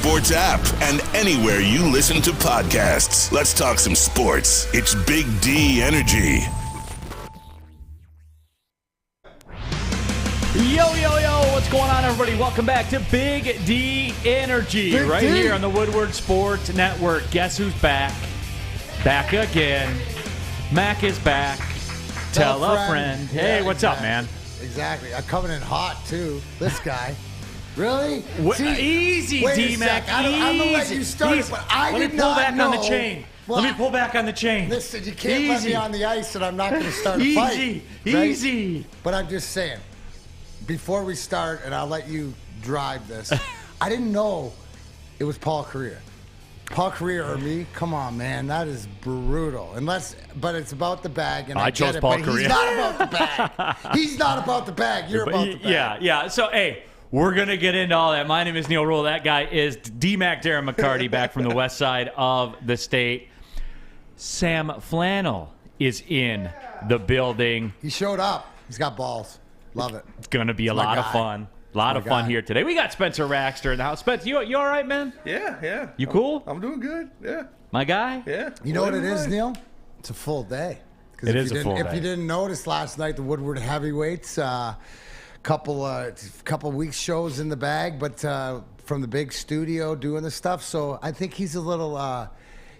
Sports app and anywhere you listen to podcasts. Let's talk some sports. It's Big D Energy. Yo, yo, yo, what's going on, everybody? Welcome back to Big D Energy, here on the Woodward Sports Network. Guess who's back? Back again. Mac is back. Tell a friend. Hey, Yeah, what's up, man? Exactly. I'm coming in hot, too. This guy. Really? Easy, wait D-Mac. a sec. I'm going to let you start it, but I did not Let me pull back know. on the chain. Let me pull back on the chain. Listen, you can't let me on the ice and I'm not going to start a fight. Easy. But I'm just saying, before we start, and I'll let you drive this, I didn't know it was Paul Kariya. Paul Kariya or me? Come on, man. That is brutal. But it's about the bag, and I chose get it, Paul but Kariya. He's not about the bag. He's not about the bag. You're about the bag. Yeah. So, hey, we're going to get into all that. My name is Neal Ruhl. That guy is D-Mac Darren McCarty, back from the west side of the state. Sam Flannel is in the building. He showed up. He's got balls. Love it. It's going to be a lot of fun. A lot of fun here today. We got Spencer Raxter in the house. Spence, you all right, man? Yeah. You cool? I'm doing good, yeah. My guy? Yeah. You know what it is, Neal? It's a full day. It is a full day. If you didn't notice last night, the Woodward heavyweights, couple weeks shows in the bag, but from the big studio doing the stuff. So I think he's a little,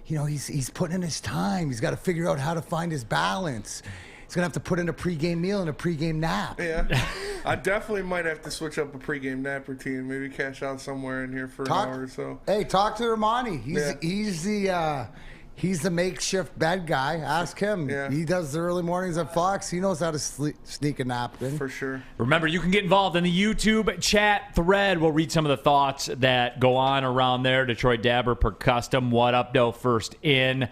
he's putting in his time. He's got to figure out how to find his balance. He's going to have to put in a pregame meal and a pregame nap. Yeah. I definitely might have to switch up a pregame nap routine. Maybe cash out somewhere in here for an hour or so. Hey, talk to Armani. He's the makeshift bed guy. Ask him. Yeah. He does the early mornings at Fox. He knows how to sneak a nap in. For sure. Remember, you can get involved in the YouTube chat thread. We'll read some of the thoughts that go on around there. Detroit Dabber per custom. What up, though? First in.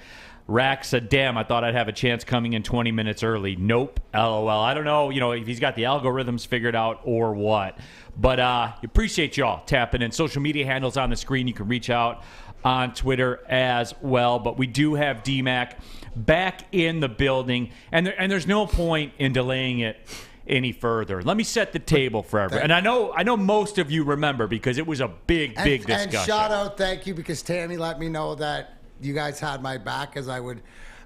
Rax said, damn, I thought I'd have a chance coming in 20 minutes early. Nope. LOL. I don't know, if he's got the algorithms figured out or what. But appreciate y'all tapping in. Social media handles on the screen. You can reach out on Twitter as well. But we do have D-Mac back in the building. And there's no point in delaying it any further. Let me set the table for everyone. And I know most of you remember because it was a big discussion. And shout out, thank you, because Tammy let me know that you guys had my back, as I would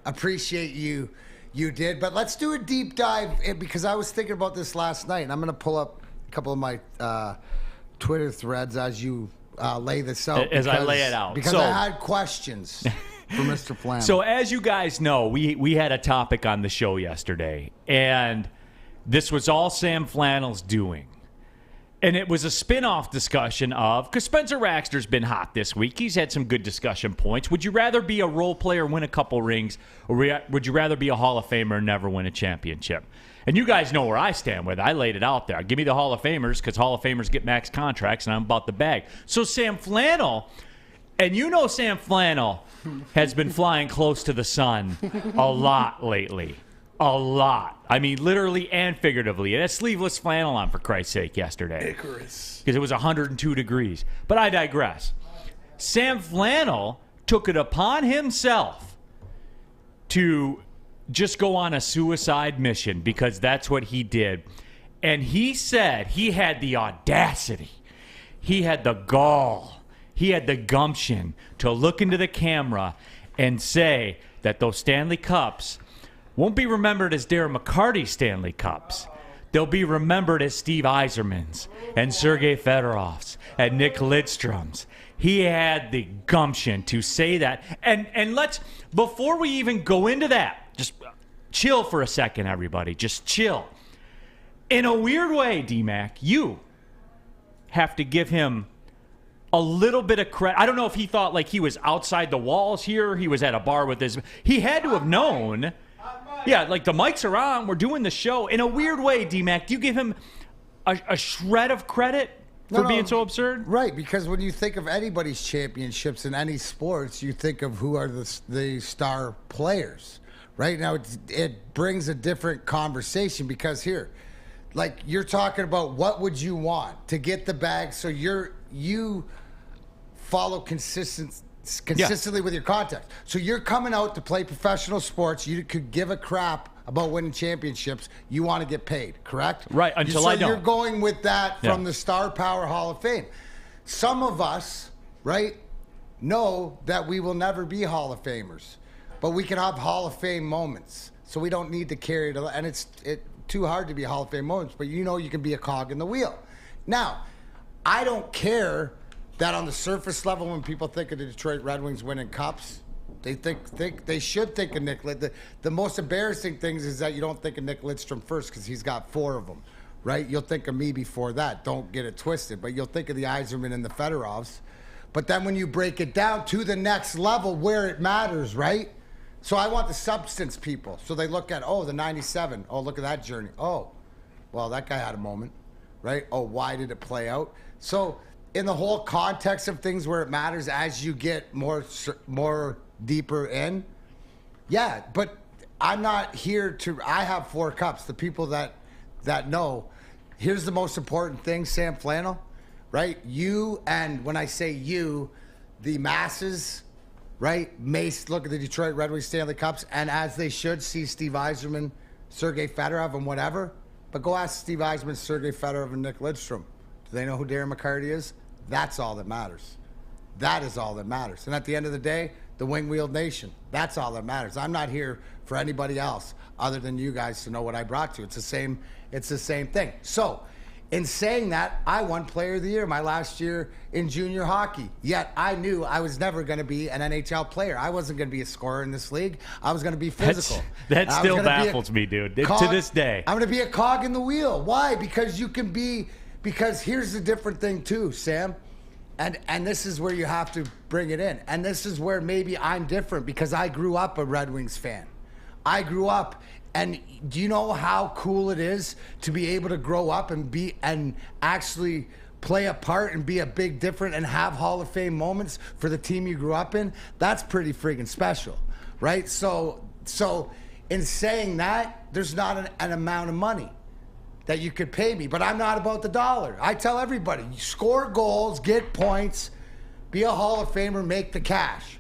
appreciate you did. But let's do a deep dive, because I was thinking about this last night, and I'm going to pull up a couple of my Twitter threads as you lay this out. I lay it out. Because I had questions for Mr. Flannel. So as you guys know, we had a topic on the show yesterday, and this was all Sam Flannel's doing. And it was a spin-off discussion of, because Spencer Raxter's been hot this week. He's had some good discussion points. Would you rather be a role player, win a couple rings, or would you rather be a Hall of Famer and never win a championship? And you guys know where I stand with it. I laid it out there. Give me the Hall of Famers, because Hall of Famers get max contracts, and I'm about the bag. So Sam Flannel, and you know Sam Flannel has been flying close to the sun a lot lately. A lot. I mean, literally and figuratively. And a sleeveless flannel on, for Christ's sake, yesterday. Icarus. Because it was 102 degrees. But I digress. Sam Flannel took it upon himself to just go on a suicide mission, because that's what he did. And he said he had the audacity, he had the gall, he had the gumption to look into the camera and say that those Stanley Cups won't be remembered as Darren McCarty Stanley Cups. They'll be remembered as Steve Yzerman's and Sergei Fedorov's and Nick Lidstrom's. He had the gumption to say that. And let's, before we even go into that, just chill for a second, everybody. Just chill. In a weird way, D-Mac, you have to give him a little bit of credit. I don't know if he thought like he was outside the walls here. He was at a bar with his... He had to have known... Yeah, like the mics are on. We're doing the show. In a weird way, D-Mac, do you give him a shred of credit for being so absurd? Right, because when you think of anybody's championships in any sports, you think of who are the star players. Right now, it brings a different conversation, because here, like you're talking about what would you want to get the bag, so you follow consistently with your context. So you're coming out to play professional sports. You could give a crap about winning championships. You want to get paid, correct? Right, until I don't. So you're going with that from the Star Power Hall of Fame. Some of us right, know that we will never be Hall of Famers, but we can have Hall of Fame moments. So we don't need to carry it. And it's too hard to be Hall of Fame moments, but you can be a cog in the wheel. Now, I don't care that on the surface level, when people think of the Detroit Red Wings winning cups, they think they should think of Nick Lidstrom. The most embarrassing things is that you don't think of Nick Lidstrom first because he's got 4 of them, right? You'll think of me before that. Don't get it twisted. But you'll think of the Yzerman and the Federovs. But then when you break it down to the next level where it matters, right? So I want the substance people. So they look at, the 97. Oh, look at that journey. Oh, well, that guy had a moment, right? Oh, why did it play out? So in the whole context of things where it matters as you get more deeper in, yeah, but I'm not here to, I have 4 cups. The people that know, here's the most important thing, Sam Flannel, right? You, and when I say you, the masses, right, may look at the Detroit Red Wings Stanley Cups, and as they should, see Steve Yzerman, Sergei Fedorov, and whatever, but go ask Steve Yzerman, Sergei Fedorov, and Nick Lidstrom. Do they know who Darren McCarty is? That's all that matters. That is all that matters. And at the end of the day, the Wing Wheel Nation, that's all that matters. I'm not here for anybody else other than you guys to know what I brought to you. It's the same thing. So, in saying that, I won Player of the Year my last year in junior hockey. Yet I knew I was never going to be an NHL player. I wasn't going to be a scorer in this league. I was going to be physical. That still baffles me, dude. To this day. I'm going to be a cog in the wheel. Why? Because here's the different thing too, Sam. And this is where you have to bring it in. And this is where maybe I'm different because I grew up a Red Wings fan. I grew up, and do you know how cool it is to be able to grow up and actually play a part and be a big difference and have Hall of Fame moments for the team you grew up in? That's pretty friggin' special, right? So in saying that, there's not an amount of money that you could pay me, but I'm not about the dollar. I tell everybody, you score goals, get points, be a Hall of Famer, make the cash.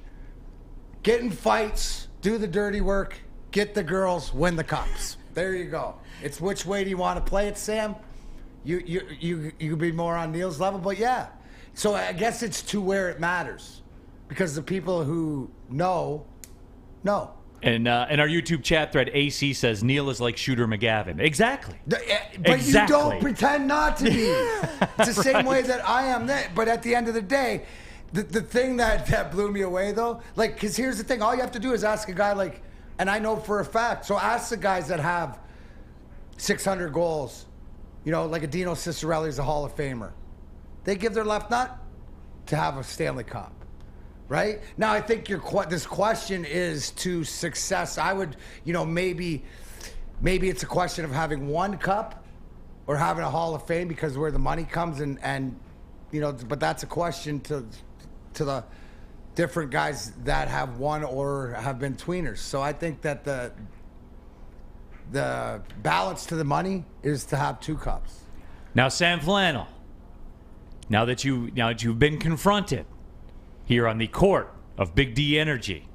Get in fights, do the dirty work, get the girls, win the cups. There you go. It's which way do you want to play it, Sam? You could be more on Neal's level, but yeah. So I guess it's to where it matters, because the people who know. And in our YouTube chat thread, AC says Neal is like Shooter McGavin. Exactly. But exactly. You don't pretend not to be. It's the same way that I am. But at the end of the day, the thing that blew me away, though, like, because here's the thing. All you have to do is ask a guy like, and I know for a fact, so ask the guys that have 600 goals, like a Dino Ciccarelli is a Hall of Famer. They give their left nut to have a Stanley Cup. Right? Now, I think this question is to success. I would, maybe it's a question of having 1 cup or having a Hall of Fame because where the money comes and but that's a question to the different guys that have won or have been tweeners. So I think that the balance to the money is to have 2 cups. Now, Sam Flannel, now that you've been confronted here on the court of Big D Energy,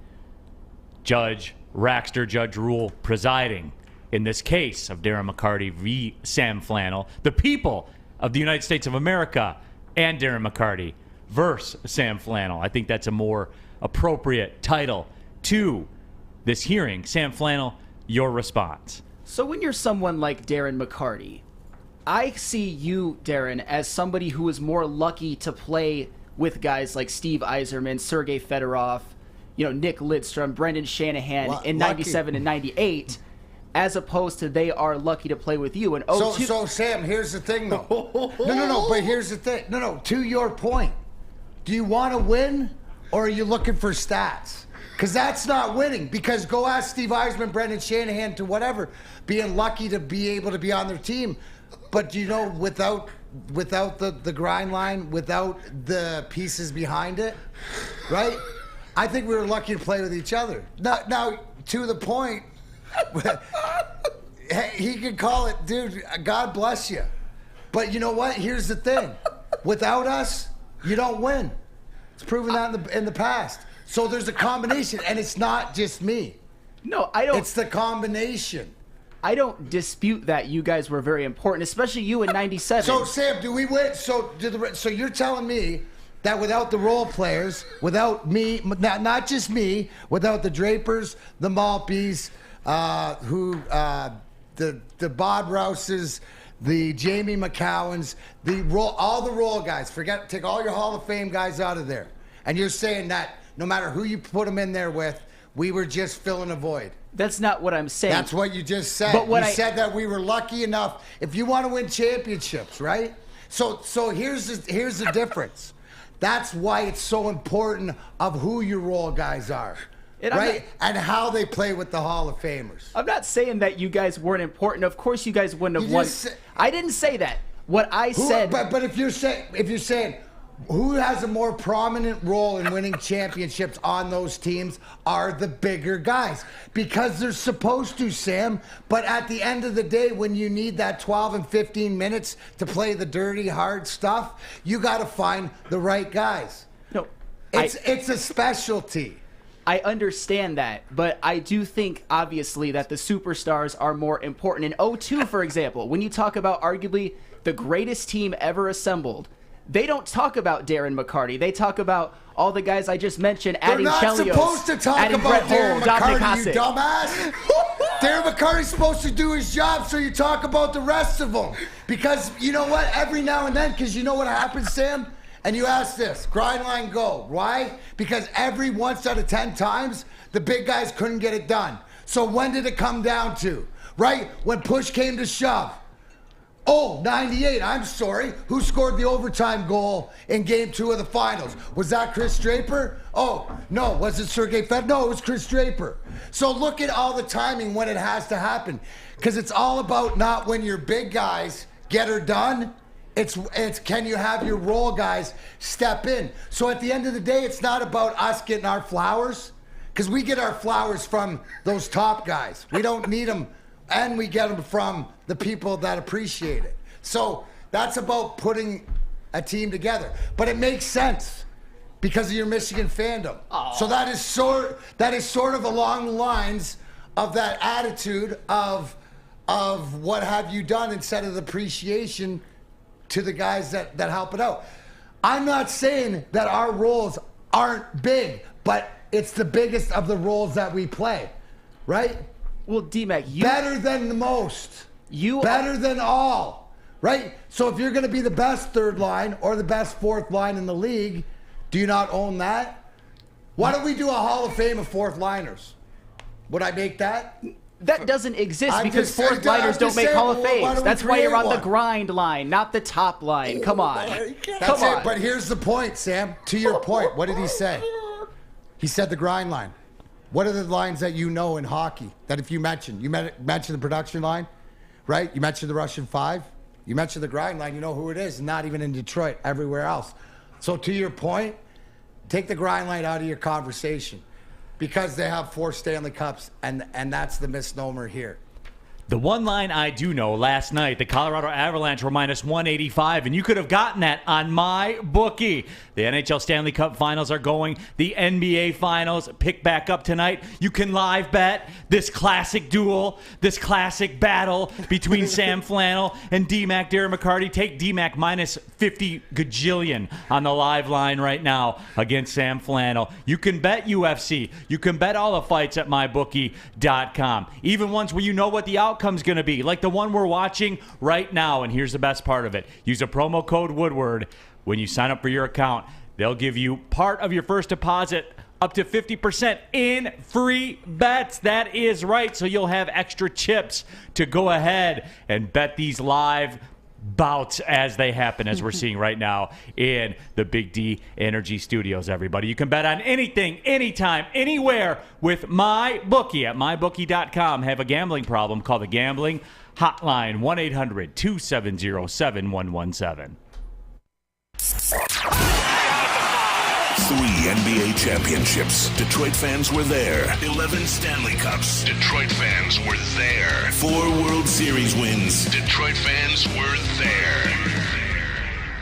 Judge Ruhl presiding in this case of Darren McCarty v. Sam Flannel, the people of the United States of America and Darren McCarty versus Sam Flannel. I think that's a more appropriate title to this hearing. Sam Flannel, your response. So when you're someone like Darren McCarty, I see you, Darren, as somebody who is more lucky to play with guys like Steve Yzerman, Sergei Fedorov, Nick Lidstrom, Brendan Shanahan in 97 and 98, as opposed to they are lucky to play with you. And So Sam, here's the thing, though. No, but here's the thing. No, to your point. Do you want to win, or are you looking for stats? Because that's not winning. Because go ask Steve Yzerman, Brendan Shanahan, to whatever, being lucky to be able to be on their team. But, without the grind line, without the pieces behind it, right? I think we were lucky to play with each other. Now to the point, he can call it, dude, God bless you. But you know what? Here's the thing. Without us, you don't win. It's proven that in the past. So there's a combination, and it's not just me. No, I don't. It's the combination. I don't dispute that you guys were very important, especially you in 97. So, Sam, do we win? So you're telling me that without the role players, without me, not just me, without the Drapers, the Maltbys, the Bob Rouses, the Jamie McCowans, all the role guys. Take all your Hall of Fame guys out of there. And you're saying that no matter who you put them in there with, we were just filling a void. That's not what I'm saying. That's what you just said. But you said that we were lucky enough. If you want to win championships, right? So here's the difference. That's why it's so important of who your role guys are. Right? And how they play with the Hall of Famers. I'm not saying that you guys weren't important. Of course you guys wouldn't have won. I didn't say that. What I said... But if you're saying who has a more prominent role in winning championships on those teams are the bigger guys. Because they're supposed to, Sam. But at the end of the day, when you need that 12 and 15 minutes to play the dirty, hard stuff, you got to find the right guys. No, It's a specialty. I understand that, but I do think, obviously, that the superstars are more important. In 2002, for example, when you talk about arguably the greatest team ever assembled, they don't talk about Darren McCarty. They talk about all the guys I just mentioned, adding Chelios, They're not supposed to talk about Darren McCarty, you dumbass. Darren McCarty's supposed to do his job, so you talk about the rest of them. Because you know what? Every now and then, because you know what happens, Sam? And you ask this, grind line go. Why? Because every once out of 10 times, the big guys couldn't get it done. So when did it come down to? Right? When push came to shove. Oh, 98, I'm sorry. Who scored the overtime goal in Game 2 of the finals? Was that Chris Draper? Oh, no. Was it Sergei Fetter? No, it was Chris Draper. So look at all the timing when it has to happen. Because it's all about not when your big guys get her done. It's can you have your role guys step in? So at the end of the day, it's not about us getting our flowers, because we get our flowers from those top guys. We don't need them, and we get them from the people that appreciate it. So that's about putting a team together. But it makes sense because of your Michigan fandom. Aww. So that is sort of along the lines of that attitude of what have you done instead of the appreciation to the guys that help it out. I'm not saying that our roles aren't big, but it's the biggest of the roles that we play, right? Well, D-Mac, better than the most. Better than all, right? So if you're going to be the best third line or the best fourth line in the league, do you not own that? Why don't we do a Hall of Fame of fourth liners? Would I make that? That doesn't exist because fourth liners don't make Hall of Fames. That's why you're on the grind line, not the top line. Come on. That's it. But here's the point, Sam. To your point, what did he say? He said the grind line. What are the lines that you know in hockey that if you mention? You mentioned the production line, right? You mentioned the Russian Five. You mentioned the grind line. You know who it is. Not even in Detroit, everywhere else. So to your point, take the grind line out of your conversation. Because they have 4 Stanley Cups, and that's the misnomer here. The one line I do know, last night, the Colorado Avalanche were minus 185, and you could have gotten that on my bookie. The NHL Stanley Cup Finals are going. The NBA Finals pick back up tonight. You can live bet this classic duel, this classic battle between Sam Flannel and D-Mac, Darren McCarty. Take D-Mac minus 50 gajillion on the live line right now against Sam Flannel. You can bet UFC. You can bet all the fights at mybookie.com. Even ones where you know what the outcome's going to be, like the one we're watching right now. And here's the best part of it. Use a promo code Woodward when you sign up for your account. They'll give you part of your first deposit up to 50% in free bets. That is right. So you'll have extra chips to go ahead and bet these live bouts as they happen, as we're seeing right now in the Big D Energy Studios, everybody. You can bet on anything, anytime, anywhere with MyBookie at mybookie.com. Have a gambling problem? Call the gambling hotline, 1-800-270-7117. 3 NBA championships. Detroit fans were there. 11 Stanley Cups. Detroit fans were there. 4 World Series wins. Detroit fans were there.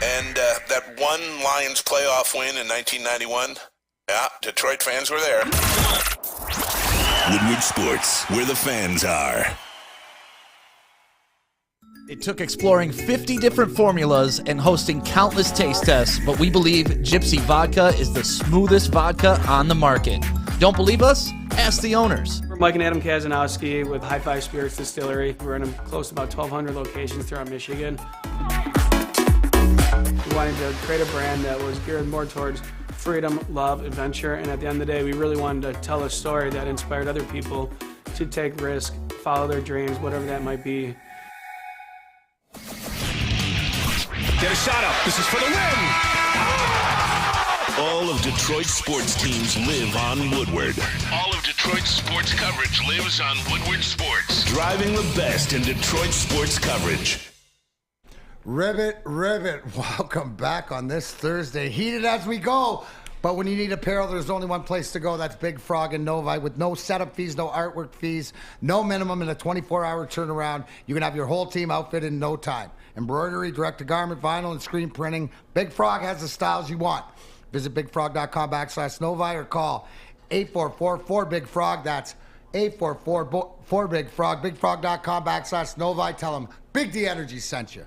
And that one Lions playoff win in 1991? Yeah, Detroit fans were there. Woodward Sports, where the fans are. It took exploring 50 different formulas and hosting countless taste tests, but we believe Gypsy Vodka is the smoothest vodka on the market. Don't believe us? Ask the owners. We're Mike and Adam Kazanowski with High Five Spirits Distillery. We're in close to about 1,200 locations throughout Michigan. We wanted to create a brand that was geared more towards freedom, love, adventure, and at the end of the day, we really wanted to tell a story that inspired other people to take risk, follow their dreams, whatever that might be. Get a shot up. This is for the win. All of Detroit's sports teams live on Woodward. All of Detroit's sports coverage lives on Woodward Sports. Driving the best in Detroit sports coverage. Ribbit. Welcome back on this Thursday. Heated as we go. But when you need apparel, there's only one place to go. That's Big Frog in Novi. With no setup fees, no artwork fees, no minimum, in a 24-hour turnaround. You can have your whole team outfitted in no time. Embroidery, direct-to-garment, vinyl, and screen printing. Big Frog has the styles you want. Visit bigfrog.com/Novi or call 844-4BIG-FROG. That's 844-4BIG-FROG. Bigfrog.com/Novi. Tell them Big D Energy sent you.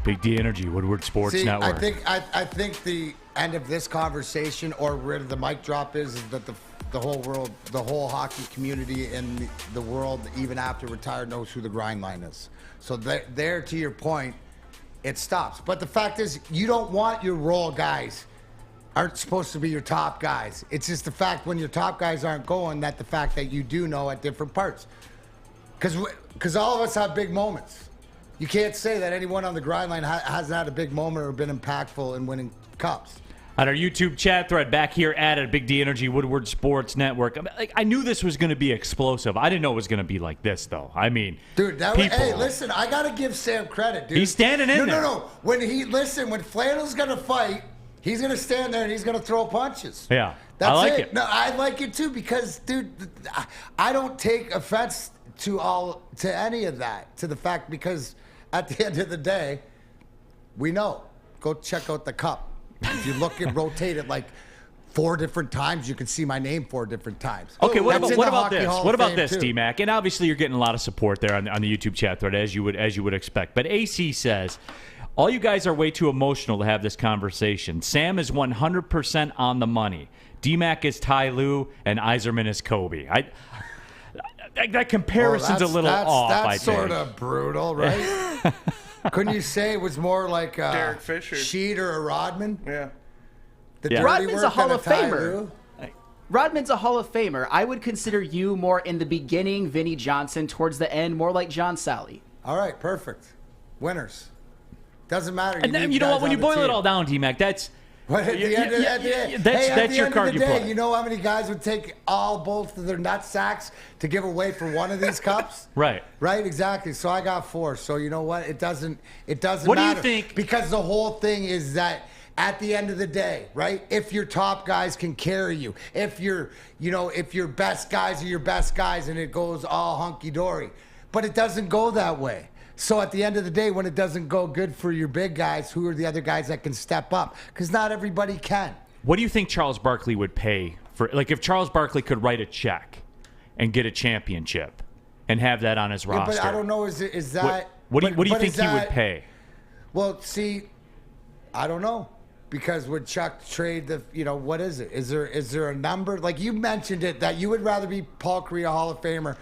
Big D Energy, Woodward Sports Network. I think the end of this conversation, or where the mic drop is that the whole world, the whole hockey community in the world, even after retired, knows who the grind line is. So there, to your point, it stops. But the fact is, you don't want your role guys aren't supposed to be your top guys. It's just the fact when your top guys aren't going, that the fact that you do know at different parts. Because all of us have big moments. You can't say that anyone on the grind line hasn't had a big moment or been impactful in winning cups. On our YouTube chat thread, back here at Big D Energy, Woodward Sports Network. I knew this was going to be explosive. I didn't know it was going to be like this, though. I mean, dude, hey, listen, I got to give Sam credit, dude. He's standing in there. No. When Flannel's going to fight, he's going to stand there and he's going to throw punches. Yeah, that's I like it. No, I like it too because, dude, I don't take offense to any of that, to the fact, because at the end of the day, we know. Go check out the cup. If you look and rotate it like 4 different times, you can see my name 4 different times. Okay, what about this? Hall What of about Fame this, too. D-Mac? And obviously you're getting a lot of support there on the YouTube chat thread, as you would expect. But AC says, all you guys are way too emotional to have this conversation. Sam is 100% on the money. D-Mac is Ty Lue, and Yzerman is Kobe. That comparison's a little off, I think. That's sort of brutal, right? Couldn't you say it was more like Derek Fisher, Sheet or a Rodman? Yeah. Rodman's a Hall of Famer. Rodman's a Hall of Famer. I would consider you more in the beginning, Vinnie Johnson, towards the end, more like John Sally. All right, perfect. Winners. Doesn't matter. And then, you know what? When you boil it all down, D-Mac, that's... But at the end of That's your card you play. You know how many guys would take both of their nut sacks to give away for one of these cups? Right. Right, exactly. So I got 4. So you know what? It doesn't What matter. do you think? Because the whole thing is that at the end of the day, right? If your top guys can carry you, if your best guys are your best guys and it goes all hunky-dory. But it doesn't go that way. So at the end of the day, when it doesn't go good for your big guys, who are the other guys that can step up? Because not everybody can. What do you think Charles Barkley would pay for? Like, if Charles Barkley could write a check and get a championship and have that on his roster. But I don't know. Is that? What do you think he would pay? Well, see, I don't know. Because would Chuck trade the? What is it? Is there a number? Like you mentioned it, that you would rather be Paul Kariya Hall of Famer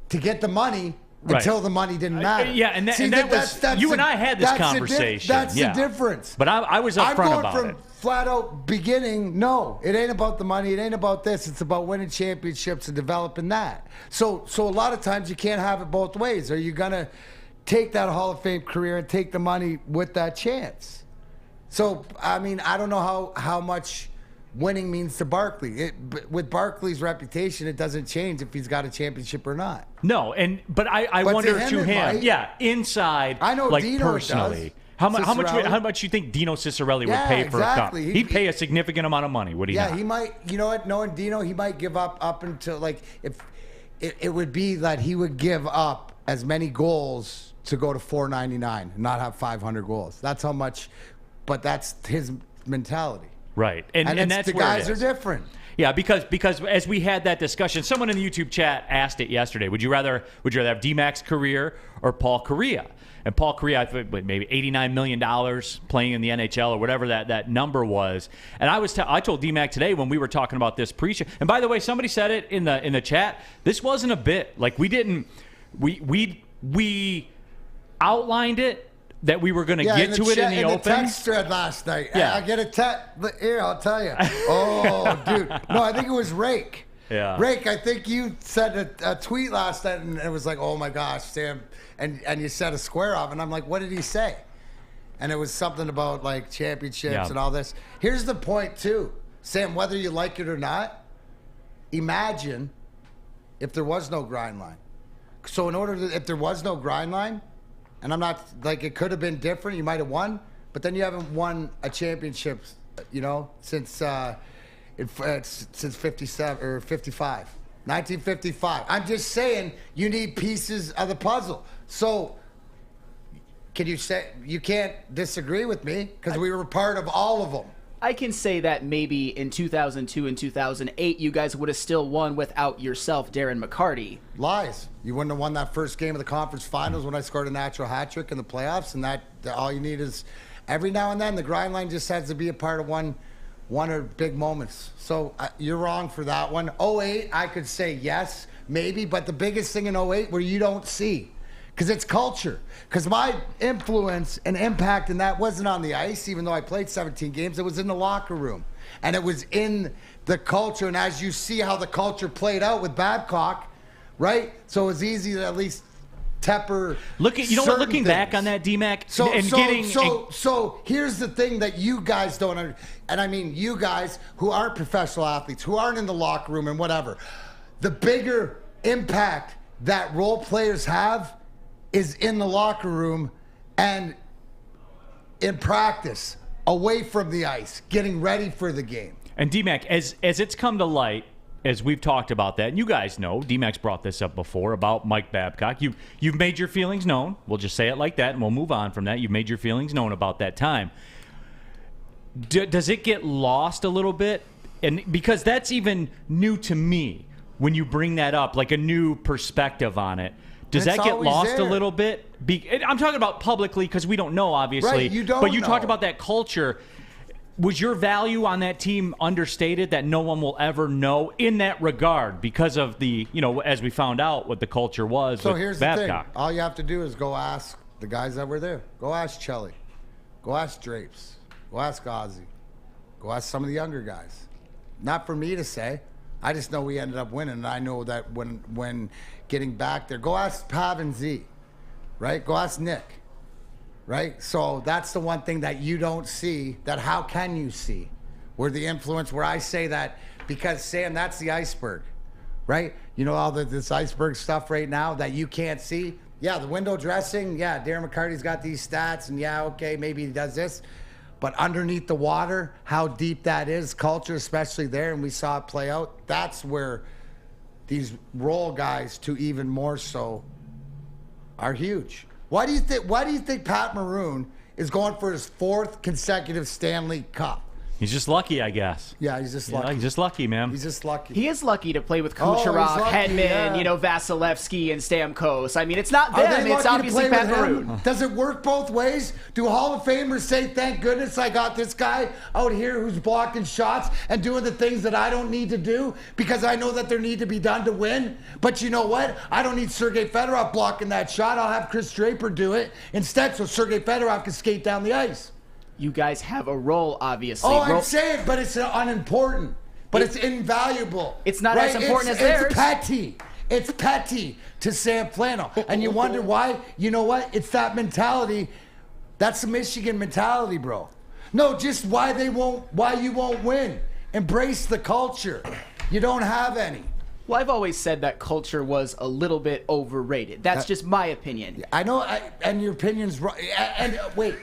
to get the money. Right. Until the money didn't matter. Yeah, and that was you and I had this conversation. That's the difference. But I was upfront about it. I'm going from flat out beginning. No, it ain't about the money. It ain't about this. It's about winning championships and developing that. So a lot of times you can't have it both ways. Are you gonna take that Hall of Fame career and take the money with that chance? So I mean, I don't know how much winning means to Barkley. With Barkley's reputation, it doesn't change if he's got a championship or not. No, but I wonder to him, inside, I know like Dino personally, does. how much you think Dino Cicerelli would pay for a cup? He'd pay a significant amount of money, would he? Yeah, not? he might. You know what? Knowing Dino, he might give up until like if it would be that he would give up as many goals to go to 499 and not have 500 goals. That's how much. But that's his mentality. Right, and that's the where guys it are is. different. Yeah, because as we had that discussion, someone in the YouTube chat asked it yesterday. Would you rather have D-Mac's career or Paul Kariya? And Paul Kariya, I think maybe $89 million playing in the NHL or whatever that number was. And I told D-Mac today when we were talking about this pre-show. And by the way, somebody said it in the chat. This wasn't a bit. Like we outlined it that we were going to get to it in the open. The text thread last night. Yeah. I get a text. Here, I'll tell you. Oh, dude. No, I think it was Rake. Yeah. Rake, I think you sent a tweet last night, and it was like, oh, my gosh, Sam. And you set a square off, and I'm like, what did he say? And it was something about, like, championships and all this. Here's the point, too. Sam, whether you like it or not, imagine if there was no grind line. So if there was no grind line, and I'm not, like, it could have been different. You might have won, but then you haven't won a championship, since 57 or 55. 1955. I'm just saying you need pieces of the puzzle. So can you say you can't disagree with me because we were part of all of them? I can say that maybe in 2002 and 2008, you guys would have still won without yourself, Darren McCarty. Lies. You wouldn't have won that first game of the conference finals when I scored a natural hat trick in the playoffs, and that all you need is every now and then the grind line just has to be a part of one or big moments. So you're wrong for that one. 08, I could say yes, maybe, but the biggest thing in 08 where you don't see, because it's culture. Because my influence and impact in that wasn't on the ice, even though I played 17 games. It was in the locker room. And it was in the culture. And as you see how the culture played out with Babcock, right? So it was easy to at least temper looking back on that, D-Mac, so here's the thing that you guys don't understand. And I mean you guys who aren't professional athletes, who aren't in the locker room and whatever. The bigger impact that role players have is in the locker room and in practice, away from the ice, getting ready for the game. And D-Mac, as it's come to light, as we've talked about that, and you guys know, D-Mac's brought this up before about Mike Babcock. You've made your feelings known. We'll just say it like that, and we'll move on from that. You've made your feelings known about that time. Does it get lost a little bit? And because that's even new to me when you bring that up, like a new perspective on it. Does that get lost a little bit? I'm talking about publicly because we don't know, obviously. Right, you don't But you know. talked about that culture. Was your value on that team understated that no one will ever know in that regard because of the, as we found out what the culture was So with here's Babcock? the thing. All you have to do is go ask the guys that were there. Go ask Chelly. Go ask Drapes. Go ask Ozzy. Go ask some of the younger guys. Not for me to say. I just know we ended up winning, and I know that when getting back there, go ask Pav and Z, right? Go ask Nick, right? So that's the one thing that you don't see, that how can you see? Where the influence, where I say that, because Sam, that's the iceberg, right? You know all this iceberg stuff right now that you can't see? Yeah, the window dressing, yeah, Darren McCarty's got these stats, and yeah, okay, maybe he does this. But underneath the water, how deep that is, culture, especially there, and we saw it play out, that's where these role guys, to even more so, are huge. Why do you think Pat Maroon is going for his 4th consecutive Stanley Cup? He's just lucky, I guess. Yeah, he's just lucky. He's just lucky, man. He's just lucky. He is lucky to play with Oh, he's Kucherov, lucky, Hedman, yeah. Vasilevskiy, and Stamkos. I mean, it's not Are them. they It's lucky to obviously play Pat with him? Maroon. Does it work both ways? Do Hall of Famers say, thank goodness I got this guy out here who's blocking shots and doing the things that I don't need to do because I know that there need to be done to win? But you know what? I don't need Sergei Fedorov blocking that shot. I'll have Chris Draper do it instead so Sergei Fedorov can skate down the ice. You guys have a role, obviously. Oh, I'm saying, but it's unimportant. But it's invaluable. It's not as important as theirs. It's petty. It's petty to Sam Flannel. And you wonder why? You know what? It's that mentality. That's the Michigan mentality, bro. No, just why you won't win. Embrace the culture. You don't have any. Well, I've always said that culture was a little bit overrated. That's just my opinion. I know, and your opinion's wrong. And wait.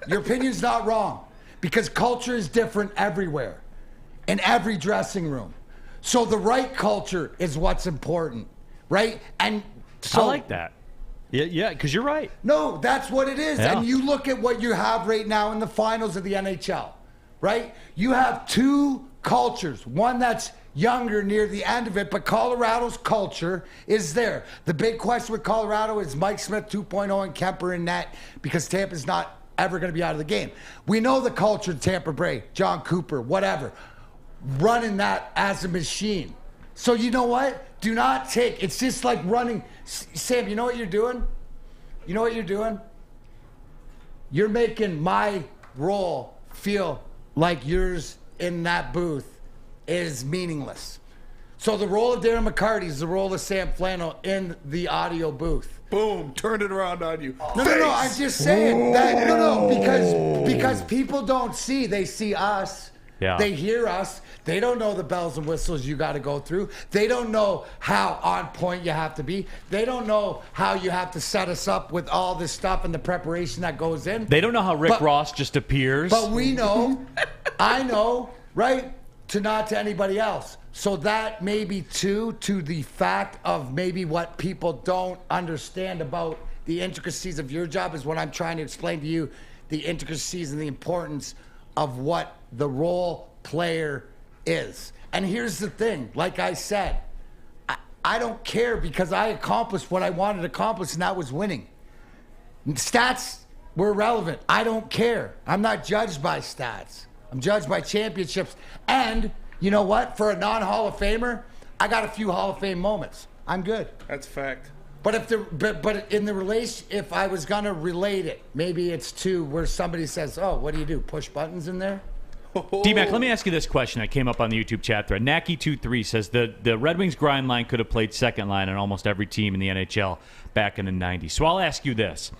Your opinion's not wrong because culture is different everywhere, in every dressing room. So the right culture is what's important, right? And so I like that. Yeah, because you're right. No, that's what it is. Yeah. And you look at what you have right now in the finals of the NHL, right? You have 2 cultures. One that's younger near the end of it, but Colorado's culture is there. The big question with Colorado is Mike Smith 2.0 and Kemper in net because Tampa's not ever going to be out of the game. We know the culture of Tampa Bay, John Cooper, whatever, running that as a machine. So you know what? Do not take, it's just like running. Sam, you know what you're doing? You know what you're doing? You're making my role feel like yours in that booth is meaningless. So the role of Darren McCarty is the role of Sam Flannel in the audio booth. Boom, turn it around on you. No, I'm just saying that, because people don't see, they see us. Yeah. They hear us. They don't know the bells and whistles you got to go through. They don't know how on point you have to be. They don't know how you have to set us up with all this stuff and the preparation that goes in. They don't know how Rick Ross just appears. But we know, I know, right? Not to anybody else. So that may be to the fact of maybe what people don't understand about the intricacies of your job is what I'm trying to explain to you, the intricacies and the importance of what the role player is. And here's the thing, like I said, I don't care because I accomplished what I wanted to accomplish, and that was winning. Stats were irrelevant. I don't care. I'm not judged by stats. I'm judged by championships. And you know what? For a non-Hall of Famer, I got a few Hall of Fame moments. I'm good. That's a fact. But if I was gonna relate it, maybe it's to where somebody says, "Oh, what do you do? Push buttons in there?" D-Mac, let me ask you this question that came up on the YouTube chat thread. Naki23 says the Red Wings grind line could have played second line on almost every team in the NHL back in the 90s. So I'll ask you this.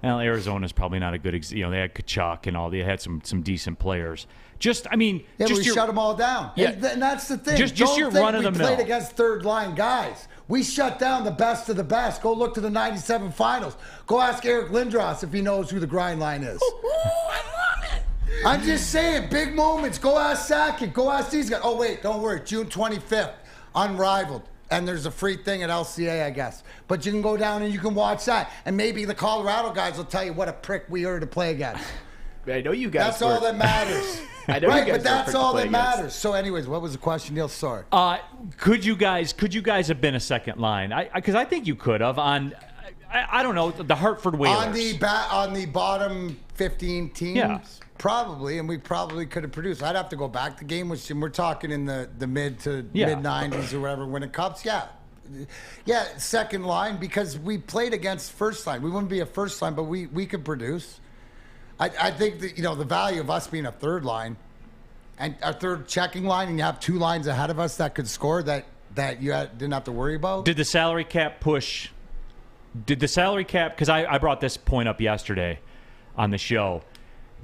Arizona's probably not a good example. They had Kachuk and all. They had some decent players. Yeah, but we shut them all down. Yeah. And that's the thing. Just Don't your think run of the mill. We played against third-line guys. We shut down the best of the best. Go look to the 97 finals. Go ask Eric Lindros if he knows who the grind line is. I love it. I'm just saying, big moments. Go ask Sakic. Go ask these guys. Oh, wait, don't worry. June 25th, Unrivaled. And there's a free thing at LCA, I guess. But you can go down and you can watch that. And maybe the Colorado guys will tell you what a prick we are to play against. I know you guys. That's all that matters. I know right, you guys but that's all that against. matters. So, anyways, what was the question, Neal? Sorry. Could you guys have been a second line? Because I think you could have on. I don't know, the Hartford Whalers. On the bottom 15 teams? Yeah. Probably, and we probably could have produced. I'd have to go back. The game was, and we're talking in the mid to mid 90s or whatever when it comes. Yeah, second line because we played against first line. We wouldn't be a first line, but we could produce. I think that, the value of us being a third line and our third checking line, and you have two lines ahead of us that could score that you didn't have to worry about. Did the salary cap push? Did the salary cap? Because I brought this point up yesterday on the show.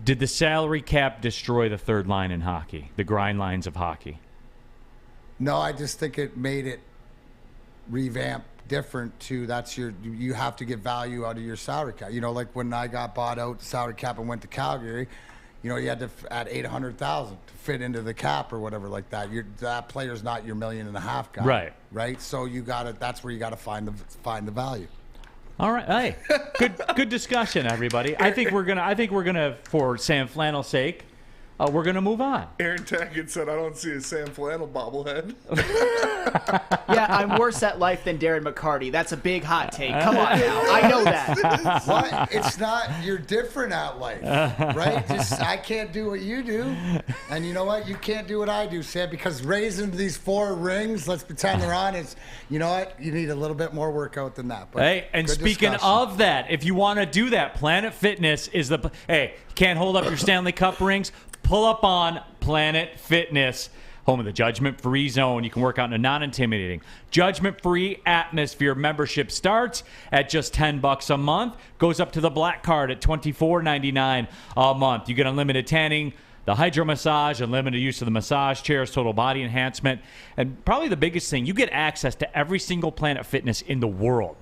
Did the salary cap destroy the third line in hockey, the grind lines of hockey? No, I just think it made it revamp different to you have to get value out of your salary cap. Like when I got bought out the salary cap and went to Calgary, you had to add $800,000 to fit into the cap or whatever like that. That player's not your $1.5 million guy. Right. So that's where you got to find the value. All right. Hey, good discussion, everybody. I think we're gonna, for Sam Flannel's sake, we're gonna move on. Aaron Tackett said, "I don't see a Sam Flannel bobblehead." Yeah, I'm worse at life than Darren McCarty. That's a big hot take. Come on now. I know that. What? It's not. You're different at life, right? I can't do what you do, and you know what? You can't do what I do, Sam. Because raising these 4 rings, let's pretend they're on. You know what? You need a little bit more workout than that. But hey, and speaking of that, if you want to do that, Planet Fitness is the. Hey, can't hold up your Stanley Cup rings? Pull up on Planet Fitness, home of the judgment-free zone. You can work out in a non-intimidating, judgment-free atmosphere. Membership starts at just $10 a month, goes up to the black card at $24.99 a month. You get unlimited tanning, the hydro massage, unlimited use of the massage chairs, total body enhancement, and probably the biggest thing, you get access to every single Planet Fitness in the world.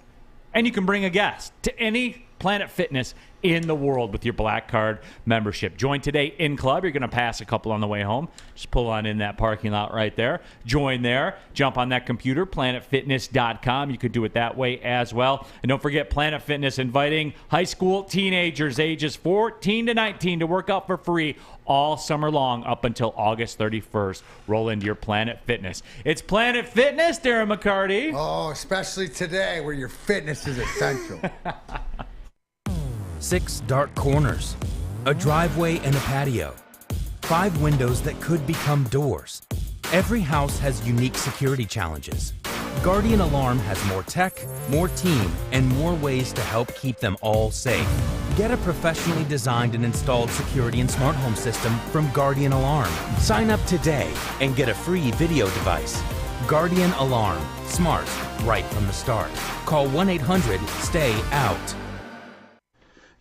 And you can bring a guest to any Planet Fitness in the world with your Black Card membership. Join today in club. You're going to pass a couple on the way home. Just pull on in that parking lot right there. Join there. Jump on that computer, planetfitness.com. You could do it that way as well. And don't forget Planet Fitness inviting high school teenagers ages 14 to 19 to work out for free all summer long up until August 31st. Roll into your Planet Fitness. It's Planet Fitness, Darren McCarty. Oh, especially today where your fitness is essential. 6 dark corners, a driveway and a patio, 5 windows that could become doors. Every house has unique security challenges. Guardian Alarm has more tech, more team, and more ways to help keep them all safe. Get a professionally designed and installed security and smart home system from Guardian Alarm. Sign up today and get a free video device. Guardian Alarm. Smart, right from the start. Call 1-800-STAY-OUT.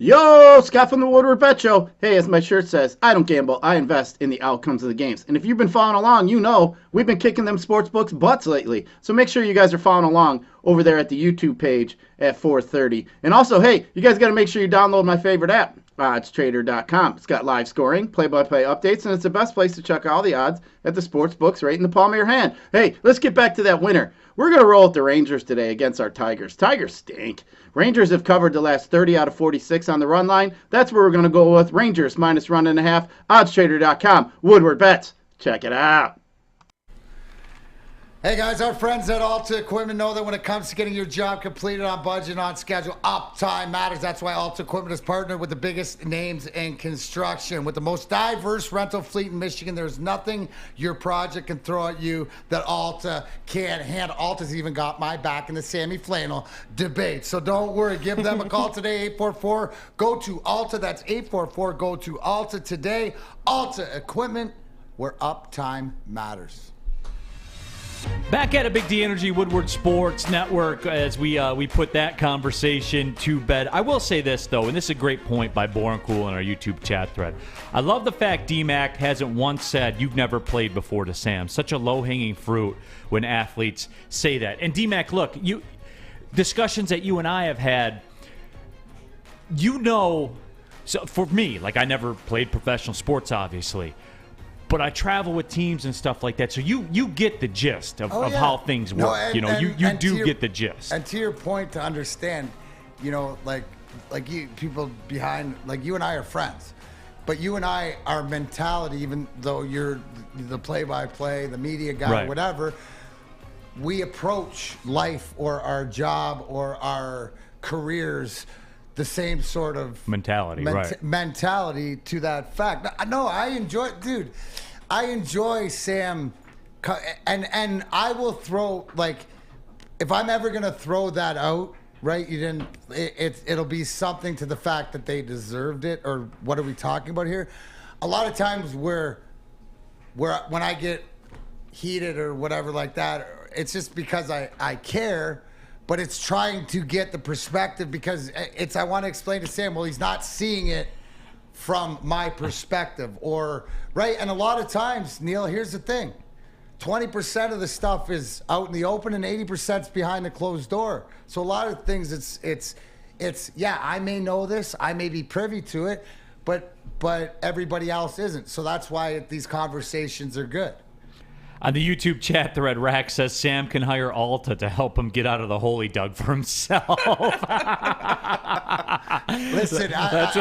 Yo, Scott from the Woodward Bet Show. Hey, as my shirt says, I don't gamble, I invest in the outcomes of the games. And if you've been following along, you know we've been kicking them sports books butts lately. So make sure you guys are following along over there at the YouTube page at 4:30. And also, hey, you guys got to make sure you download my favorite app, oddstrader.com. It's got live scoring, play-by-play updates, and it's the best place to check all the odds at the sports books right in the palm of your hand. Hey, let's get back to that winner. We're going to roll with the Rangers today against our Tigers. Tigers stink. Rangers have covered the last 30 out of 46 on the run line. That's where we're going to go with Rangers minus 1.5. Oddstrader.com. Woodward Bets. Check it out. Hey guys, our friends at Alta Equipment know that when it comes to getting your job completed on budget and on schedule, uptime matters. That's why Alta Equipment is partnered with the biggest names in construction. With the most diverse rental fleet in Michigan, there's nothing your project can throw at you that Alta can't handle. Alta's even got my back in the Sammy Flannel debate. So don't worry, give them a call today, 844. Go to Alta, that's 844. Go to Alta today. Alta Equipment, where uptime matters. Back at a Big D Energy Woodward Sports Network as we put that conversation to bed. I will say this, though, and this is a great point by Born Cool in our YouTube chat thread. I love the fact D-Mac hasn't once said, "You've never played before" to Sam. Such a low-hanging fruit when athletes say that. And D-Mac, look, discussions that you and I have had, so for me, like I never played professional sports, obviously. But I travel with teams and stuff like that, so you get the gist of how things work. You get the gist. And to your point, to understand, like you people behind, like you and I are friends, but you and I, our mentality, even though you're the play-by-play, the media guy, right, whatever, we approach life or our job or our careers the same sort of mentality to that fact. No, I enjoy Sam, and I will throw, like, if I'm ever gonna throw that out, right? It'll be something to the fact that they deserved it, or what are we talking about here? A lot of times when I get heated or whatever like that, it's just because I care. But it's trying to get the perspective, because I want to explain to Sam, well, he's not seeing it from my perspective, right? And a lot of times, Neal, here's the thing. 20% of the stuff is out in the open and 80% is behind the closed door. So a lot of things, it's I may know this, I may be privy to it, but everybody else isn't. So that's why these conversations are good. On the YouTube chat thread, Rack says Sam can hire Alta to help him get out of the hole he dug for himself. Listen, that's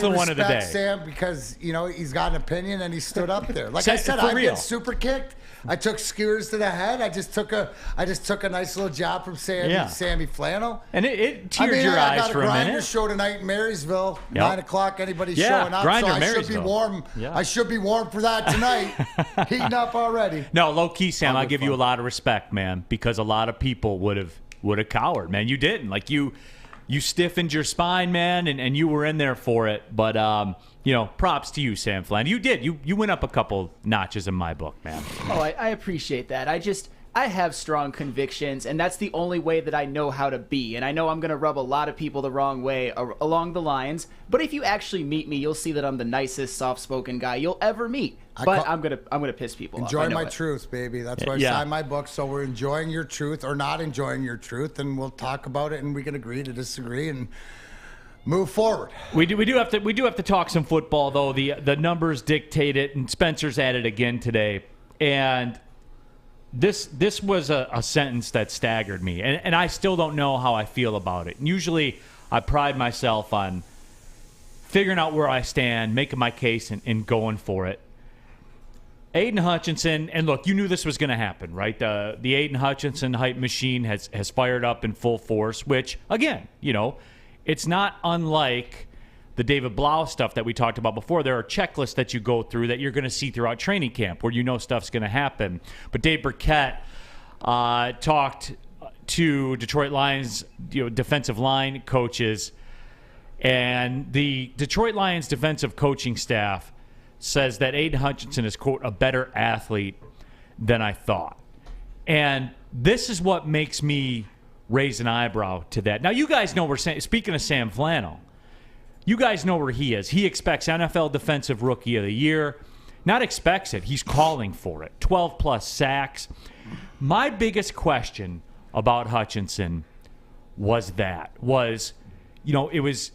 the one of the day. Sam, because he's got an opinion and he stood up there. Like I said, I've been super kicked. I took skewers to the head. I just took a nice little job from Sammy Flannel. And it teared your eyes for a minute. I got a Grinder show tonight in Marysville, 9 o'clock. Anybody's showing up, Grinder, so I Marysville. Should be warm. Yeah. I should be warm for that tonight. Heating up already. No, low key, Sam. I give you a lot of respect, man, because a lot of people would have cowered, man. You didn't. Like you stiffened your spine, man, and you were in there for it. But props to you, Sam Flannel. You did. You went up a couple notches in my book, man. Oh, I appreciate that. I have strong convictions, and that's the only way that I know how to be. And I know I'm going to rub a lot of people the wrong way along the lines. But if you actually meet me, you'll see that I'm the nicest, soft-spoken guy you'll ever meet. But I'm gonna piss people off. Enjoy my truth, baby. That's why I signed my book. So we're enjoying your truth or not enjoying your truth, and we'll talk about it, and we can agree to disagree. And move forward. We do have to talk some football, though. The numbers dictate it, and Spencer's at it again today. And this was a sentence that staggered me, and I still don't know how I feel about it. And usually I pride myself on figuring out where I stand, making my case, and going for it. Aidan Hutchinson, and look, you knew this was going to happen, right? The Aidan Hutchinson hype machine has fired up in full force, which, again, it's not unlike the David Blau stuff that we talked about before. There are checklists that you go through that you're going to see throughout training camp where stuff's going to happen. But Dave Burkett talked to Detroit Lions defensive line coaches, and the Detroit Lions defensive coaching staff says that Aidan Hutchinson is, quote, a better athlete than I thought. And this is what makes me raise an eyebrow to that. Now, you guys know speaking of Sam Flannel, you guys know where he is. He expects NFL Defensive Rookie of the Year. Not expects it. He's calling for it. 12-plus sacks. My biggest question about Hutchinson was it was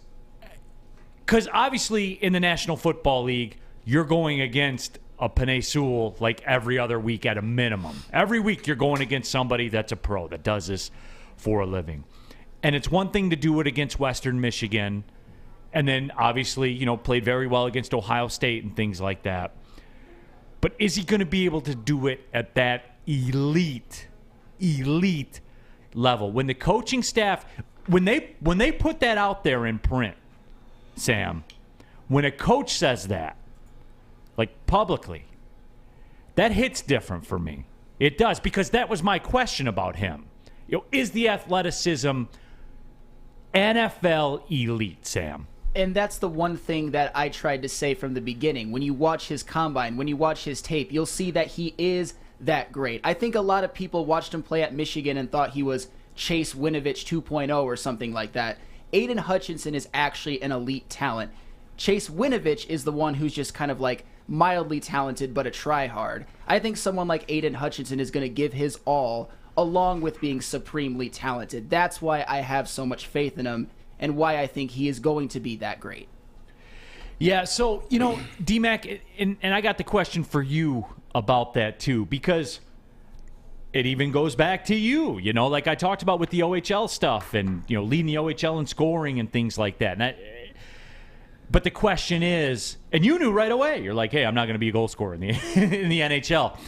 because obviously in the National Football League, you're going against a Penei Sewell like every other week at a minimum. Every week you're going against somebody that's a pro that does this for a living. And it's one thing to do it against Western Michigan, and then obviously, played very well against Ohio State and things like that. But is he going to be able to do it at that elite level? When the coaching staff, when they put that out there in print, Sam, when a coach says that, like publicly, that hits different for me. It does, because that was my question about him. Is the athleticism NFL elite, Sam? And that's the one thing that I tried to say from the beginning. When you watch his combine, when you watch his tape, you'll see that he is that great. I think a lot of people watched him play at Michigan and thought he was Chase Winovich 2.0 or something like that. Aidan Hutchinson is actually an elite talent. Chase Winovich is the one who's just kind of like mildly talented but a try-hard. I think someone like Aidan Hutchinson is going to give his all along with being supremely talented. That's why I have so much faith in him and why I think he is going to be that great. Yeah, so, D-Mac, and I got the question for you about that too, because it even goes back to you, like I talked about with the OHL stuff and, leading the OHL in scoring and things like that. But the question is, and you knew right away, you're like, hey, I'm not going to be a goal scorer in the in the NHL.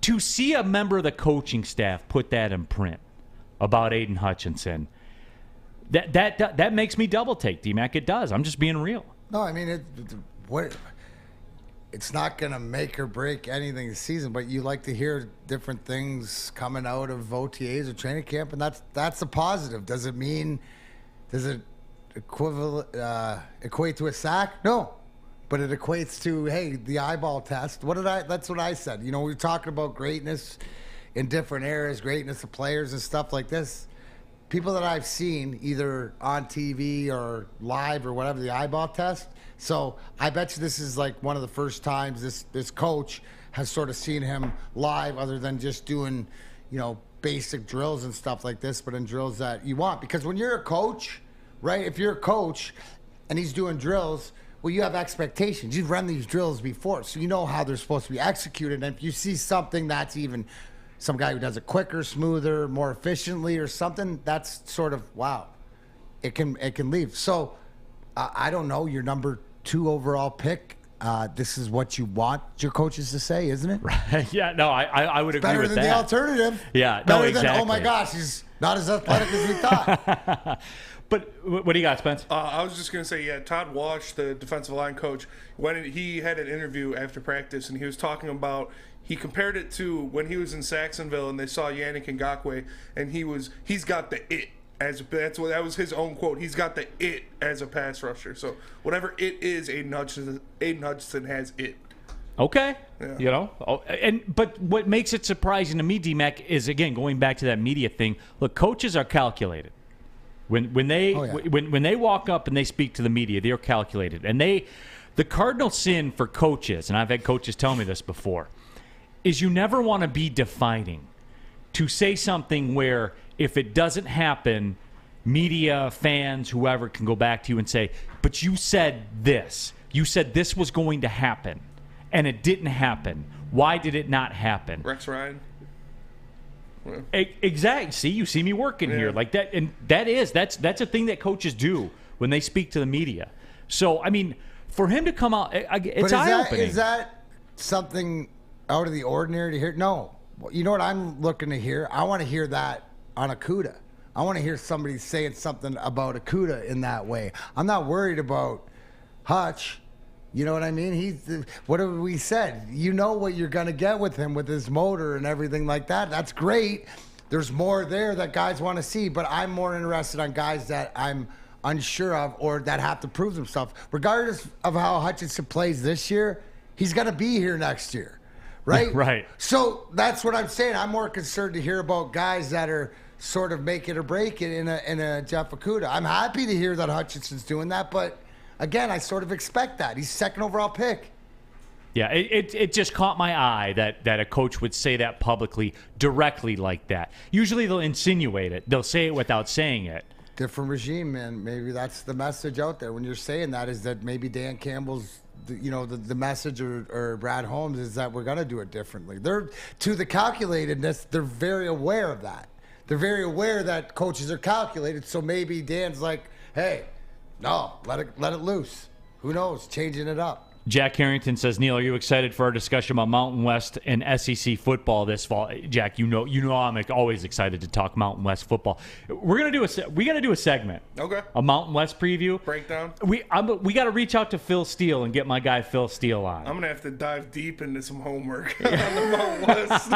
To see a member of the coaching staff put that in print about Aidan Hutchinson, that makes me double take, D-Mac. It does. I'm just being real. No, I mean, it's not going to make or break anything this season, but you like to hear different things coming out of OTAs or training camp, and that's a positive. Does it equate to a sack? No. But it equates to, hey, the eyeball test. That's what I said. We're talking about greatness in different areas, greatness of players and stuff like this. People that I've seen either on TV or live or whatever, the eyeball test. So I bet you this is like one of the first times this coach has sort of seen him live, other than just doing, basic drills and stuff like this, but in drills that you want. Because when you're a coach, right, if you're a coach and he's doing drills, well, you have expectations. You've run these drills before, so you know how they're supposed to be executed. And if you see something that's even some guy who does it quicker, smoother, more efficiently or something, that's sort of, wow, it can leave. So I don't know, your number 2 overall pick, this is what you want your coaches to say, isn't it? Right. Yeah, no, I would agree with that. Better than the alternative. Yeah, better exactly. than, oh my gosh, he's not as athletic as we thought. But what do you got, Spence? I was just going to say, yeah, Todd Walsh, the defensive line coach, when he had an interview after practice, and he was talking about, he compared it to when he was in Saxonville and they saw Yannick Ngakoue, and he's got the it. That was his own quote. He's got the it as a pass rusher. So whatever it is, Aidan Hutchinson has it. Okay. Yeah. But what makes it surprising to me, D-Mac, is, again, going back to that media thing. Look, coaches are calculated. When they walk up and they speak to the media, they're calculated. And the cardinal sin for coaches, and I've had coaches tell me this before, is you never want to be defining. To say something where if it doesn't happen, media, fans, whoever can go back to you and say, but you said this. You said this was going to happen, and it didn't happen. Why did it not happen? Rex Ryan. Exactly. See, you see me working here like that, and that's a thing that coaches do when they speak to the media. So, I mean, for him to come out, it's eye-opening. Is that something out of the ordinary to hear? No. You know what I'm looking to hear? I want to hear that on Akuda. I want to hear somebody saying something about Akuda in that way. I'm not worried about Hutch. You know what I mean? What have we said? You know what you're going to get with him with his motor and everything like that. That's great. There's more there that guys want to see, but I'm more interested on guys that I'm unsure of or that have to prove themselves. Regardless of how Hutchinson plays this year, he's going to be here next year, right? Right. So that's what I'm saying. I'm more concerned to hear about guys that are sort of make it or break it in a Jeff Okuda. I'm happy to hear that Hutchinson's doing that, but again, I sort of expect that. He's second overall pick. Yeah, it just caught my eye that a coach would say that publicly, directly like that. Usually they'll insinuate it. They'll say it without saying it. Different regime, man. Maybe that's the message out there when you're saying that, is that maybe Dan Campbell's, the message or Brad Holmes is that we're going to do it differently. They're, to the calculatedness, they're very aware of that. They're very aware that coaches are calculated, so maybe Dan's like, hey, no, let it loose. Who knows? Changing it up. Jack Harrington says, Neal, are you excited for our discussion about Mountain West and SEC football this fall? Jack, you know I'm always excited to talk Mountain West football. We got to do a segment. Okay. A Mountain West preview. Breakdown. We got to reach out to Phil Steele and get my guy Phil Steele on. I'm going to have to dive deep into some homework on the Mountain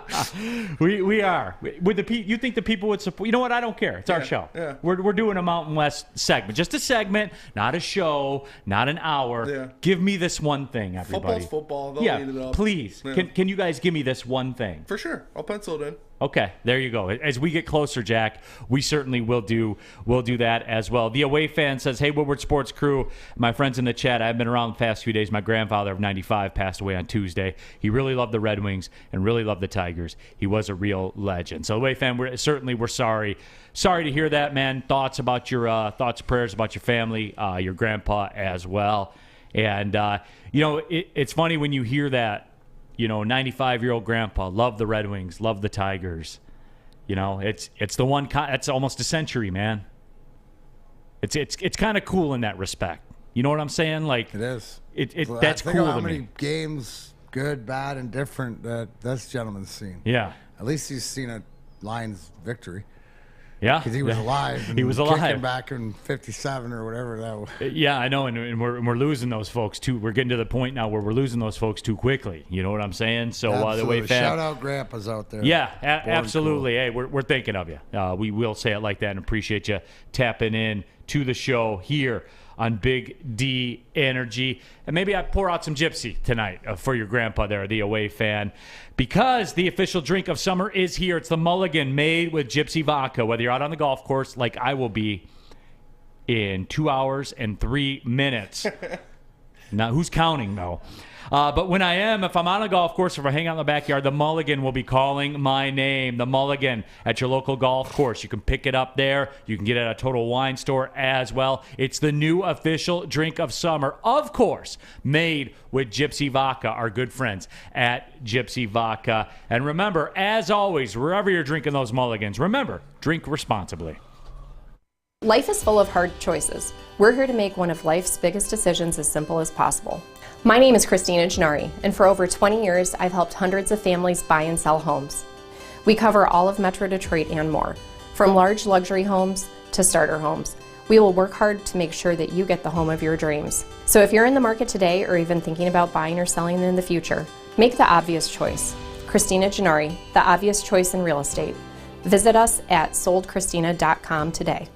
West. we are. You think the people would support? You know what? I don't care. It's our show. Yeah. We're doing a Mountain West segment. Just a segment, not a show, not an hour. Yeah. Give me this one thing, everybody. Football's football. They'll eat it up. Please. Yeah. Can you guys give me this one thing? For sure. I'll pencil it in. Okay, there you go. As we get closer, Jack, we certainly will do that as well. The Away fan says, hey, Woodward Sports Crew, my friends in the chat, I've been around the past few days. My grandfather of 95 passed away on Tuesday. He really loved the Red Wings and really loved the Tigers. He was a real legend. So, Away fan, we're sorry. Sorry to hear that, man. Thoughts, prayers about your family, your grandpa as well. And, it's funny when you hear that, 95-year-old grandpa, love the Red Wings, love the Tigers. It's the one, it's almost a century, man. It's kind of cool in that respect. You know what I'm saying? Like, it is. That's cool to me. How many games, good, bad, and different, that this gentleman's seen. Yeah. At least he's seen a Lions victory. Yeah, because he was alive. He was alive. Kicking back in '57 or whatever that was. Yeah, I know, and we're losing those folks too. We're getting to the point now where we're losing those folks too quickly. You know what I'm saying? So the way shout out grandpas out there. Yeah, absolutely. Cool. Hey, we're thinking of you. We will say it like that and appreciate you tapping in to the show here on Big D Energy. And maybe I pour out some Gypsy tonight for your grandpa there, the Away fan, because the official drink of summer is here. It's the Mulligan made with Gypsy vodka. Whether you're out on the golf course like I will be in 2 hours and 3 minutes. Now, who's counting, though? But when I am, if I'm on a golf course, if I hang out in the backyard, the Mulligan will be calling my name. The Mulligan at your local golf course. You can pick it up there. You can get it at a Total Wine store as well. It's the new official drink of summer, of course, made with Gypsy Vodka, our good friends at Gypsy Vodka. And remember, as always, wherever you're drinking those Mulligans, remember, drink responsibly. Life is full of hard choices. We're here to make one of life's biggest decisions as simple as possible. My name is Christina Gennari, and for over 20 years, I've helped hundreds of families buy and sell homes. We cover all of Metro Detroit and more, from large luxury homes to starter homes. We will work hard to make sure that you get the home of your dreams. So if you're in the market today or even thinking about buying or selling in the future, make the obvious choice. Christina Gennari, the obvious choice in real estate. Visit us at soldchristina.com today.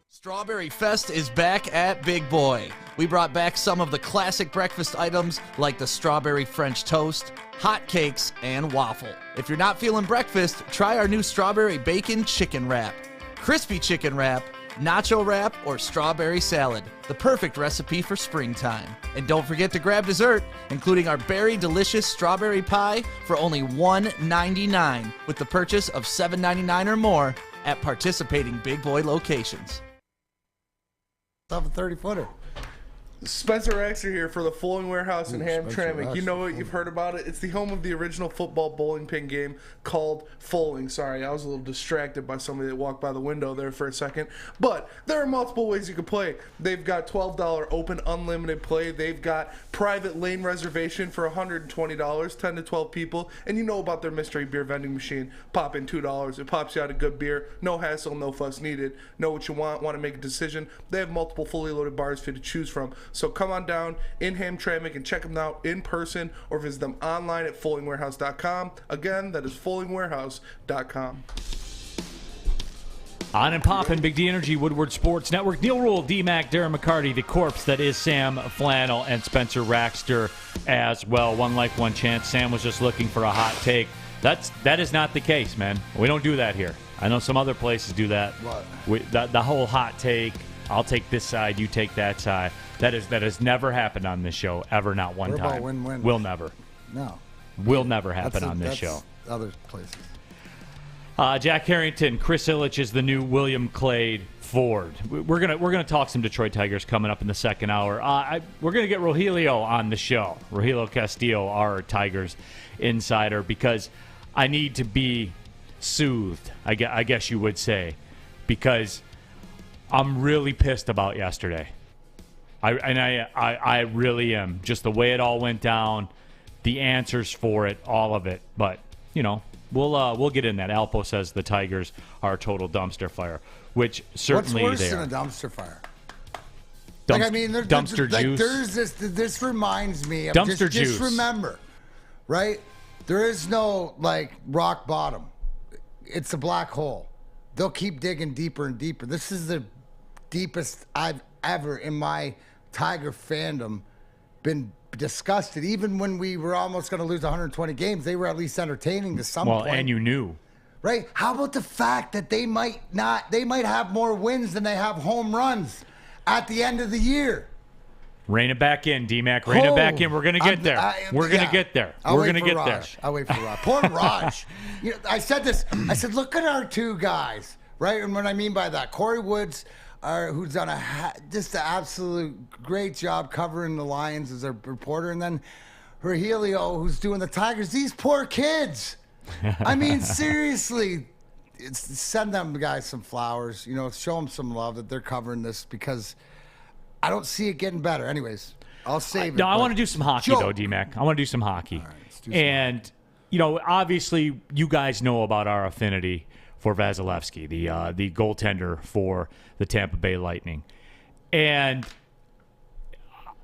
Strawberry Fest is back at Big Boy. We brought back some of the classic breakfast items like the strawberry French toast, hot cakes, and waffle. If you're not feeling breakfast, try our new strawberry bacon chicken wrap, crispy chicken wrap, nacho wrap, or strawberry salad. The perfect recipe for springtime. And don't forget to grab dessert, including our berry delicious strawberry pie for only $1.99 with the purchase of $7.99 or more at participating Big Boy locations. Off a 30-footer. Spencer Raxer here for the Fulling Warehouse in Hamtramck. You know Raxer. what? You've heard about it. It's the home of the original football bowling pin game called Fulling. Sorry, I was a little distracted by somebody that walked by the window there for a second. But there are multiple ways you can play. They've got $12 open unlimited play. They've got private lane reservation for $120, 10 to 12 people. And you know about their mystery beer vending machine. Pop in $2. It pops you out a good beer. No hassle, no fuss needed. Know what you want to make a decision. They have multiple fully loaded bars for you to choose from. So come on down in Hamtramck and check them out in person or visit them online at fullingwarehouse.com. Again, that is fullingwarehouse.com. On and poppin', Big D Energy, Woodward Sports Network. Neal Ruhl, D-Mac, Darren McCarty, the corpse that is Sam Flannel, and Spencer Raxter as well. One life, one chance. Sam was just looking for a hot take. That is not the case, man. We don't do that here. I know some other places do that. What? The whole hot take, I'll take this side, you take that side. That has never happened on this show, ever, not one What time. about win-win? Will never. No. Will never happen on this That's show. Other places. Jack Harrington, Chris Ilitch is the new William Clade Ford. We're gonna talk some Detroit Tigers coming up in the second hour. We're gonna get Rogelio on the show, Rogelio Castillo, our Tigers insider, because I need to be soothed. I guess you would say, because I'm really pissed about yesterday. I really am. Just the way it all went down, the answers for it, all of it. But we'll get in that. Alpo says the Tigers are a total dumpster fire, which certainly What's they worse are. than a dumpster fire? Dumpster juice. There's this reminds me of Dumpster just juice. remember, right? There is no rock bottom. It's a black hole. They'll keep digging deeper and deeper. This is the deepest I've ever in my Tiger fandom been disgusted. Even when we were almost going to lose 120 games, they were at least entertaining to some point. Well, and you knew. Right? How about the fact that they might have more wins than they have home runs at the end of the year? Rein it back in, D-Mac. Rein it back in. We're going to get there. We're going to get there. We're going to get there. I'll wait for Raj. Poor Raj. I said this. I said, look at our two guys, right? And what I mean by that, Corey Woods, who's done just an absolute great job covering the Lions as a reporter, and then Rogelio, who's doing the Tigers. These poor kids. I mean, seriously, send them guys some flowers. Show them some love that they're covering this, because I don't see it getting better. Anyways, I'll save it. No, I want to do some hockey, though, D-Mac. I want to do some hockey. All right, let's do some and, obviously, you guys know about our affinity for Vasilevskiy, the goaltender for the Tampa Bay Lightning. And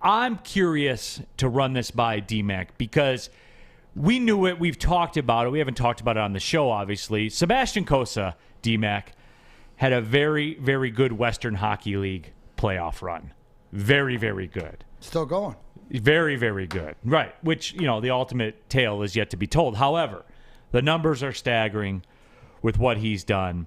I'm curious to run this by D-Mac, because we knew it. We've talked about it. We haven't talked about it on the show, obviously. Sebastian Cossa, D-Mac, had a very, very good Western Hockey League playoff run. Very, very good. Still going. Very, very good. Right. Which, the ultimate tale is yet to be told. However, the numbers are staggering with what he's done.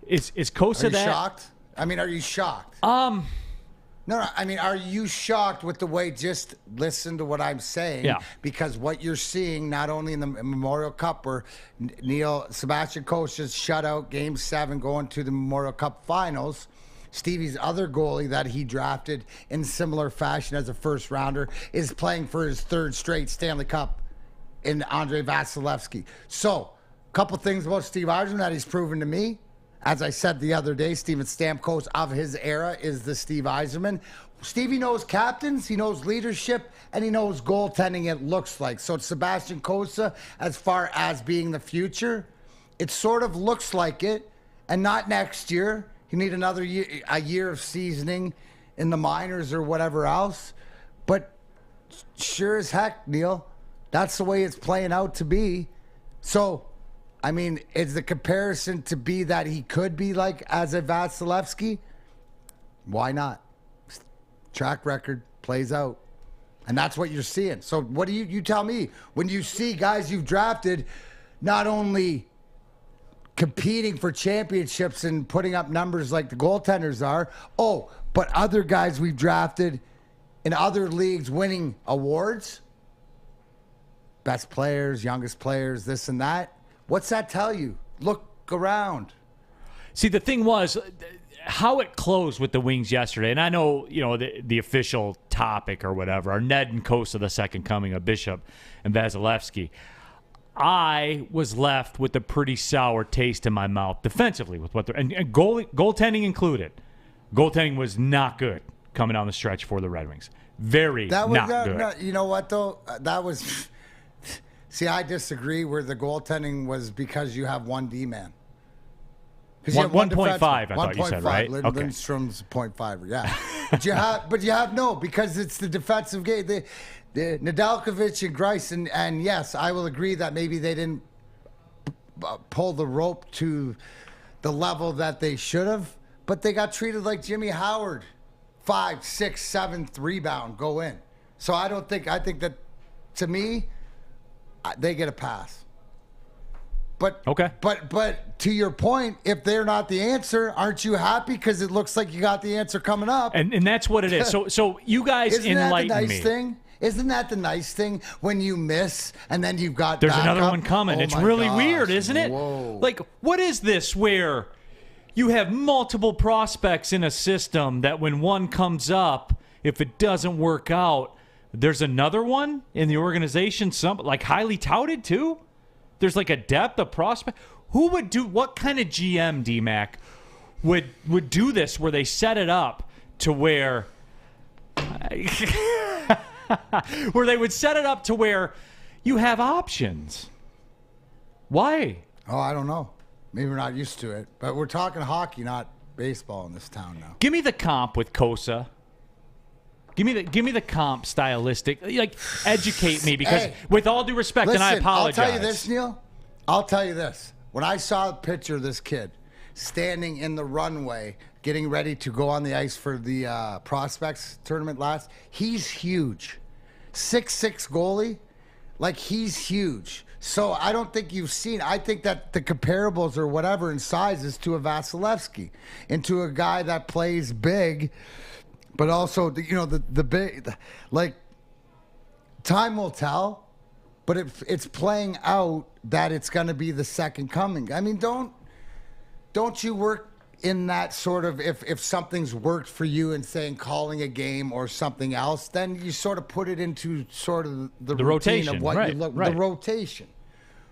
Is Cossa Are you shocked? I mean, are you shocked? No, I mean, are you shocked with the way, just listen to what I'm saying? Yeah. Because what you're seeing, not only in the Memorial Cup, where Sebastian Kossa's shutout Game 7 going to the Memorial Cup Finals, Stevie's other goalie that he drafted in similar fashion as a first rounder is playing for his third straight Stanley Cup in Andrei Vasilevskiy. So, a couple things about Steve Yzerman that he's proven to me. As I said the other day, Steven Stamkos of his era is the Steve Yzerman. Stevie knows captains, he knows leadership, and he knows goaltending, it looks like. So Sebastian Cossa, as far as being the future, it sort of looks like it, and not next year. You need another year, a year of seasoning in the minors or whatever else. But sure as heck, Neal, that's the way it's playing out to be. So, I mean, is the comparison to be that he could be like as a Vasilevskiy? Why not? Track record plays out. And that's what you're seeing. So what do you tell me? When you see guys you've drafted not only competing for championships and putting up numbers like the goaltenders are, but other guys we've drafted in other leagues winning awards, best players, youngest players, this and that. What's that tell you? Look around. See, the thing was how it closed with the Wings yesterday, and I know, the official topic or whatever are Ned and Cossa, the second coming of Bishop and Vasilevskiy. I was left with a pretty sour taste in my mouth defensively with what they're and goaltending included. Goaltending was not good coming down the stretch for the Red Wings. Very not good. No, you know what though? That was. See, I disagree. Where the goaltending was because you have one D man. 1.5, I thought you said, right? Okay. Lindstrom's 0.5, yeah. but you have no, because it's the defensive game. The Nedeljkovic and Greiss, and yes, I will agree that maybe they didn't pull the rope to the level that they should have, but they got treated like Jimmy Howard. 5, 6, 7th rebound, go in. So I think that, to me, they get a pass. But okay. But to your point, if they're not the answer, aren't you happy because it looks like you got the answer coming up? And that's what it is. So you guys enlighten me. Thing? Isn't that the nice thing when you miss and then you've got there's another one coming? It's really weird, isn't it? Whoa. Like, what is this where you have multiple prospects in a system that when one comes up, if it doesn't work out, there's another one in the organization, some like highly touted too? There's like a depth of prospect. Who would do what kind of GM, D-Mac, would do this where they set it up to where where they would set it up to where you have options? Why? Oh, I don't know. Maybe we're not used to it. But we're talking hockey, not baseball in this town now. Give me the comp with Cossa. Give me the comp stylistic. Like, educate me because with all due respect, listen, and I apologize. I'll tell you this, Neal. I'll tell you this. When I saw a picture of this kid standing in the runway, getting ready to go on the ice for the prospects tournament he's huge. 6'6" goalie. Like, he's huge. So I don't think you've seen. I think that the comparables or whatever in size is to a Vasilevskiy and to a guy that plays big. But also, the big, like, time will tell, but it's playing out that it's going to be the second coming. I mean, don't you work in that sort of, if something's worked for you in saying calling a game or something else, then you sort of put it into sort of the routine rotation of what right, you look, right. The rotation.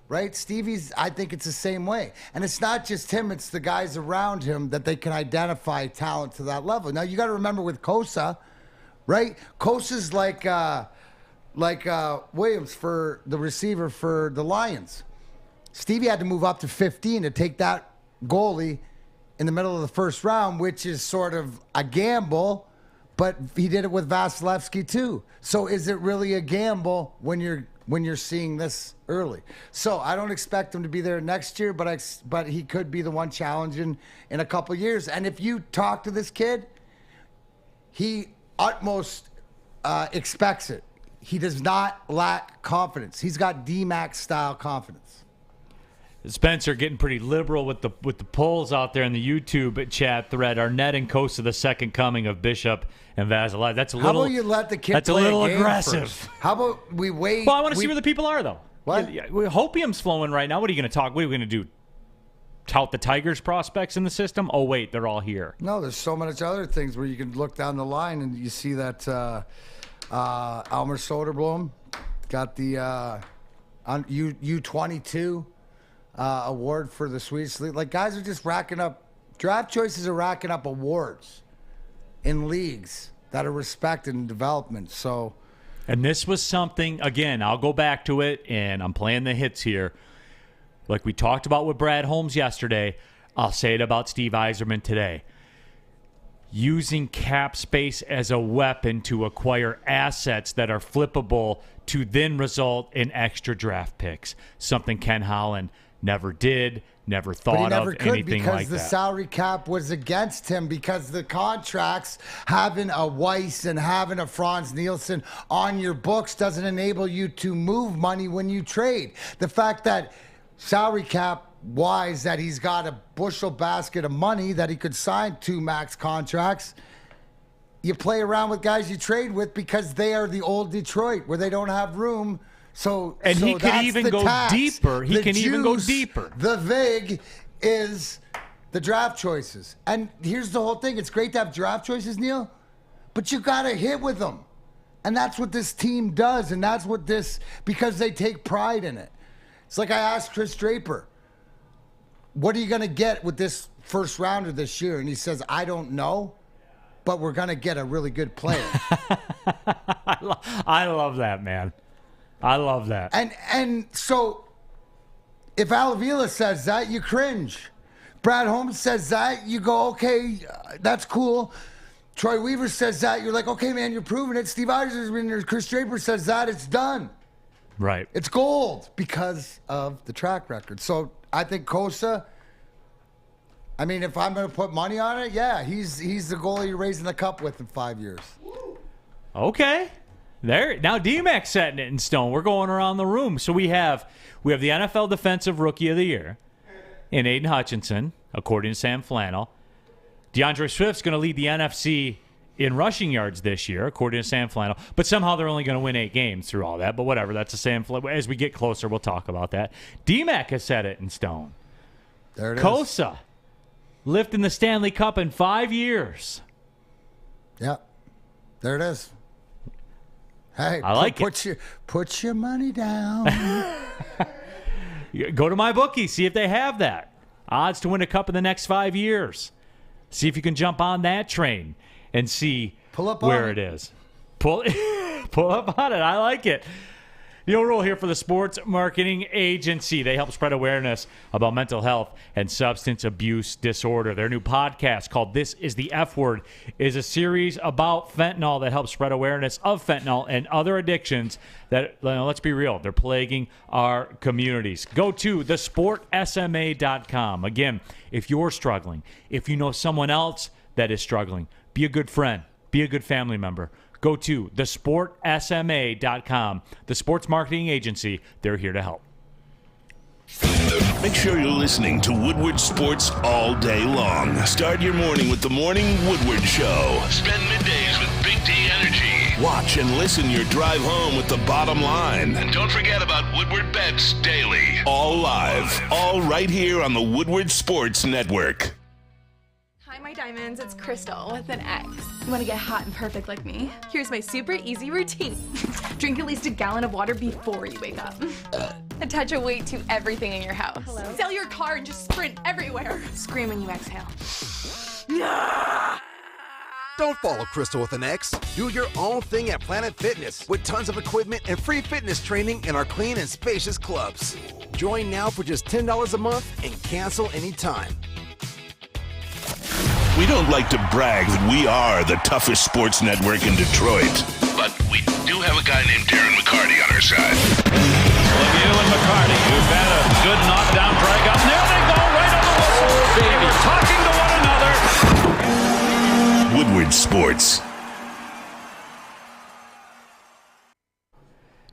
Right? Stevie's, I think it's the same way. And it's not just him, it's the guys around him that they can identify talent to that level. Now, you got to remember with Cossa, right? Kossa's like Williams for the receiver for the Lions. Stevie had to move up to 15 to take that goalie in the middle of the first round, which is sort of a gamble, but he did it with Vasilevskiy too. So is it really a gamble when you're seeing this early? So I don't expect him to be there next year, but he could be the one challenging in a couple years. And if you talk to this kid, he utmost expects it. He does not lack confidence. He's got D-Max style confidence. Spencer getting pretty liberal with the polls out there in the YouTube chat thread. Are Ned and Cossa the second coming of Bishop and Vasilevskiy? That's a little. How about you let the kid? That's play a little game aggressive. First? How about we wait? Well, I want to see where the people are, though. What? Hopium's flowing right now. What are you going to talk? What are we going to do? Tout the Tigers prospects in the system? Oh wait, they're all here. No, there's so much other things where you can look down the line and you see that Elmer Söderblom got the U22 award for the Swedish league. Like, guys are just racking up. Draft choices are racking up awards in leagues that are respected in development. So, and this was something, again, I'll go back to it, and I'm playing the hits here. Like we talked about with Brad Holmes yesterday, I'll say it about Steve Yzerman today. Using cap space as a weapon to acquire assets that are flippable to then result in extra draft picks. Something Ken Holland never did, never thought of anything like that. Because the salary cap was against him, because the contracts, having a Weiss and having a Franz Nielsen on your books doesn't enable you to move money when you trade. The fact that salary cap wise that he's got a bushel basket of money that he could sign 2 max contracts, you play around with guys you trade with because they are the old Detroit where they don't have room. So he could even go deeper. He can even go deeper. The VIG is the draft choices. And here's the whole thing. It's great to have draft choices, Neal, but you got to hit with them. And that's what this team does, and that's what because they take pride in it. It's like I asked Chris Draper, what are you going to get with this first rounder this year? And he says, I don't know, but we're going to get a really good player. I love that, man. I love that. And so if Al Avila says that, you cringe. Brad Holmes says that, you go, okay, that's cool. Troy Weaver says that, you're like, okay, man, you're proving it. Steve Eiserman or Chris Draper says that, it's done. Right. It's gold because of the track record. So I think Cossa, I mean, if I'm going to put money on it, yeah, he's the goalie you're raising the cup with in 5 years. Okay. There. Now D-Mac's setting it in stone. We're going around the room. So we have the NFL Defensive Rookie of the Year in Aidan Hutchinson, according to Sam Flannel. DeAndre Swift's going to lead the NFC in rushing yards this year, according to Sam Flannel. But somehow they're only going to win 8 games through all that. But whatever, that's a Sam Flannel. As we get closer, we'll talk about that. D-Mac has set it in stone. There it is. Cossa lifting the Stanley Cup in 5 years. Yeah, there it is. Hey, I like it. Put your money down. Go to my bookie, see if they have that. Odds to win a cup in the next 5 years. See if you can jump on that train and see where it is. Pull up on it. I like it. Neal Ruhl here for the Sports Marketing Agency. They help spread awareness about mental health and substance abuse disorder. Their new podcast called This is the F Word is a series about fentanyl that helps spread awareness of fentanyl and other addictions that, let's be real, they're plaguing our communities. Go to thesportsma.com. Again, if you're struggling, if you know someone else that is struggling, be a good friend, be a good family member. Go to thesportsma.com. The Sports Marketing Agency, they're here to help. Make sure you're listening to Woodward Sports all day long. Start your morning with the Morning Woodward Show. Spend middays with Big D Energy. Watch and listen your drive home with the Bottom Line. And don't forget about Woodward Bets Daily. All live, all right here on the Woodward Sports Network. Hi, my diamonds. It's Crystal with an X. You want to get hot and perfect like me? Here's my super easy routine. Drink at least a gallon of water before you wake up. Attach a weight to everything in your house. Hello? Sell your car and just sprint everywhere. Scream when you exhale. Don't follow Crystal with an X. Do your own thing at Planet Fitness with tons of equipment and free fitness training in our clean and spacious clubs. Join now for just $10 a month and cancel anytime. We don't like to brag that we are the toughest sports network in Detroit, but we do have a guy named Darren McCarty on our side. Lemieux and McCarty, who've had a good knockdown drag up. There they go, right on the whistle. They were talking to one another. Woodward Sports.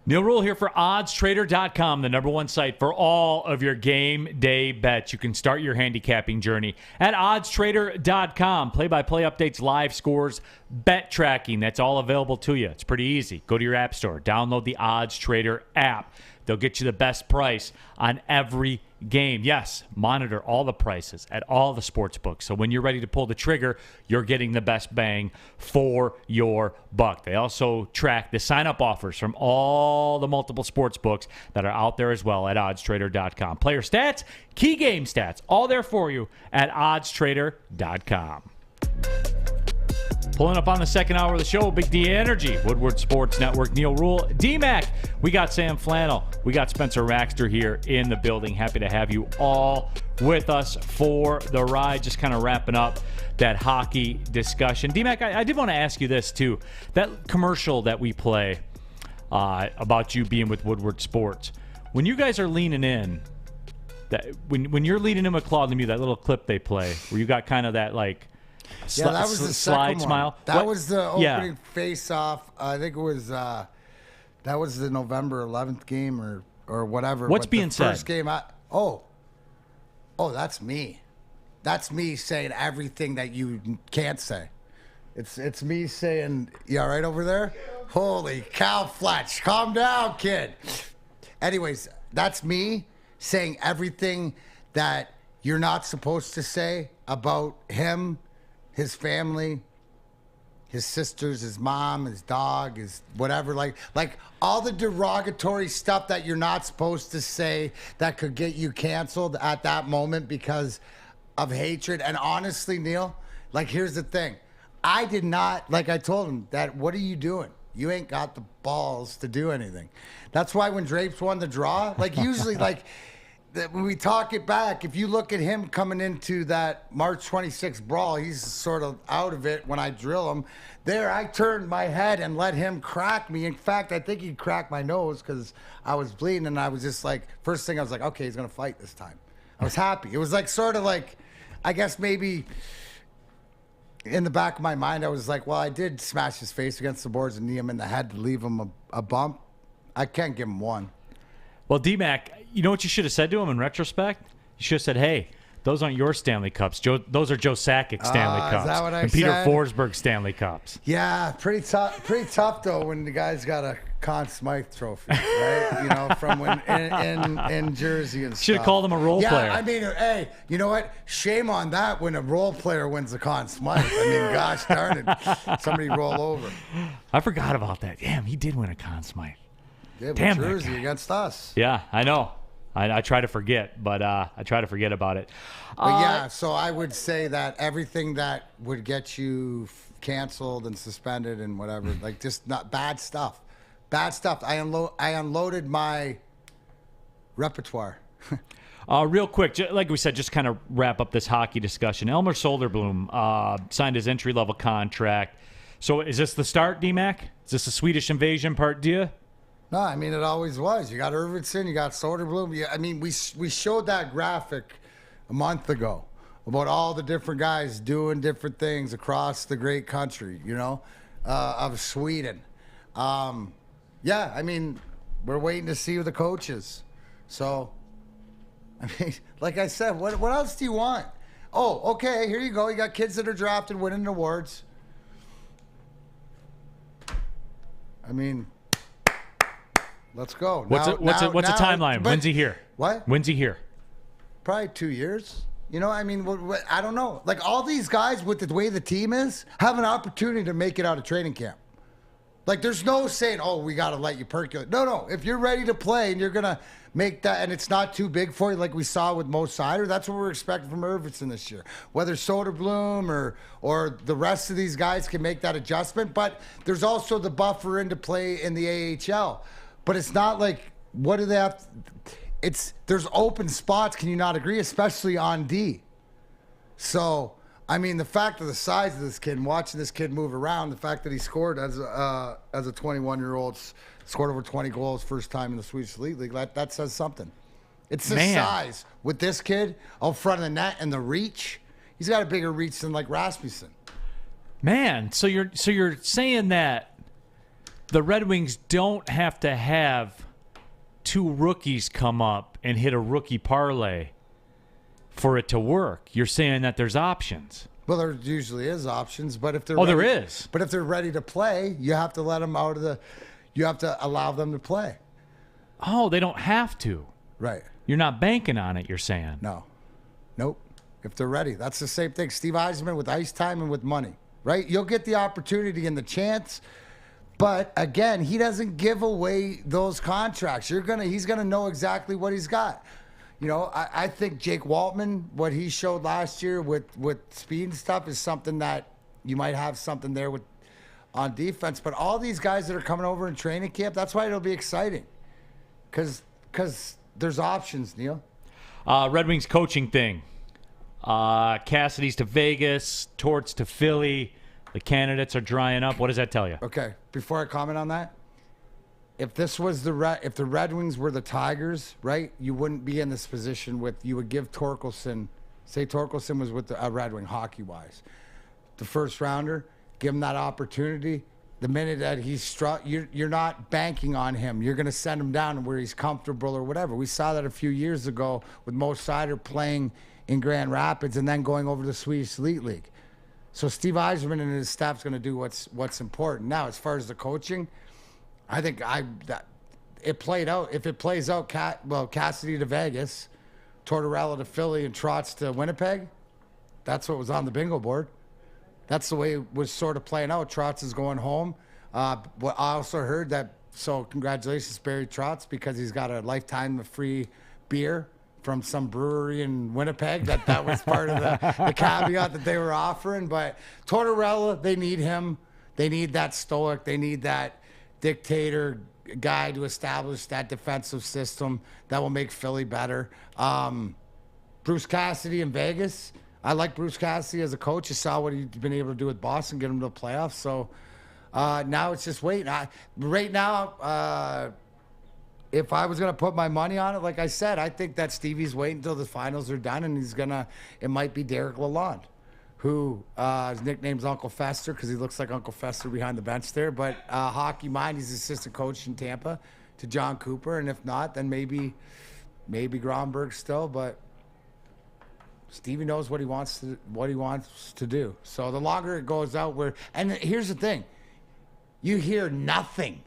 Neal Ruhl here for oddstrader.com, the #1 site for all of your game day bets. You can start your handicapping journey at oddstrader.com. Play-by-play updates, live scores, bet tracking. That's all available to you. It's pretty easy. Go to your app store. Download the OddsTrader app. They'll get you the best price on every game. Yes, monitor all the prices at all the sports books. So when you're ready to pull the trigger, you're getting the best bang for your buck. They also track the sign-up offers from all the multiple sports books that are out there as well at oddstrader.com. Player stats, key game stats, all there for you at oddstrader.com. Pulling up on the second hour of the show, Big D Energy, Woodward Sports Network, Neal Ruhl, D-Mac. We got Sam Flannel. We got Spencer Raxter here in the building. Happy to have you all with us for the ride. Just kind of wrapping up that hockey discussion. D-Mac, I did want to ask you this, too. That commercial that we play about you being with Woodward Sports, when you guys are leaning in, when you're leaning in with Claude Lemieux, that little clip they play, where you got kind of that, like, yeah, that was the slide second smile. One. That was the opening Yeah. face-off. I think it was that was the November 11th game or whatever. What's but being the said? First game, that's me. That's me saying everything that you can't say. It's me saying, "You all right over there?" Holy cow, Fletch, calm down, kid. Anyways, that's me saying everything that you're not supposed to say about him, his family, his sisters, his mom, his dog, his whatever, like all the derogatory stuff that you're not supposed to say that could get you canceled at that moment because of hatred. And honestly, Neal, like, here's the thing. I did not, like I told him, that what are you doing? You ain't got the balls to do anything. That's why when Drapes won the draw, like usually, like when we talk it back, if you look at him coming into that March 26th brawl, he's sort of out of it when I drill him. There, I turned my head and let him crack me. In fact, I think he cracked my nose because I was bleeding, and I was just like, first thing I was like, okay, he's going to fight this time. I was happy. It was like sort of like, I guess maybe in the back of my mind, I was like, well, I did smash his face against the boards and knee him in the head to leave him a bump. I can't give him one. Well, D-Mac, you know what you should have said to him in retrospect? You should have said, hey, those aren't your Stanley Cups. Those are Joe Sakic Stanley Cups. Is that what I and Peter said? Forsberg Stanley Cups. Yeah, pretty tough though when the guy's got a Conn Smythe trophy, right? You know, from when in Jersey and stuff. Should have called him a role player. Yeah, I mean, hey, you know what? Shame on that when a role player wins the Conn Smythe. I mean, gosh darn it, somebody roll over. I forgot about that. Damn, he did win a Conn Smythe. Yeah, damn, Jersey against us. Yeah, I know. I try to forget, but I try to forget about it. But yeah, so I would say that everything that would get you canceled and suspended and whatever, like just not bad stuff. Bad stuff. I unloaded my repertoire. Real quick, like we said, just kind of wrap up this hockey discussion. Elmer Söderblom signed his entry-level contract. So is this the start, D-Mac? Is this a Swedish invasion part deal? No, I mean, it always was. You got Arvidsson, you got Söderblom. Yeah, I mean, we showed that graphic a month ago about all the different guys doing different things across the great country, you know, of Sweden. Yeah, I mean, we're waiting to see who the coach is. So, I mean, like I said, what else do you want? Oh, okay, here you go. You got kids that are drafted winning awards. I mean, let's go. What's a timeline? When's he here? What? When's he here? Probably 2 years. You know, I mean, I don't know. Like, all these guys, with the way the team is, have an opportunity to make it out of training camp. Like, there's no saying, oh, we got to let you percolate. No. If you're ready to play and you're going to make that, and it's not too big for you, like we saw with Mo Seider, that's what we're expecting from Arvidsson this year. Whether Söderblom or the rest of these guys can make that adjustment. But there's also the buffer into play in the AHL. But it's not like, what do they have? There's open spots. Can you not agree? Especially on D. So, I mean, the fact of the size of this kid and watching this kid move around, the fact that he scored as a 21-year-old, scored over 20 goals first time in the Swedish Elite League, that says something. It's the size with this kid out front of the net and the reach. He's got a bigger reach than like Rasmussen. Man, so you're saying that the Red Wings don't have to have two rookies come up and hit a rookie parlay for it to work. You're saying that there's options. Well, there usually is options, but if they're there is. But if they're ready to play, you have to let them out of the. You have to allow them to play. Oh, they don't have to. Right. You're not banking on it. You're saying no. Nope. If they're ready, that's the same thing. Steve Yzerman with ice time and with money. Right. You'll get the opportunity and the chance. But again, he doesn't give away those contracts. He's gonna know exactly what he's got. You know, I think Jake Waltman, what he showed last year with speed and stuff, is something that you might have something there with on defense. But all these guys that are coming over in training camp, that's why it'll be exciting, because there's options, Neal. Red Wings coaching thing. Cassidy's to Vegas, Torts to Philly. The candidates are drying up. What does that tell you? Okay, before I comment on that, if this was if the Red Wings were the Tigers, right, you wouldn't be in this position you would give Torkelson, say Torkelson was with the Red Wing hockey-wise, the first rounder, give him that opportunity. The minute that he's struck, you're not banking on him. You're going to send him down where he's comfortable or whatever. We saw that a few years ago with Mo Seider playing in Grand Rapids and then going over to the Swedish Elite League. So Steve Yzerman and his staff's going to do what's important. Now, as far as the coaching, I think it played out. If it plays out, Cassidy to Vegas, Tortorella to Philly and Trotz to Winnipeg. That's what was on the bingo board. That's the way it was sort of playing out. Trotz is going home. But I also heard that, so congratulations, Barry Trotz, because he's got a lifetime of free beer from some brewery in Winnipeg. That was part of the caveat that they were offering. But Tortorella, they need him. They need that stoic. They need that dictator guy to establish that defensive system that will make Philly better. Bruce Cassidy in Vegas. I like Bruce Cassidy as a coach. You saw what he's been able to do with Boston, get him to the playoffs. So now it's just waiting. Right now, if I was going to put my money on it, like I said, I think that Stevie's waiting until the finals are done, and it might be Derek Lalonde, who his nickname's Uncle Fester because he looks like Uncle Fester behind the bench there. But hockey mind, he's assistant coach in Tampa to John Cooper, and if not, then maybe Gromberg still. But Stevie knows what he wants to do. So the longer it goes out, and here's the thing, you hear nothing.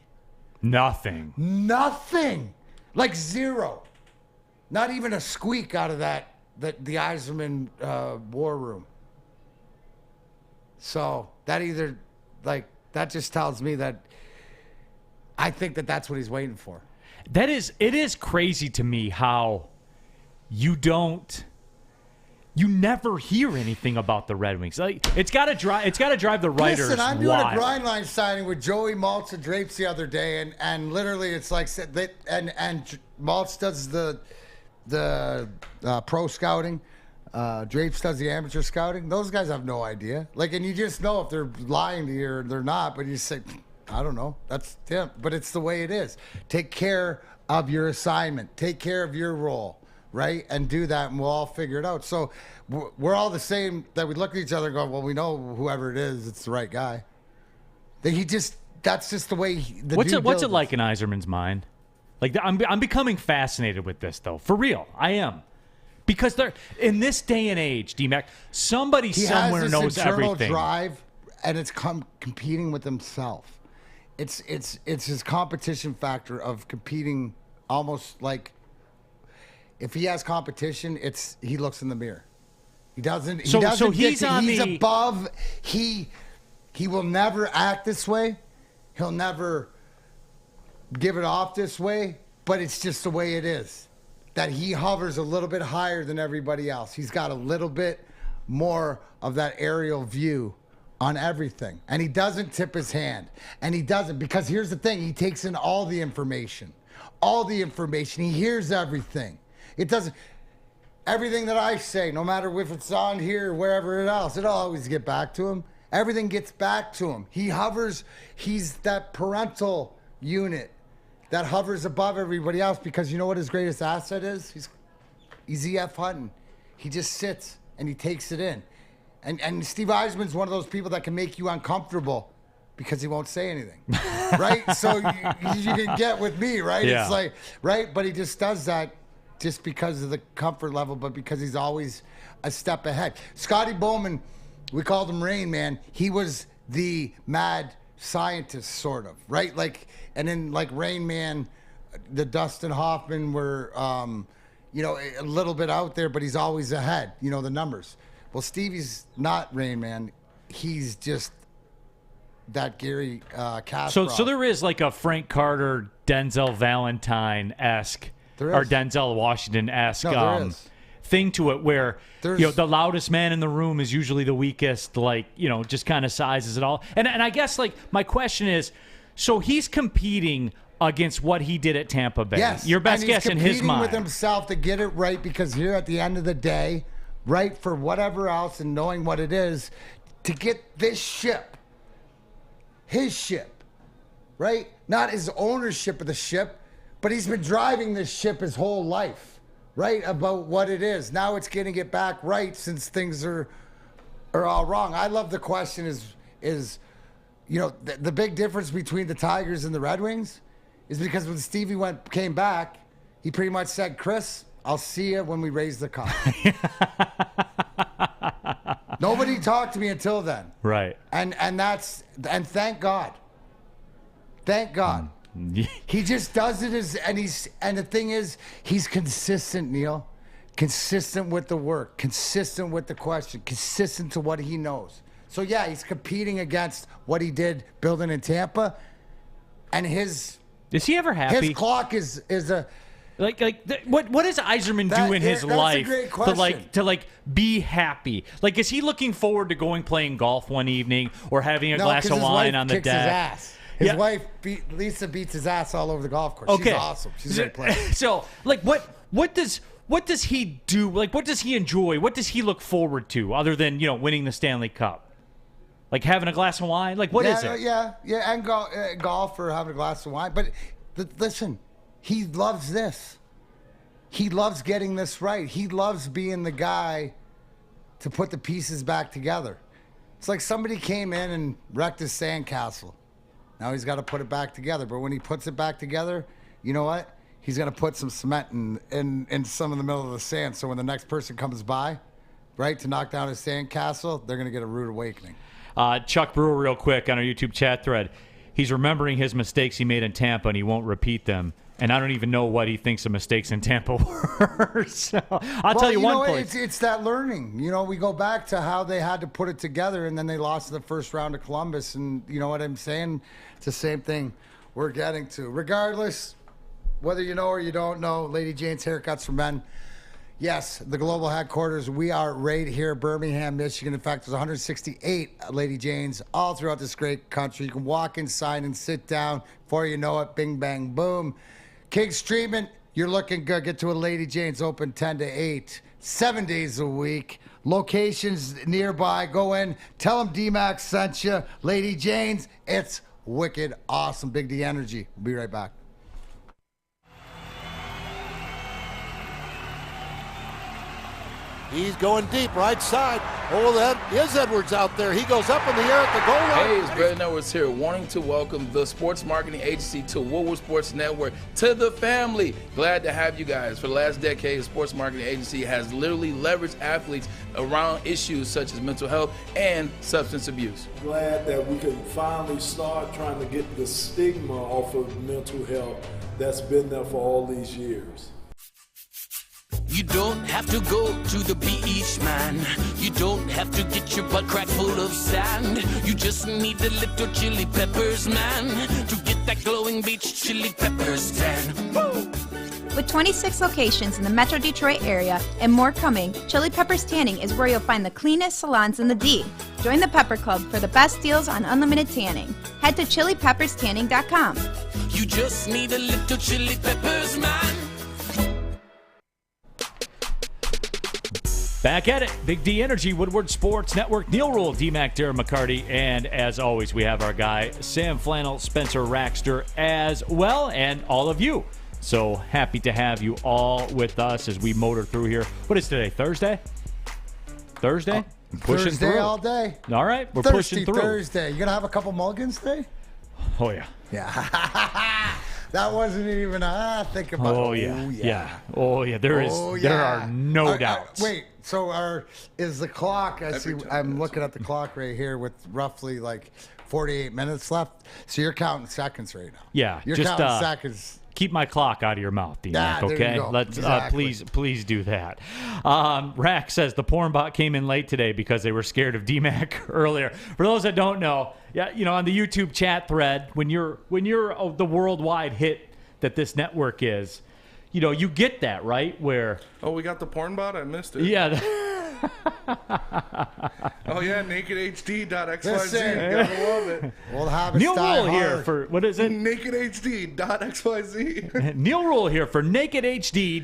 Nothing. Like zero. Not even a squeak out of the Yzerman war room. So that that just tells me that I think that that's what he's waiting for. It is crazy to me how you never hear anything about the Red Wings. Like it's got to drive the writers. Listen, I'm doing wild. a grind line signing with Joey Maltz and Drapes the other day, and literally it's like and Maltz does the pro scouting, Drapes does the amateur scouting. Those guys have no idea. And you just know if they're lying to you or they're not. But you say, I don't know. That's them. But it's the way it is. Take care of your assignment. Take care of your role. Right? And do that, and we'll all figure it out. So we're all the same, that we look at each other and go, well, we know whoever it is, it's the right guy. That's just the way What's it like in Yzerman's mind? Like, I'm becoming fascinated with this, though. For real, I am. Because they're in this day and age, D-Mac, somebody somewhere knows everything. He has this internal drive, and it's competing with himself. It's his competition factor of competing almost like, if he has competition, he looks in the mirror. He doesn't. He's above. He will never act this way. He'll never give it off this way. But it's just the way it is. That he hovers a little bit higher than everybody else. He's got a little bit more of that aerial view on everything, and he doesn't tip his hand. And he doesn't, because here's the thing: he takes in all the information. He hears everything. It doesn't. Everything that I say, no matter if it's on here or wherever else, it'll always get back to him. Everything gets back to him. He hovers. He's that parental unit that hovers above everybody else, because you know what his greatest asset is? He's E.F. Hutton. He just sits and he takes it in. And Steve Yzerman's one of those people that can make you uncomfortable because he won't say anything, right? So you can get with me, right? Yeah. It's like, right? But he just does that. Just because of the comfort level, but because he's always a step ahead. Scotty Bowman, we called him Rain Man. He was the mad scientist, sort of, right? And then Rain Man, the Dustin Hoffman were, a little bit out there, but he's always ahead, the numbers. Well, Stevie's not Rain Man. He's just that Gary Kasparov. So there is like a Frank Carter, Denzel Valentine-esque, or Denzel Washington-esque thing to it, where the loudest man in the room is usually the weakest, just kind of sizes it all. And I guess my question is, so he's competing against what he did at Tampa Bay. Yes, your best guess in his mind. He's competing with himself to get it right, because here at the end of the day, right, for whatever else and knowing what it is, to get this ship, his ship, right? Not his ownership of the ship, but he's been driving this ship his whole life, right? About what it is. Now it's getting it back right, since things are all wrong. I love the question is the big difference between the Tigers and the Red Wings is because when Stevie came back, he pretty much said, Chris, I'll see you when we raise the cup. Nobody talked to me until then. Right. And thank God. Thank God. He just does it and the thing is, he's consistent, Neal. consistent with the work, consistent with the question, consistent to what he knows. So, yeah, he's competing against what he did building in Tampa, and his... Is he ever happy? His clock is a... What does Yzerman do in his life to be happy? Like, is he looking forward to playing golf one evening or having a glass of wine on the deck? His ass. His wife Lisa beats his ass all over the golf course. Okay. She's awesome. She's a great player. So, like, what does he do? Like, what does he enjoy? What does he look forward to other than winning the Stanley Cup? Like having a glass of wine? Like, what is it? Yeah, and golf or having a glass of wine. But listen, he loves this. He loves getting this right. He loves being the guy to put the pieces back together. It's like somebody came in and wrecked his sandcastle. Now he's got to put it back together. But when he puts it back together, you know what? He's going to put some cement in some of the middle of the sand. So when the next person comes by, right, to knock down his sandcastle, they're going to get a rude awakening. Chuck Brewer, real quick, on our YouTube chat thread. He's remembering his mistakes he made in Tampa, and he won't repeat them. And I don't even know what he thinks the mistakes in Tampa were. So I'll tell you one place. It's that learning. We go back to how they had to put it together, and then they lost the first round to Columbus. And you know what I'm saying? It's the same thing we're getting to. Regardless, whether you know or you don't know, Lady Jane's Haircuts for Men. Yes, the global headquarters, we are right here, Birmingham, Michigan. In fact, there's 168 Lady Janes all throughout this great country. You can walk inside and sit down. Before you know it, bing, bang, boom. King's Treatment, you're looking good. Get to a Lady Jane's, open 10 to 8, 7 days a week. Locations nearby. Go in, tell them D-Max sent you. Lady Jane's, it's wicked awesome. Big D Energy. We'll be right back. He's going deep, right side. Oh, that is Edwards out there. He goes up in the air at the goal line. Hey, it's Brandon Edwards here, wanting to welcome the sports marketing agency to Woodward Sports Network, to the family. Glad to have you guys. For the last decade, the sports marketing agency has literally leveraged athletes around issues such as mental health and substance abuse. Glad that we can finally start trying to get the stigma off of mental health that's been there for all these years. You don't have to go to the beach, man. You don't have to get your butt crack full of sand. You just need a little chili peppers, man, to get that glowing beach chili peppers tan. Woo! With 26 locations in the Metro Detroit area and more coming, Chili Peppers Tanning is where you'll find the cleanest salons in the D. Join the Pepper Club for the best deals on unlimited tanning. Head to chilipepperstanning.com. You just need a little chili peppers, man. Back at it. Big D Energy, Woodward Sports Network, Neal Ruhl, D-Mac, Darren McCarty, and as always, we have our guy, Sam Flannel, Spencer Raxter as well, and all of you. So happy to have you all with us as we motor through here. What is today, Thursday? Thursday? Pushing Thursday through. all day. All right, we're Thirsty pushing through. Thursday. You going to have a couple mulligans today? Oh, yeah. Yeah. That wasn't even think about. Oh yeah. Oh yeah. There are no doubts. Wait. So is the clock? I'm looking at the clock right here with roughly like 48 minutes left. So you're counting seconds right now. Yeah. You're just counting seconds. Keep my clock out of your mouth, D-Mac, there okay? you go. Let's Exactly. please do that. Rack says the porn bot came in late today because they were scared of D-Mac earlier. For those that don't know, on the YouTube chat thread, when you're the worldwide hit that this network is, you get that, right? Where we got the porn bot? I missed it. Yeah. Oh yeah, nakedhd.xyz. Gotta love it. We'll have it. Neal Ruhl here for what is it? Nakedhd.xyz. Neal Ruhl here for nakedhd.xyz.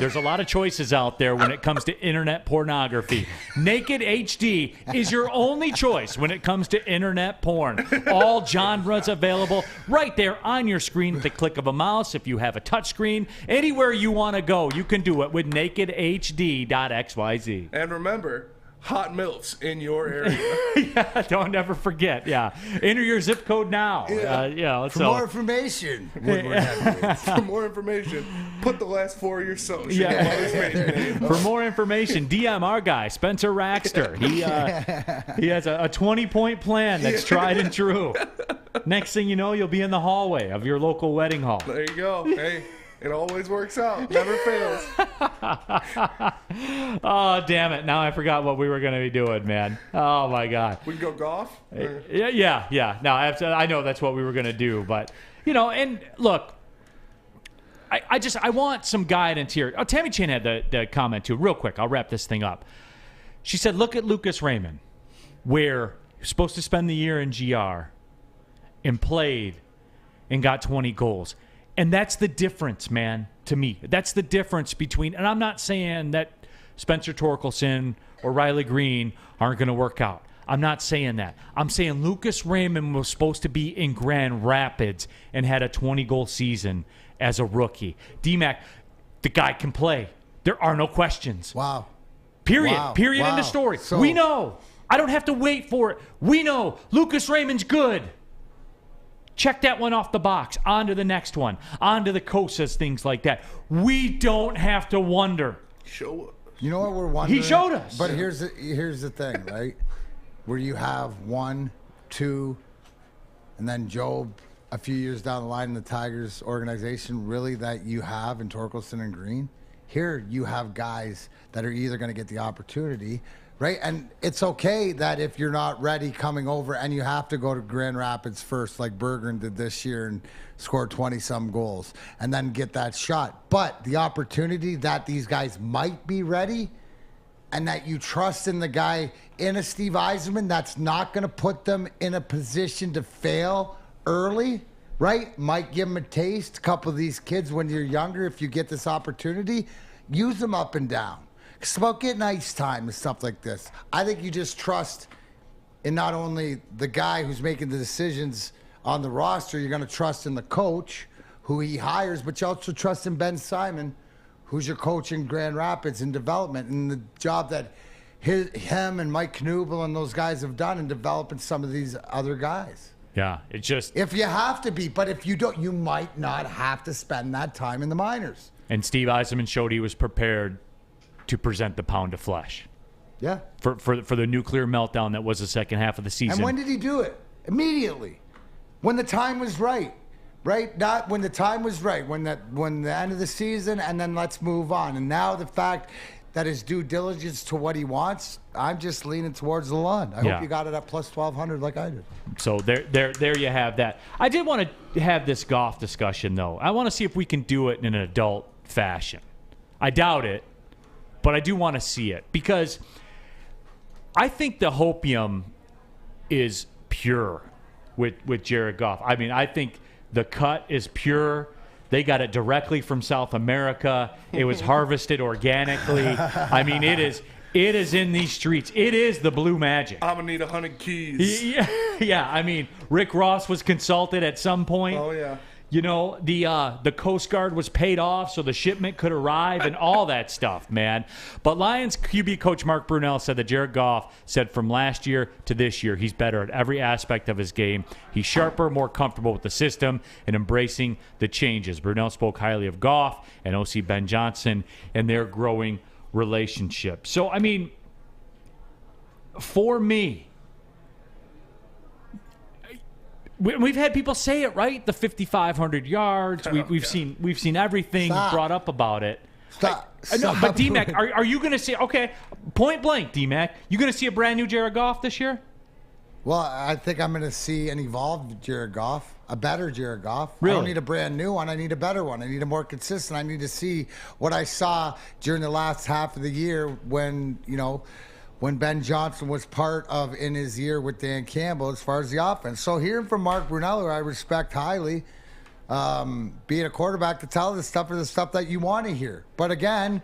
There's a lot of choices out there when it comes to internet pornography. Naked HD is your only choice when it comes to internet porn. All genres available right there on your screen at the click of a mouse. If you have a touch screen, anywhere you want to go, you can do it with nakedhd.xyz. And remember, hot MILFs in your area. Yeah, don't ever forget. Yeah, enter your zip code now. For more information, For more information, put the last four of your social. Yeah. For more information, DM our guy Spencer Raxter. He has a 20-point plan that's tried and true. Next thing you know, you'll be in the hallway of your local wedding hall. There you go. Hey. It always works out. Never fails. Oh, damn it. Now I forgot what we were going to be doing, man. Oh, my God. We can go golf? Yeah. No, I know that's what we were going to do. But, and look, I want some guidance here. Oh, Tammy Chan had the comment, too. Real quick, I'll wrap this thing up. She said, look at Lucas Raymond, where he was supposed to spend the year in GR and played and got 20 goals. And that's the difference, man, to me. That's the difference between, and I'm not saying that Spencer Torkelson or Riley Green aren't going to work out. I'm not saying that. I'm saying Lucas Raymond was supposed to be in Grand Rapids and had a 20-goal season as a rookie. D-Mac, the guy can play. There are no questions. Wow. Period. Wow. Period. Wow. End of story. So, we know. I don't have to wait for it. We know Lucas Raymond's good. Check that one off the box. On to the next one. On to the Cossas, things like that. We don't have to wonder. Show us. You know what we're wondering? He showed us. But here's the thing, right? Where you have 1, 2, and then Job a few years down the line in the Tigers organization, really, that you have in Torkelson and Green. Here you have guys that are either going to get the opportunity, right? And it's okay that if you're not ready coming over and you have to go to Grand Rapids first, like Bergeron did this year and score 20-some goals, and then get that shot. But the opportunity that these guys might be ready and that you trust in the guy in a Steve Yzerman that's not going to put them in a position to fail early, right? Might give them a taste. A couple of these kids when you're younger, if you get this opportunity, use them up and down. It's about getting ice time and stuff like this. I think you just trust in not only the guy who's making the decisions on the roster, you're going to trust in the coach who he hires, but you also trust in Ben Simon, who's your coach in Grand Rapids in development, and the job that him and Mike Knubel and those guys have done in developing some of these other guys. Yeah, it's just... If you have to be, but if you don't, you might not have to spend that time in the minors. And Steve Yzerman showed he was prepared to present the pound of flesh. Yeah. For the nuclear meltdown that was the second half of the season. And when did he do it? Immediately. When the time was right. Right? Not when the time was right. When the end of the season, and then let's move on. And now the fact that his due diligence to what he wants, I'm just leaning towards the lawn. I hope you got it at plus 1,200 like I did. So there you have that. I did want to have this golf discussion, though. I want to see if we can do it in an adult fashion. I doubt it, but I do want to see it because I think the hopium is pure with Jared Goff. I mean, I think the cut is pure. They got it directly from South America. It was harvested organically. I mean, it is in these streets. It is the blue magic. I'm going to need 100 keys. Yeah, I mean, Rick Ross was consulted at some point. Oh, yeah. You know, the Coast Guard was paid off so the shipment could arrive and all that stuff, man. But Lions QB coach Mark Brunell said that Jared Goff said from last year to this year, he's better at every aspect of his game. He's sharper, more comfortable with the system, and embracing the changes. Brunell spoke highly of Goff and OC Ben Johnson and their growing relationship. So, I mean, for me, we've had people say it, right? The 5,500 yards. We've seen everything brought up about it. Stop. But D-Mac, are you going to see? Okay, point blank, D-Mac, you going to see a brand new Jared Goff this year? Well, I think I'm going to see an evolved Jared Goff, a better Jared Goff. Really? I don't need a brand new one. I need a better one. I need a more consistent. I need to see what I saw during the last half of the year when Ben Johnson was part of in his year with Dan Campbell as far as the offense. So hearing from Mark Brunell, who I respect highly, being a quarterback to tell the stuff that you want to hear. But again,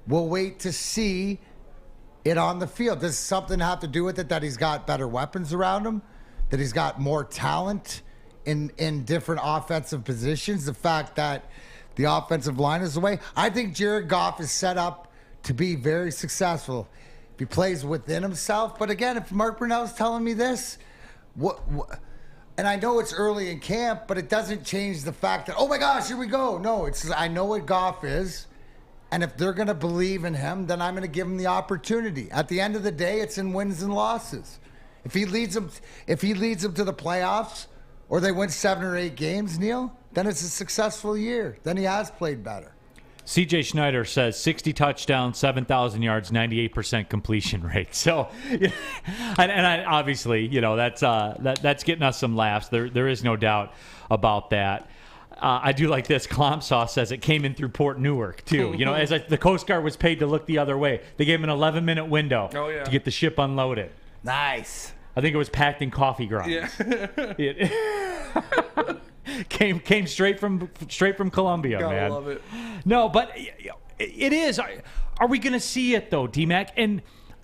we'll wait to see it on the field. Does something have to do with it that he's got better weapons around him, that he's got more talent in different offensive positions, the fact that the offensive line is away? I think Jared Goff is set up to be very successful. He plays within himself. But again, if Mark Brunell's telling me this, and I know it's early in camp, but it doesn't change the fact that, oh my gosh, here we go. No, it's I know what Goff is, and if they're going to believe in him, then I'm going to give him the opportunity. At the end of the day, it's in wins and losses. If he leads them to the playoffs, or they win 7 or 8 games, Neal, then it's a successful year. Then he has played better. CJ Schneider says 60 touchdowns, 7,000 yards, 98% completion rate. So, obviously, that's getting us some laughs. There is no doubt about that. I do like this. Clomsaw says it came in through Port Newark, too. As the Coast Guard was paid to look the other way. They gave him an 11-minute window to get the ship unloaded. Nice. I think it was packed in coffee grounds. Yeah. It came straight from Colombia, Gotta man. love it. No, but it is. Are we going to see it, though, D-Mac? And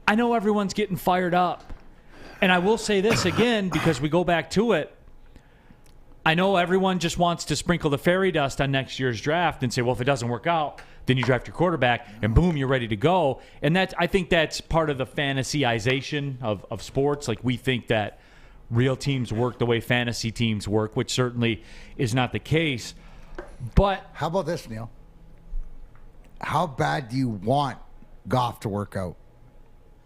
I know everyone's getting fired up. And I will say this again, because we go back to it. I know everyone just wants to sprinkle the fairy dust on next year's draft and say, well, if it doesn't work out, then you draft your quarterback, and boom, you're ready to go. And I think that's part of the fantasyization of sports. Like, we think that real teams work the way fantasy teams work, which certainly is not the case. But how about this, Neal? How bad do you want Goff to work out?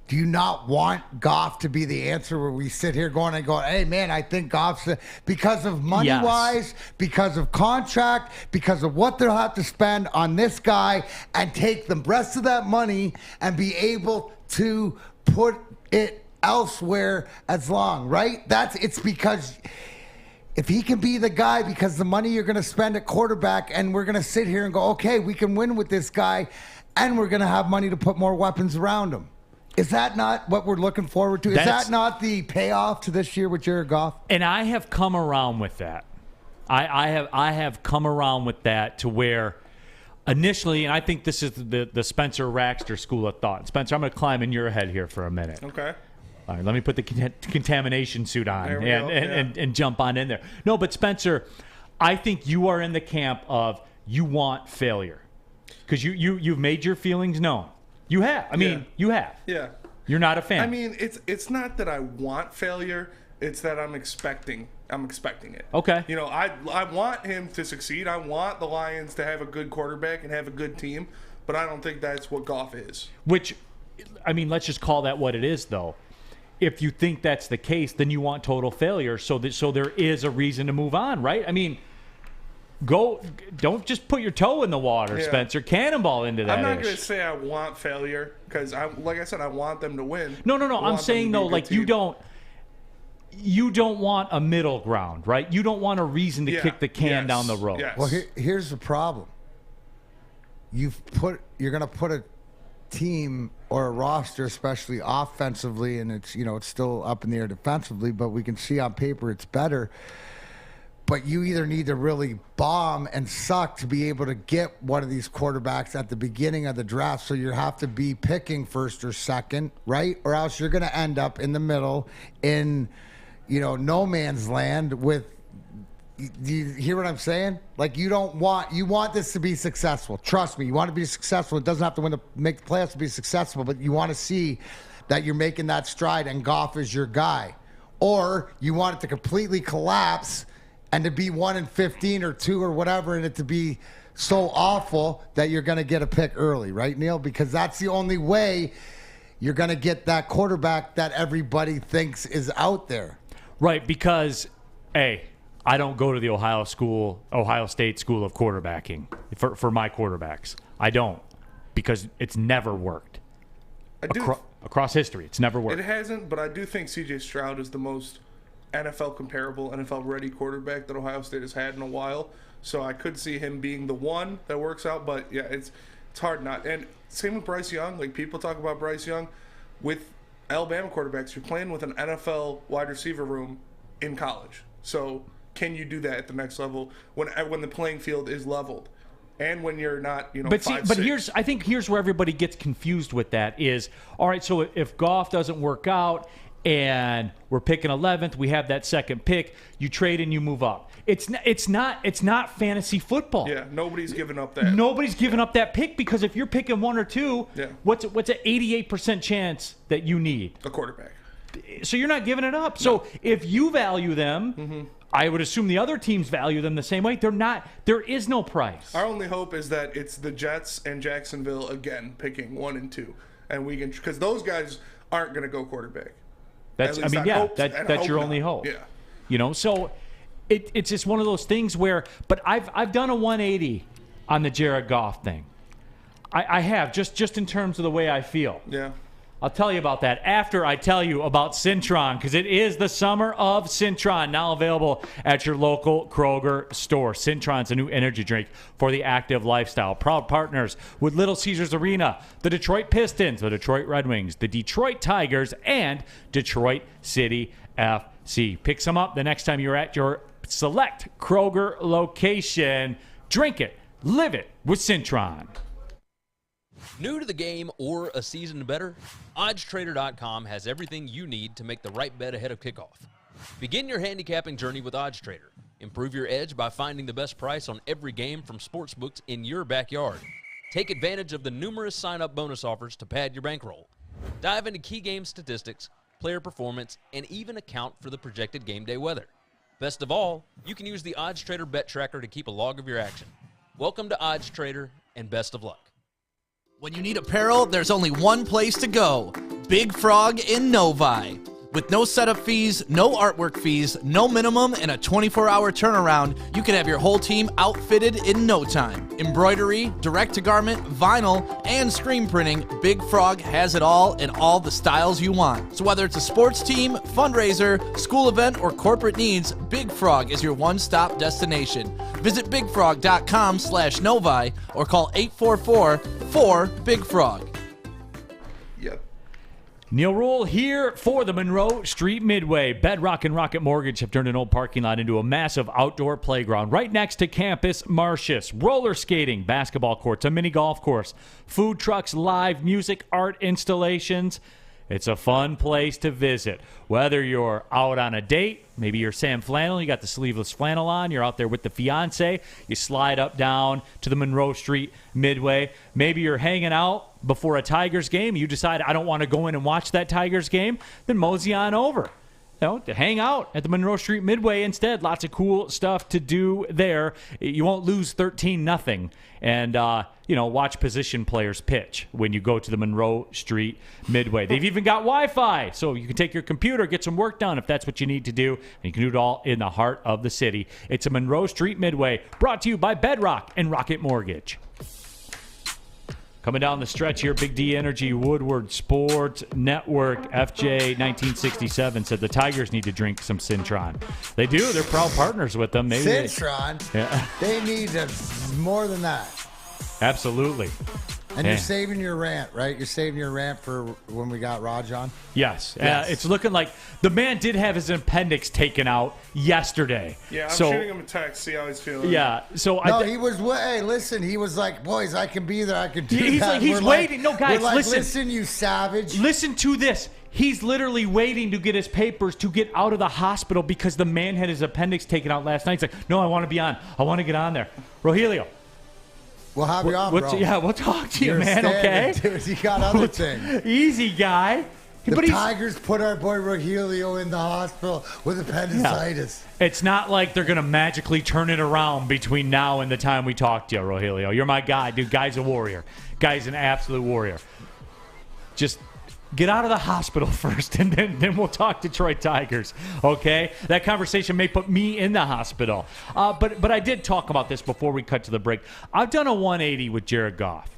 Do you not want Goff to be the answer where we sit here going, hey, man, I think Goff's because of money-wise, because of contract, because of what they'll have to spend on this guy, and take the rest of that money and be able to put it elsewhere as long, right? It's because if he can be the guy, because the money you're going to spend at quarterback, and we're going to sit here and go, okay, we can win with this guy, and we're going to have money to put more weapons around him. Is that not what we're looking forward to? Is that not the payoff to this year with Jared Goff? And I have come around with that. I have come around with that to where initially, and I think this is the Spencer Raxter school of thought. Spencer, I'm going to climb in your head here for a minute. Okay. All right, let me put the contamination suit on and and jump on in there. No, but Spencer, I think you are in the camp of you want failure because you've made your feelings known. You have. I mean, you have. Yeah. You're not a fan. I mean, it's not that I want failure. It's that I'm expecting it. Okay. I want him to succeed. I want the Lions to have a good quarterback and have a good team, but I don't think that's what Goff is. Which, I mean, let's just call that what it is, though. If you think that's the case, then you want total failure, so there is a reason to move on, right? I mean, don't just put your toe in the water, Spencer. Cannonball into that. I'm not going to say I want failure because, like I said, I want them to win. No. I'm saying though, like you don't want a middle ground, right? You don't want a reason to kick the can down the road. Yes. Well, here's the problem. You're going to put a team or a roster, especially offensively, and it's still up in the air defensively, but we can see on paper it's better. But you either need to really bomb and suck to be able to get one of these quarterbacks at the beginning of the draft. So you have to be picking first or second, right? Or else you're going to end up in the middle in, no man's land with. Do you hear what I'm saying? Like you want this to be successful. Trust me, you want to be successful. It doesn't have to make the playoffs to be successful, but you want to see that you're making that stride and Goff is your guy. Or you want it to completely collapse and to be 1-15 or 2 or whatever, and it to be so awful that you're going to get a pick early, right, Neal? Because that's the only way you're going to get that quarterback that everybody thinks is out there. Right, because, I don't go to the Ohio State School of quarterbacking for my quarterbacks. I don't, because it's never worked. Across history, it's never worked. It hasn't, but I do think C.J. Stroud is the most NFL comparable, NFL ready quarterback that Ohio State has had in a while. So I could see him being the one that works out, but yeah, it's hard not. And same with Bryce Young. Like people talk about Bryce Young with Alabama quarterbacks. You're playing with an NFL wide receiver room in college. So can you do that at the next level when the playing field is leveled? And when you're not, but I think here's where everybody gets confused with that is, all right, so if Goff doesn't work out and we're picking 11th, we have that second pick, you trade and you move up. It's not fantasy football. Yeah, nobody's giving up that. Nobody's giving up that pick because if you're picking 1 or 2, what's an 88% chance that you need? A quarterback. So you're not giving it up. No. So if you value them, I would assume the other teams value them the same way. They're not. There is no price. Our only hope is that it's the Jets and Jacksonville again picking 1 and 2, and we can, because those guys aren't going to go quarterback. That's your only hope. Yeah. So it's just one of those things where, but I've done a 180 on the Jared Goff thing. I have, just in terms of the way I feel. Yeah. I'll tell you about that after I tell you about Cintron, because it is the summer of Cintron, now available at your local Kroger store. Cintron's a new energy drink for the active lifestyle. Proud partners with Little Caesars Arena, the Detroit Pistons, the Detroit Red Wings, the Detroit Tigers, and Detroit City FC. Pick some up the next time you're at your select Kroger location. Drink it, live it with Cintron. New to the game or a season better? OddsTrader.com has everything you need to make the right bet ahead of kickoff. Begin your handicapping journey with OddsTrader. Improve your edge by finding the best price on every game from sportsbooks in your backyard. Take advantage of the numerous sign-up bonus offers to pad your bankroll. Dive into key game statistics, player performance, and even account for the projected game day weather. Best of all, you can use the OddsTrader bet tracker to keep a log of your action. Welcome to OddsTrader, and best of luck. When you need apparel, there's only one place to go. Big Frog in Novi. With no setup fees, no artwork fees, no minimum, and a 24-hour turnaround, you can have your whole team outfitted in no time. Embroidery, direct-to-garment, vinyl, and screen printing, Big Frog has it all in all the styles you want. So whether it's a sports team, fundraiser, school event, or corporate needs, Big Frog is your one-stop destination. Visit bigfrog.com/Novi or call 844-4-BIG-FROG. Yep. Neal Ruhl here for the Monroe Street Midway. Bedrock and Rocket Mortgage have turned an old parking lot into a massive outdoor playground right next to Campus Martius. Roller skating, basketball courts, a mini golf course, food trucks, live music, art installations. It's a fun place to visit. Whether you're out on a date, maybe you're Sam Flannel, you got the sleeveless flannel on, you're out there with the fiance, you slide up down to the Monroe Street Midway. Maybe you're hanging out before a Tigers game, you decide I don't want to go in and watch that Tigers game, then mosey on over. To hang out at the Monroe Street Midway instead. Lots of cool stuff to do there. You won't lose 13-0 and, watch position players pitch when you go to the Monroe Street Midway. They've even got Wi-Fi, so you can take your computer, get some work done if that's what you need to do, and you can do it all in the heart of the city. It's a Monroe Street Midway, brought to you by Bedrock and Rocket Mortgage. Coming down the stretch here, Big D Energy, Woodward Sports Network, FJ 1967 said the Tigers need to drink some Cintron. They do. They're proud partners with them. Maybe Cintron? They need more than that. Absolutely. And you're saving your rant, right? You're saving your rant for when we got Raj on? Yes. It's looking like the man did have his appendix taken out yesterday. Yeah, I'm shooting him a text, see how he's feeling. Yeah. So he was, hey, listen, he was like, boys, I can be there, I can do he's that. Like, he's waiting. No, guys, listen, you savage. Listen to this. He's literally waiting to get his papers to get out of the hospital because the man had his appendix taken out last night. He's like, no, I want to be on. I want to get on there. Rogelio. We'll have you on, bro. Yeah, we'll talk to you, man, okay? Dude, you got other things. Easy, guy. The Tigers put our boy Rogelio in the hospital with appendicitis. Yeah. It's not like they're going to magically turn it around between now and the time we talk to you, Rogelio. You're my guy, dude. Guy's a warrior. Guy's an absolute warrior. Just get out of the hospital first, and then we'll talk Detroit Tigers, okay? That conversation may put me in the hospital. But I did talk about this before we cut to the break. I've done a 180 with Jared Goff.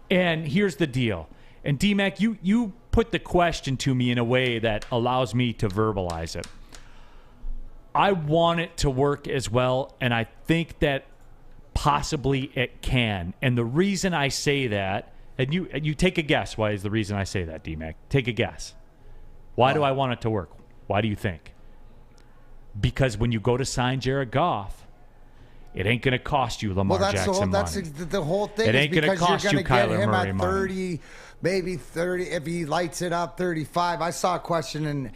And here's the deal. And, D-Mac, you put the question to me in a way that allows me to verbalize it. I want it to work as well, and I think that possibly it can. And the reason I say that, and you take a guess. Why is the reason I say that, D-Mac? Take a guess. Why do I want it to work? Why do you think? Because when you go to sign Jared Goff, it ain't going to cost you Lamar Jackson money. That's the whole thing. It ain't going to cost you Kyler Murray at 30, money. Maybe 30. If he lights it up, 35. I saw a question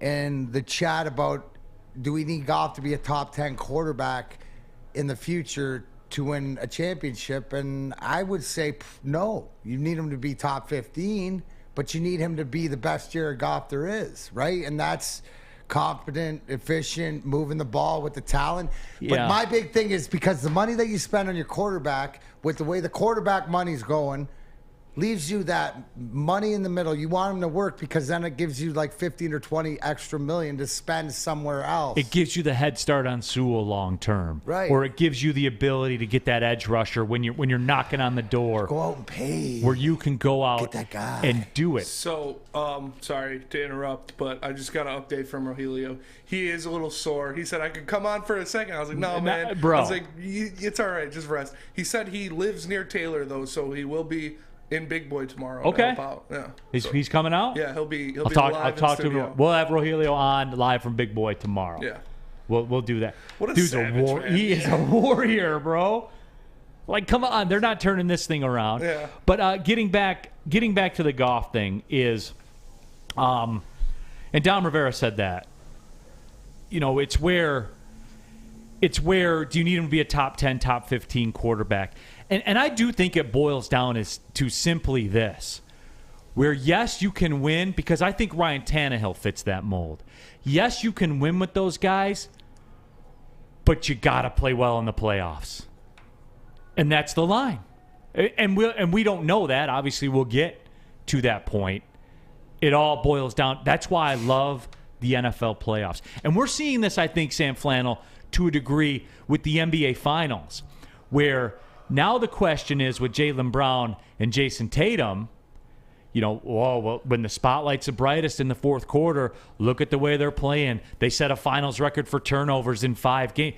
in the chat about, do we need Goff to be a top 10 quarterback in the future to win a championship? And I would say no. You need him to be top 15, but you need him to be the best Jared Goff there is, right? And that's competent, efficient, moving the ball with the talent. Yeah. But my big thing is because the money that you spend on your quarterback, with the way the quarterback money's going, leaves you that money in the middle. You want him to work because then it gives you like 15 or 20 extra million to spend somewhere else. It gives you the head start on Sewell long term, right? Or it gives you the ability to get that edge rusher when you're knocking on the door. Go out and pay. Where you can go out get that guy and do it. So, sorry to interrupt, but I just got an update from Rogelio. He is a little sore. He said I could come on for a second. I was like, no, man, bro. I was like, it's all right, just rest. He said he lives near Taylor though, so he will be in Big Boy tomorrow. Okay. Yeah. He's coming out? Yeah, he'll be I'll live talk in to studio. him. We'll have Rogelio on live from Big Boy tomorrow. Yeah. We'll do that. What a Dude's savage, man. He is a warrior, bro. Like, come on. They're not turning this thing around. Yeah. But getting back to the Goff thing is, and Don Rivera said that, it's where do you need him to be a top 10, top 15 quarterback? And I do think it boils down to simply this, where yes, you can win, because I think Ryan Tannehill fits that mold. Yes, you can win with those guys, but you got to play well in the playoffs. And that's the line. And we don't know that. Obviously, we'll get to that point. It all boils down. That's why I love the NFL playoffs. And we're seeing this, I think, Sam Flannel, to a degree with the NBA Finals, where now the question is with Jaylen Brown and Jason Tatum, when the spotlight's the brightest in the fourth quarter, look at the way they're playing. They set a finals record for turnovers in 5 games.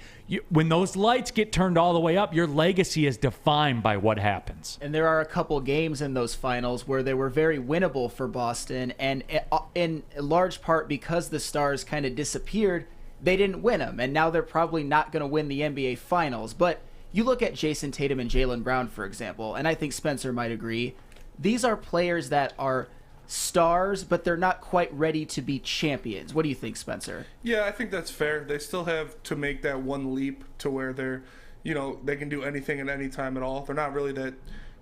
When those lights get turned all the way up, your legacy is defined by what happens. And there are a couple games in those finals where they were very winnable for Boston, and in large part because the stars kind of disappeared, they didn't win them, and now they're probably not going to win the NBA Finals. But you look at Jason Tatum and Jaylen Brown, for example, and I think Spencer might agree. These are players that are stars, but they're not quite ready to be champions. What do you think, Spencer? Yeah, I think that's fair. They still have to make that one leap to where they're, they can do anything at any time at all. They're not really that.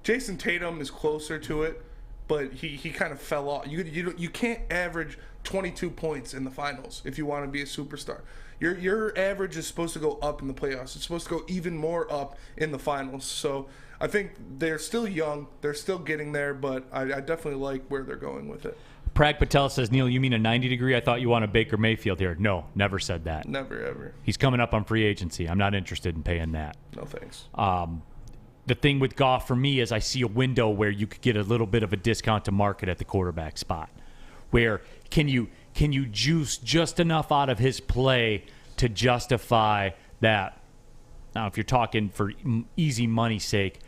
Jason Tatum is closer to it, but he kind of fell off. You can't average 22 points in the finals if you want to be a superstar. Your average is supposed to go up in the playoffs. It's supposed to go even more up in the finals. So I think they're still young. They're still getting there, but I definitely like where they're going with it. Prag Patel says, Neal, you mean a 90 degree? I thought you wanted Baker Mayfield here. No, never said that. Never, ever. He's coming up on free agency. I'm not interested in paying that. No thanks. The thing with Goff for me is I see a window where you could get a little bit of a discount to market at the quarterback spot. Where can you juice just enough out of his play to justify that? Now, if you're talking for easy money's sake,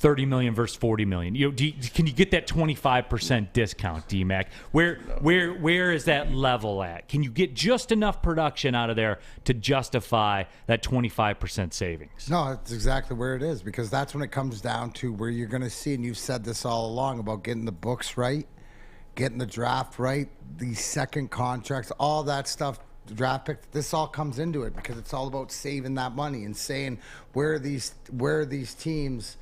$30 million versus $40 million. Can you get that 25% discount, D-Mac? Where is that level at? Can you get just enough production out of there to justify that 25% savings? No, that's exactly where it is, because that's when it comes down to where you're going to see, and you've said this all along, about getting the books right, getting the draft right, the second contracts, all that stuff. The draft pick, this all comes into it, because it's all about saving that money and saying where are these teams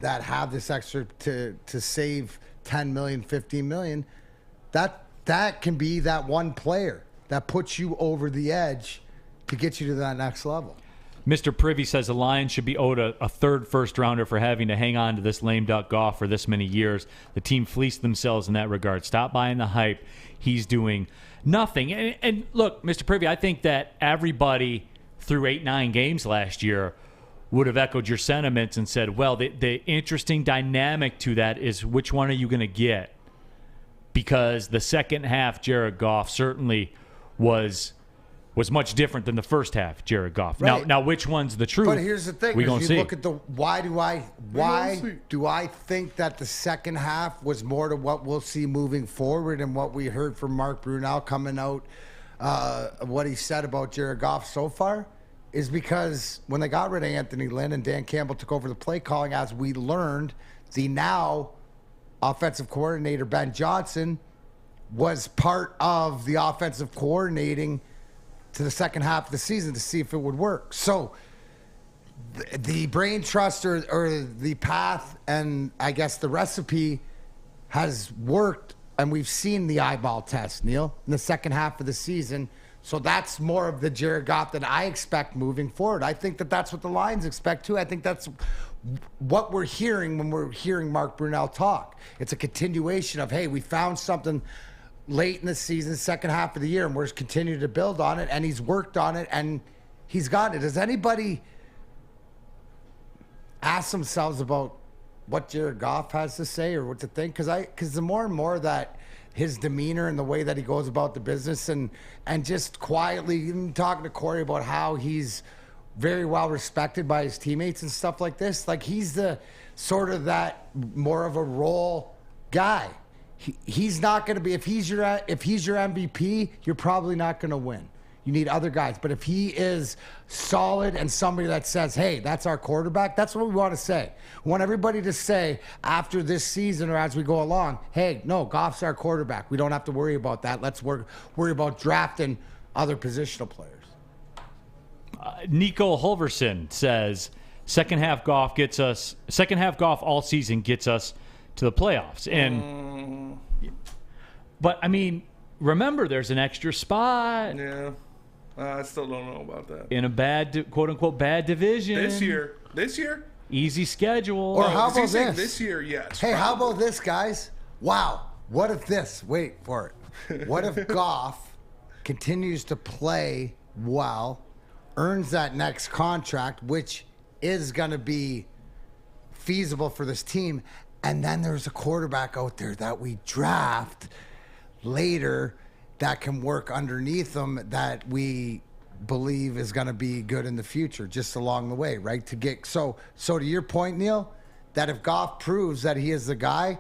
that have this extra to save 10 million, 15 million. That can be that one player that puts you over the edge to get you to that next level. Mr. Privy says the Lions should be owed a third first-rounder for having to hang on to this lame duck Goff for this many years. The team fleeced themselves in that regard. Stop buying the hype. He's doing nothing. And look, Mr. Privy, I think that everybody through 8-9 games last year would have echoed your sentiments and said, well, the interesting dynamic to that is which one are you going to get? Because the second half Jared Goff certainly was much different than the first half Jared Goff. Right. Now which one's the truth? But here's the thing: we gonna you see. look at why do I think that the second half was more to what we'll see moving forward, and what we heard from Mark Brunell coming out, what he said about Jared Goff so far, is because when they got rid of Anthony Lynn and Dan Campbell took over the play calling, as we learned, the now offensive coordinator Ben Johnson was part of the offensive coordinating to the second half of the season to see if it would work. So the brain trust or the path, and I guess the recipe has worked, and we've seen the eyeball test, Neal, in the second half of the season So that's more of the Jared Goff that I expect moving forward. I think that that's what the Lions expect too. I think that's what we're hearing when we're hearing Mark Brunell talk. It's a continuation of, hey, we found something late in the season, second half of the year, and we're continuing to build on it, and he's worked on it, and he's got it. Does anybody ask themselves about what Jared Goff has to say or what to think? Because the more and more that his demeanor and the way that he goes about the business and just quietly, even talking to Corey about how he's very well respected by his teammates and stuff like this, like he's the sort of that more of a role guy. He's not going to be, if he's your MVP, you're probably not going to win. You need other guys. But if he is solid and somebody that says, hey, that's our quarterback, that's what we want to say. We want everybody to say after this season or as we go along, hey, no, Goff's our quarterback. We don't have to worry about that. Let's worry about drafting other positional players. Nico Hulverson says, second half Goff all season gets us to the playoffs. And but I mean, remember there's an extra spot. Yeah. I still don't know about that. In a bad, quote unquote, bad division. This year? Easy schedule. Or how about this? This year, yes. Hey, how about this, guys? Wow. What if this? Wait for it. What if Goff continues to play well, earns that next contract, which is going to be feasible for this team, and then there's a quarterback out there that we draft later that can work underneath them that we believe is going to be good in the future, just along the way, right? So to your point, Neal, that if Goff proves that he is the guy,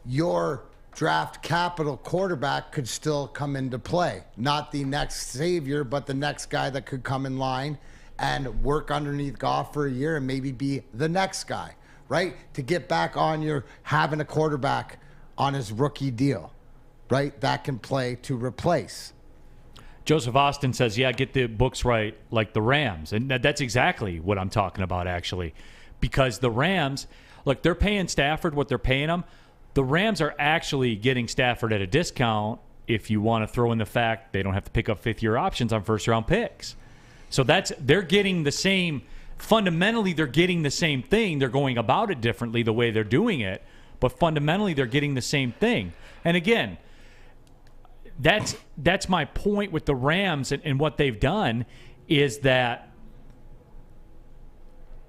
your draft capital quarterback could still come into play. Not the next savior, but the next guy that could come in line and work underneath Goff for a year and maybe be the next guy, right? To get back on your having a quarterback on his rookie deal, right? That can play to replace. Joseph Austin says, yeah, get the books right like the Rams. And that's exactly what I'm talking about, actually. Because the Rams, look, they're paying Stafford what they're paying him. The Rams are actually getting Stafford at a discount if you want to throw in the fact they don't have to pick up fifth-year options on first-round picks. So they're getting the same – fundamentally, they're getting the same thing. They're going about it differently the way they're doing it. But fundamentally, they're getting the same thing. And again – That's my point with the Rams and what they've done is that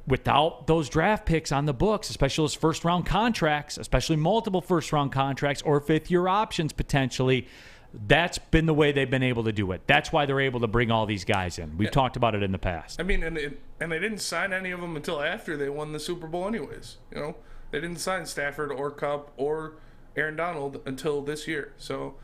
without those draft picks on the books, especially those first-round contracts, especially multiple first-round contracts or fifth-year options potentially, that's been the way they've been able to do it. That's why they're able to bring all these guys in. We've talked about it in the past. I mean, and they didn't sign any of them until after they won the Super Bowl anyways. You know, they didn't sign Stafford or Kupp or Aaron Donald until this year. So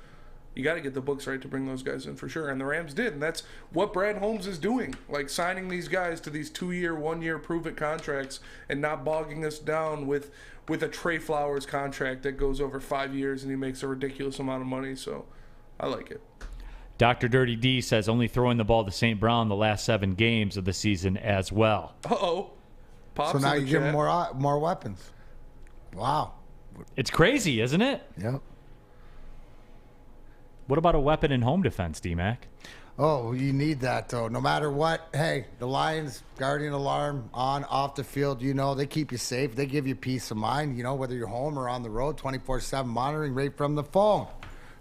you got to get the books right to bring those guys in for sure. And the Rams did. And that's what Brad Holmes is doing. Like signing these guys to these 2-year, 1-year prove-it contracts and not bogging us down with a Trey Flowers contract that goes over 5 years and he makes a ridiculous amount of money. So I like it. Dr. Dirty D says only throwing the ball to St. Brown the last 7 games of the season as well. Uh-oh. Pops so now you give him more weapons. Wow. It's crazy, isn't it? Yep. What about a weapon in home defense, D-Mac? Oh, you need that, though. No matter what, hey, the Lions, Guardian Alarm, on, off the field, you know, they keep you safe. They give you peace of mind, you know, whether you're home or on the road, 24/7 monitoring right from the phone.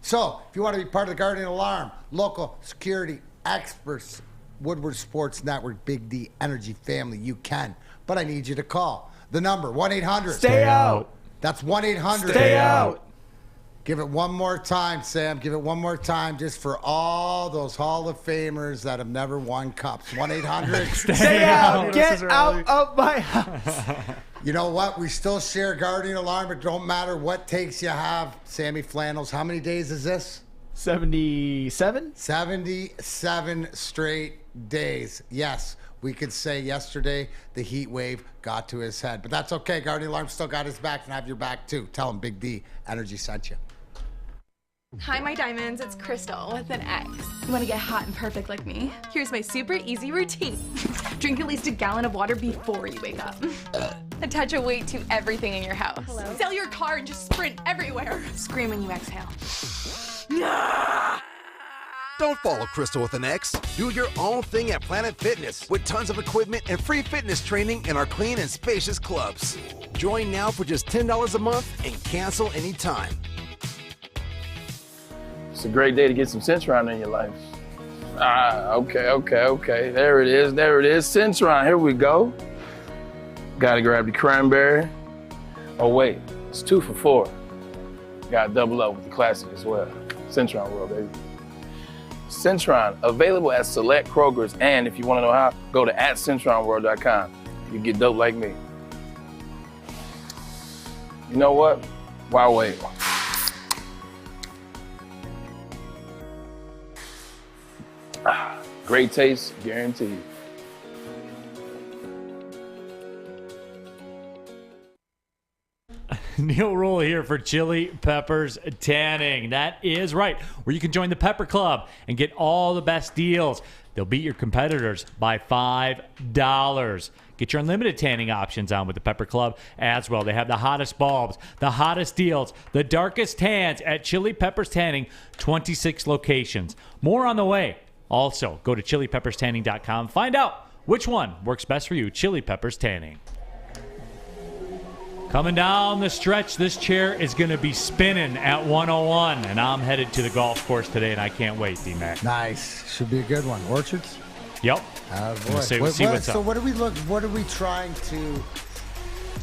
So, if you want to be part of the Guardian Alarm, local security experts, Woodward Sports Network, Big D Energy family, you can. But I need you to call. The number, 1-800. Stay out. That's 1-800. Stay out. Give it one more time, Sam. Give it one more time just for all those Hall of Famers that have never won cups. 1-800. Stay out. Get out of my house. You know what? We still share Guardian Alarm. It don't matter what takes you have. Sammy Flannels, how many days is this? 77? 77 straight days. Yes, we could say yesterday the heat wave got to his head. But that's okay. Guardian Alarm still got his back and have your back too. Tell him Big D Energy sent you. Hi, my diamonds. It's Crystal with an X. You want to get hot and perfect like me? Here's my super easy routine. Drink at least a gallon of water before you wake up. Attach a weight to everything in your house. Hello? Sell your car and just sprint everywhere. Scream when you exhale. Don't follow Crystal with an X. Do your own thing at Planet Fitness with tons of equipment and free fitness training in our clean and spacious clubs. Join now for just $10 a month and cancel anytime. It's a great day to get some Centron in your life. Okay. There it is. Centron, here we go. Gotta grab the cranberry. Oh wait, it's 2 for $4. Gotta double up with the classic as well. Centron World, baby. Centron, available at select Krogers, and if you want to know how, go to @CentronWorld.com. You get dope like me. You know what? Why wait? Great taste, guaranteed. Neal Ruhl here for Chili Peppers Tanning. That is right, where you can join the Pepper Club and get all the best deals. They'll beat your competitors by $5. Get your unlimited tanning options on with the Pepper Club as well. They have the hottest bulbs, the hottest deals, the darkest tans at Chili Peppers Tanning, 26 locations. More on the way. Also, go to chilipepperstanning.com. Find out which one works best for you. Chili Peppers Tanning. Coming down the stretch, this chair is going to be spinning at 101, and I'm headed to the golf course today, and I can't wait, D-Mac. Nice. Should be a good one. Orchards? Yep. Boy. See what's So up. what are we trying to,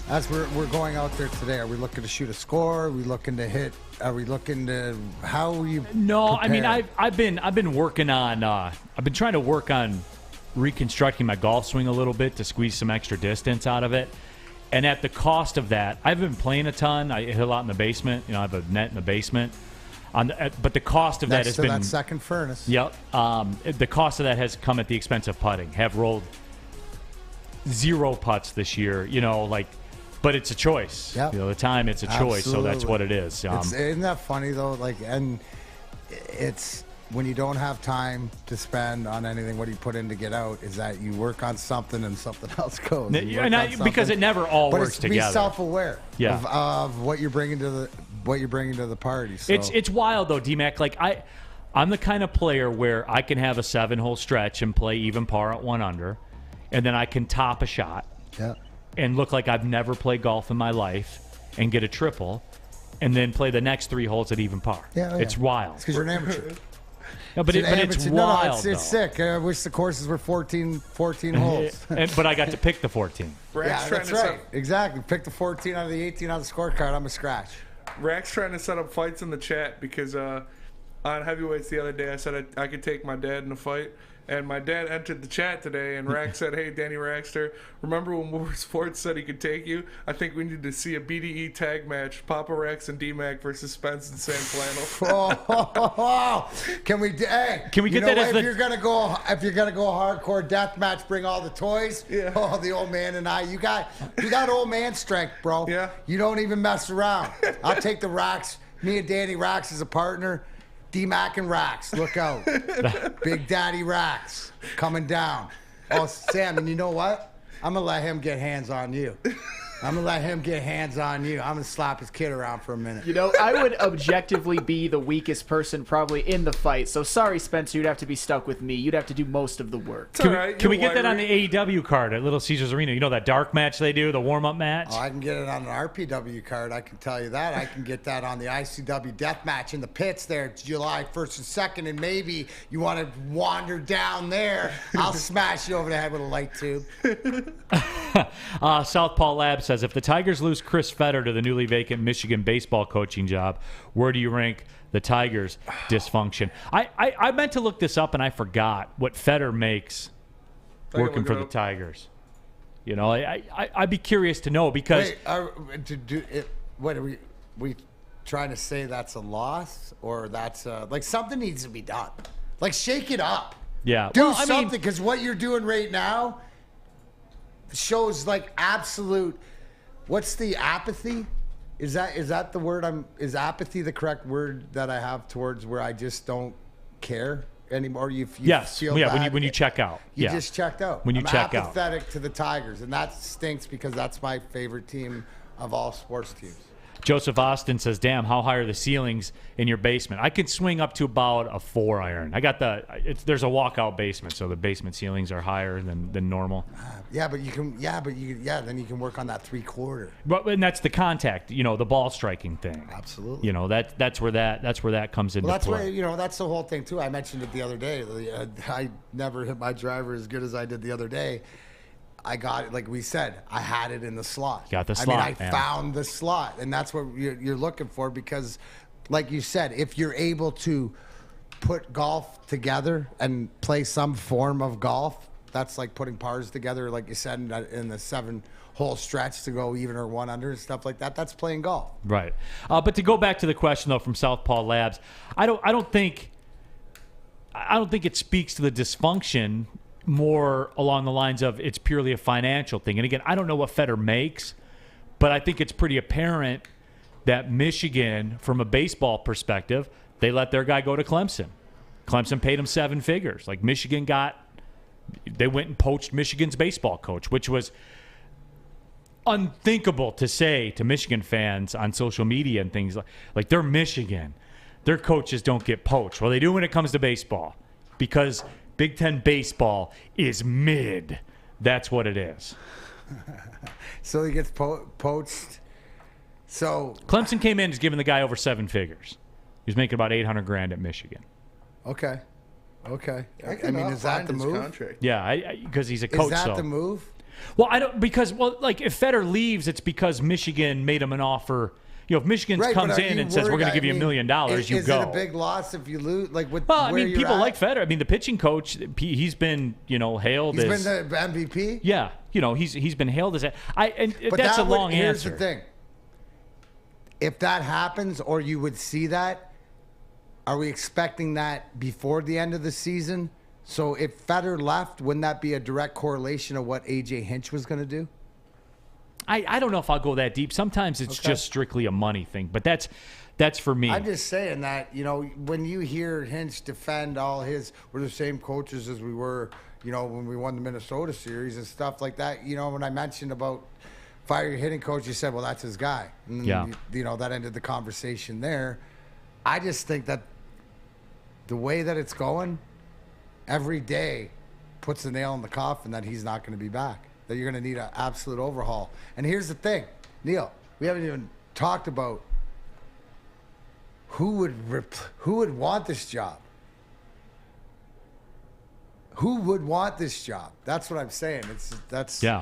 as we're going out there today, are we looking to shoot a score? Are we looking to hit? Are we looking to, how are you No, I mean, prepared? I've been working on, I've been trying to work on reconstructing my golf swing a little bit to squeeze some extra distance out of it. And at the cost of that, I've been playing a ton. I hit a lot in the basement. I have a net in the basement. But the cost of that has been that second furnace. Yep. The cost of that has come at the expense of putting. Have rolled 0 putts this year. But it's a choice. Yep. The time it's a choice, so that's what it is. Isn't that funny though? And it's when you don't have time to spend on anything, what do you put in to get out? Is that you work on something and something else goes. Because it never all works together. Be self-aware Yeah. of what you're bringing to the party. So. It's wild though, D-Mac. I'm the kind of player where I can have a 7-hole stretch and play even par at 1 under, and then I can top a shot and look like I've never played golf in my life and get a triple, and then play the next 3 holes at even par. It's wild. It's because you're an amateur. No, but it's wild. It's sick. I wish the courses were 14 holes. But I got to pick the 14. That's right. Exactly. Pick the 14 out of the 18 on the scorecard. I'm a scratch. Rack's trying to set up fights in the chat because on heavyweights the other day I said I could take my dad in a fight. And my dad entered the chat today, and Rack said, "Hey, Danny Rackster, remember when Woodward Sports said he could take you? I think we need to see a BDE tag match, Papa Rex and D-Mac versus Spence and Sam Flannel." Can we get that? If you're gonna go hardcore death match, bring all the toys. Yeah. Oh, the old man and I. You got old man strength, bro. Yeah. You don't even mess around. I'll take the Racks. Me and Danny Racks as a partner. D-Mac and Racks, look out. Big Daddy Racks coming down. Oh, Sam, and you know what? I'm going to let him get hands on you. I'm going to slap his kid around for a minute. I would objectively be the weakest person probably in the fight. So sorry, Spencer, you'd have to be stuck with me. You'd have to do most of the work. Can we get that on the AEW card at Little Caesars Arena? That dark match they do, the warm-up match? Oh, I can get it on an RPW card. I can tell you that. I can get that on the ICW death match in the pits there, July 1st and 2nd, and maybe you want to wander down there. I'll smash you over the head with a light tube. Southpaw Labs says, if the Tigers lose Chris Fetter to the newly vacant Michigan baseball coaching job, where do you rank the Tigers' dysfunction? I meant to look this up, and I forgot what Fetter makes working for the Tigers. I'd be curious to know because... What are we trying to say that's a loss? Or that's something needs to be done? Shake it up. Yeah. Do something, because what you're doing right now shows absolute... What's the apathy? Is that the word? Is apathy the correct word that I have towards where I just don't care anymore? You feel bad. when you check out. You just checked out. When you check out. I'm apathetic to the Tigers, and that stinks because that's my favorite team of all sports teams. Joseph Austin says, damn, how high are the ceilings in your basement? I can swing up to about a 4-iron. I got there's a walkout basement, so the basement ceilings are higher than normal. Then you can work on that 3/4. But and that's the contact, the ball striking thing. Absolutely. That's where that comes into play. That's the whole thing too. I mentioned it the other day. I never hit my driver as good as I did the other day. I got it, like we said, I had it in the slot. Got the slot. I found the slot, and that's what you're looking for because, like you said, if you're able to put golf together and play some form of golf, that's like putting pars together, like you said, in the 7-hole stretch to go even or 1 under and stuff like that. That's playing golf. Right. But to go back to the question, though, from Southpaw Labs, I don't think it speaks to the dysfunction more along the lines of it's purely a financial thing. And again, I don't know what Fetter makes, but I think it's pretty apparent that Michigan, from a baseball perspective, they let their guy go to Clemson. Clemson paid him 7 figures. Like Michigan they went and poached Michigan's baseball coach, which was unthinkable to say to Michigan fans on social media and things like they're Michigan. Their coaches don't get poached. Well, they do when it comes to baseball because Big Ten baseball is mid. That's what it is. So he gets poached. So Clemson came in, is giving the guy over 7 figures. He was making about $800,000 at Michigan. Okay. I mean, is that the move? Contract. Yeah, because he's a coach. Is that the move? Well, if Fetter leaves, it's because Michigan made him an offer. If Michigan comes in and says, we're going to give you $1 million, you go. Is it a big loss if you lose? People like Fetter. I mean, the pitching coach, he's been, hailed as... He's been the MVP? Yeah. He's been hailed as... That's a long answer. Here's the thing. If that happens, or you would see that, are we expecting that before the end of the season? So if Fetter left, wouldn't that be a direct correlation of what A.J. Hinch was going to do? I don't know if I'll go that deep. Sometimes it's just strictly a money thing, but that's for me. I'm just saying that, when you hear Hinch defend we're the same coaches as we were, when we won the Minnesota series and stuff like that, when I mentioned about fire your hitting coach, you said, well, that's his guy. And that ended the conversation there. I just think that the way that it's going, every day puts the nail in the coffin that he's not going to be back. That you're going to need an absolute overhaul. And here's the thing, Neal, we haven't even talked about who would want this job. Who would want this job? That's what I'm saying. Hey,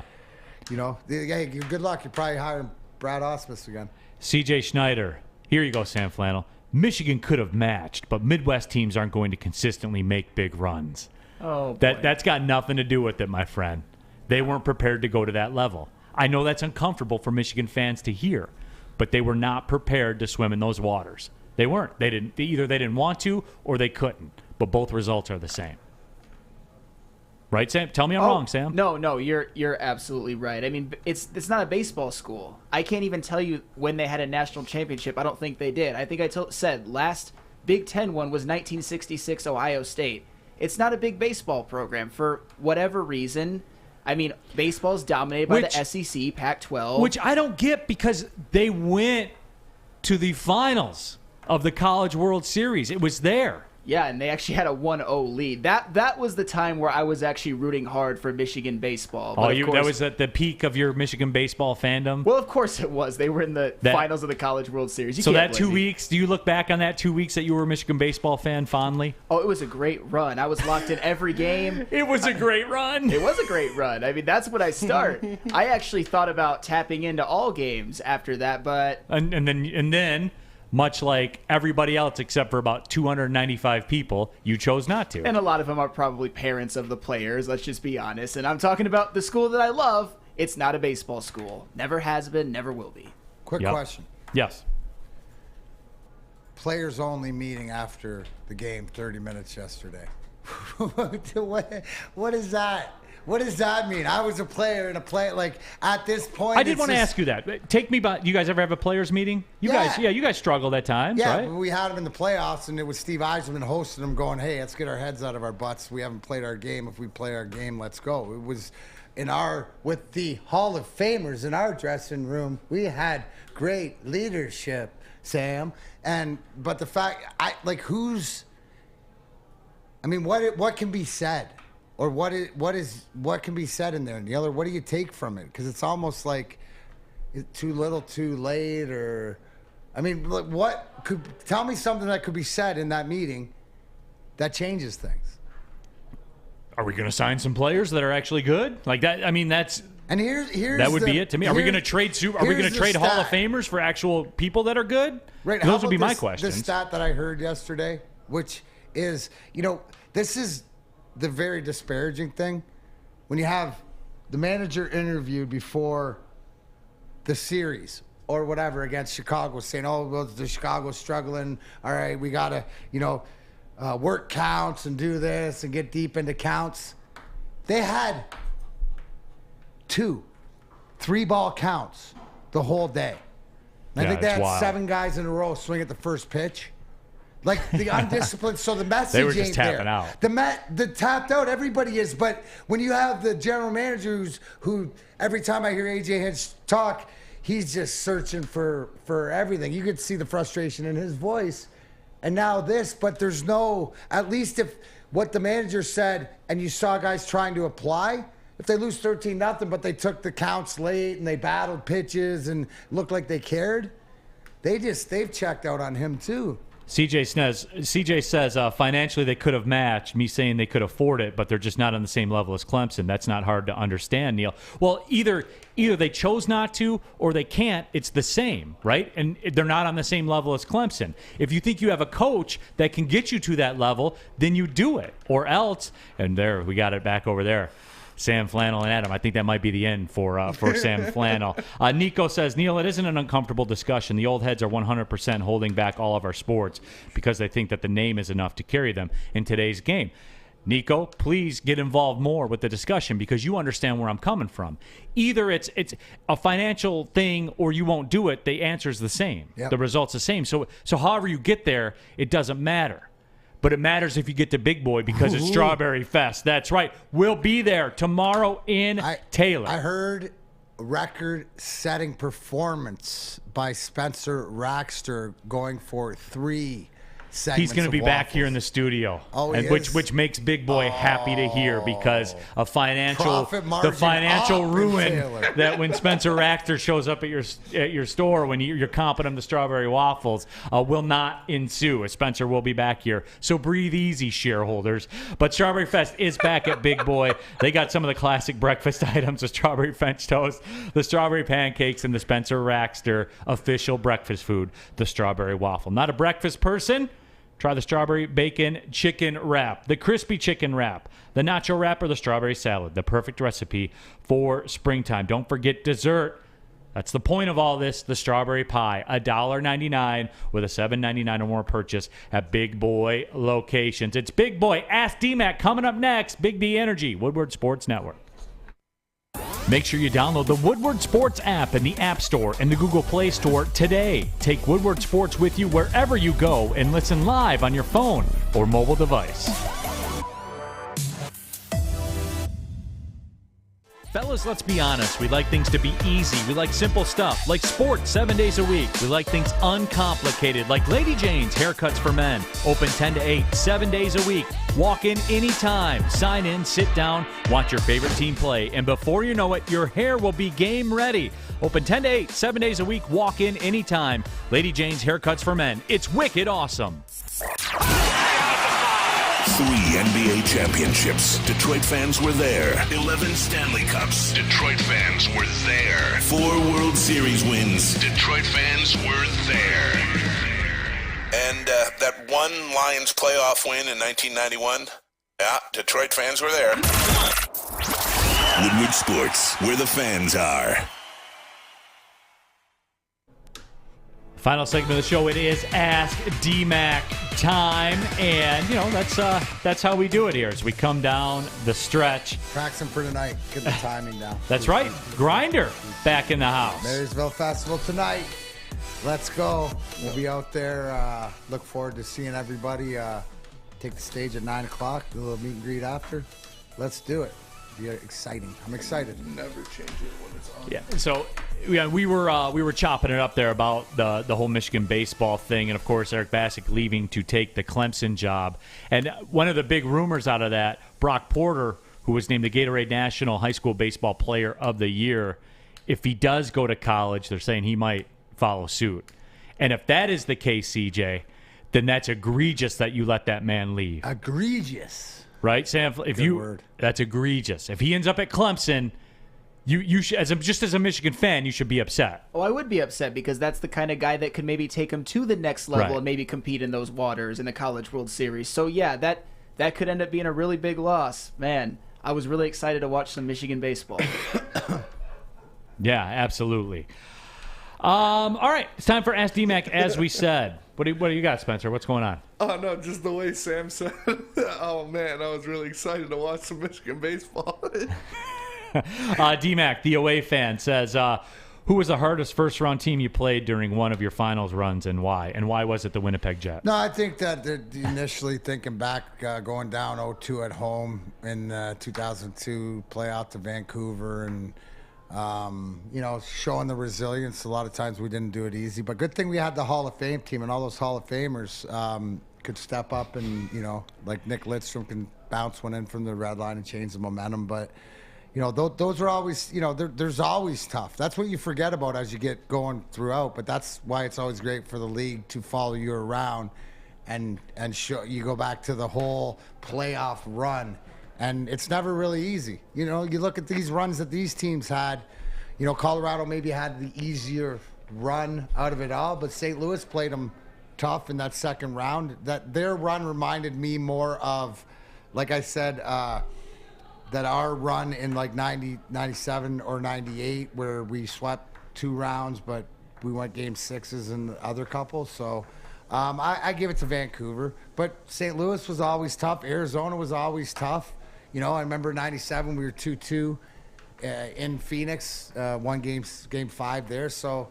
good luck. You're probably hiring Brad Ausmus again. C.J. Schneider. Here you go, Sam Flannel. Michigan could have matched, but Midwest teams aren't going to consistently make big runs. Oh, boy. That's got nothing to do with it, my friend. They weren't prepared to go to that level. I know that's uncomfortable for Michigan fans to hear, but they were not prepared to swim in those waters. They weren't. Either they didn't want to or they couldn't, but both results are the same. Right, Sam? Tell me I'm wrong, Sam. No, you're absolutely right. I mean, it's not a baseball school. I can't even tell you when they had a national championship. I don't think they did. I think I said last Big Ten one was 1966 Ohio State. It's not a big baseball program for whatever reason. I mean, baseball's dominated by the SEC, Pac-12. Which I don't get because they went to the finals of the College World Series. It was there. Yeah, and they actually had a 1-0 lead. That was the time where I was actually rooting hard for Michigan baseball. But that was at the peak of your Michigan baseball fandom? Well, of course it was. They were in the finals of the College World Series. So that 2 weeks, do you look back on that 2 weeks that you were a Michigan baseball fan fondly? Oh, it was a great run. I was locked in every game. It was a great run. It was a great run. I mean, that's when I start. I actually thought about tapping into all games after that, but... And then... much like everybody else except for about 295 people, you chose not to. And a lot of them are probably parents of the players, let's just be honest. And I'm talking about the school that I love. It's not a baseball school. Never has been, never will be. Quick question. Yes. Players only meeting after the game, 30 minutes yesterday. What is that? What does that mean? I was a player at this point. I did want to ask you that. Take me back. You guys ever have a players meeting? You guys struggled at times, right? Yeah, we had them in the playoffs, and it was Steve Eiserman hosting them, going, "Hey, let's get our heads out of our butts. We haven't played our game. If we play our game, let's go." with the Hall of Famers in our dressing room, we had great leadership, Sam. But the fact, what can be said? Or what can be said in there, Neal? Or what do you take from it? Because it's almost like it's too little, too late. Or, tell me something that could be said in that meeting that changes things. Are we going to sign some players that are actually good? Like that? I mean, that's. And here's that would be it to me. Are we going to trade Hall of Famers for actual people that are good? Right. Those would be my questions. The stat that I heard yesterday, which is, this is the very disparaging thing. When you have the manager interviewed before the series or whatever against Chicago, saying, "Oh, well, the Chicago's struggling. All right, we gotta, work counts and do this and get deep into counts." They had 2 3-ball counts the whole day. I think they had 7 guys in a row swing at the first pitch. Like the undisciplined, so the message they were just ain't tapping there. out. The tapped out, everybody is. But when you have the general manager who every time I hear AJ Hinch talk, he's just searching for everything. You could see the frustration in his voice. And now this, but there's no, at least if what the manager said and you saw guys trying to apply, if they lose 13-0, but they took the counts late and they battled pitches and looked like they cared, they've checked out on him too. CJ says financially they could have matched, me saying they could afford it, but they're just not on the same level as Clemson. That's not hard to understand, Neal. Well, either they chose not to or they can't. It's the same, right? And they're not on the same level as Clemson. If you think you have a coach that can get you to that level, then you do it. Or else, and there, we got it back over there. Sam Flannel and Adam. I think that might be the end for Sam Flannel. Nico says, Neal, it isn't an uncomfortable discussion. The old heads are 100% holding back all of our sports because they think that the name is enough to carry them in today's game. Nico, please get involved more with the discussion because you understand where I'm coming from. Either it's a financial thing or you won't do it. The answer's the same. Yep. The result's the same. So however you get there, it doesn't matter. But it matters if you get to Big Boy because it's Strawberry Fest. That's right. We'll be there tomorrow in Taylor. I heard a record-setting performance by Spencer Raxter going for 3 segments. He's going to be back here in the studio. Oh, which makes Big Boy happy to hear because of the financial ruin that when Spencer Raxter shows up at your store when you're comping him the strawberry waffles will not ensue. Spencer will be back here. So breathe easy, shareholders. But Strawberry Fest is back at Big Boy. They got some of the classic breakfast items, the strawberry French toast, the strawberry pancakes, and the Spencer Raxter official breakfast food, the strawberry waffle. Not a breakfast person? Try the strawberry bacon chicken wrap, the crispy chicken wrap, the nacho wrap, or the strawberry salad. The perfect recipe for springtime. Don't forget dessert. That's the point of all this, the strawberry pie. $1.99 with a $7.99 or more purchase at Big Boy locations. It's Big Boy. Ask D-Mac coming up next. Big D Energy, Woodward Sports Network. Make sure you download the Woodward Sports app in the App Store and the Google Play Store today. Take Woodward Sports with you wherever you go and listen live on your phone or mobile device. Fellas, let's be honest. We like things to be easy. We like simple stuff, like sports 7 days a week. We like things uncomplicated, like Lady Jane's Haircuts for Men. Open 10 to 8, 7 days a week. Walk in anytime. Sign in, sit down, watch your favorite team play. And before you know it, your hair will be game ready. Open 10 to 8, 7 days a week. Walk in anytime. Lady Jane's Haircuts for Men. It's wicked awesome. 3 NBA championships. Detroit fans were there. 11 Stanley Cups. Detroit fans were there. 4 World Series wins. Detroit fans were there. And that one Lions playoff win in 1991? Yeah, Detroit fans were there. Woodward Sports, where the fans are. Final segment of the show, it is Ask D-Mac time, and that's how we do it here as we come down the stretch. Practicing for tonight. Get the timing down. That's right. Grinder back in the house. Marysville Festival tonight. Let's go. We'll be out there. Look forward to seeing everybody. Take the stage at 9 o'clock. Do a little meet and greet after. Let's do it. be exciting. I'm excited. Never change it when it's on. Yeah. So we were chopping it up there about the whole Michigan baseball thing, and of course Eric Bassick leaving to take the Clemson job. And one of the big rumors out of that, Brock Porter, who was named the Gatorade National High School Baseball Player of the Year, if he does go to college, they're saying he might follow suit. And if that is the case, CJ, then that's egregious that you let that man leave. Egregious. Right, Sam? That's egregious. If he ends up at Clemson, you should, just as a Michigan fan, you should be upset. Oh, I would be upset because that's the kind of guy that could maybe take him to the next level Right. and maybe compete in those waters in the College World Series. So yeah, that could end up being a really big loss. Man, I was really excited to watch some Michigan baseball. Yeah, absolutely. All right, it's time for Ask DMAC, as we said. What do you got, Spencer? What's going on? Oh, no, just the way Sam said oh, man, I was really excited to watch some Michigan baseball. DMAC, the away fan, says, who was the hardest first-round team you played during one of your finals runs and why? And why was it the Winnipeg Jets? No, I think that initially thinking back, going down 0-2 at home in 2002, play out to Vancouver, and showing the resilience. A lot of times we didn't do it easy, but good thing we had the Hall of Fame team, and all those Hall of Famers could step up, and like Nick Lidstrom can bounce one in from the red line and change the momentum. But those are always, there's always tough. That's what you forget about as you get going throughout. But that's why it's always great for the league to follow you around and show you go back to the whole playoff run. And it's never really easy. You look at these runs that these teams had. Colorado maybe had the easier run out of it all, but St. Louis played them tough in that second round. That their run reminded me more of, like I said, that our run in like 90, 97 or 98, where we swept 2 rounds, but we went game 6s in the other couple. So I give it to Vancouver. But St. Louis was always tough. Arizona was always tough. I remember 97, we were 2-2 in Phoenix, won game 5 there. So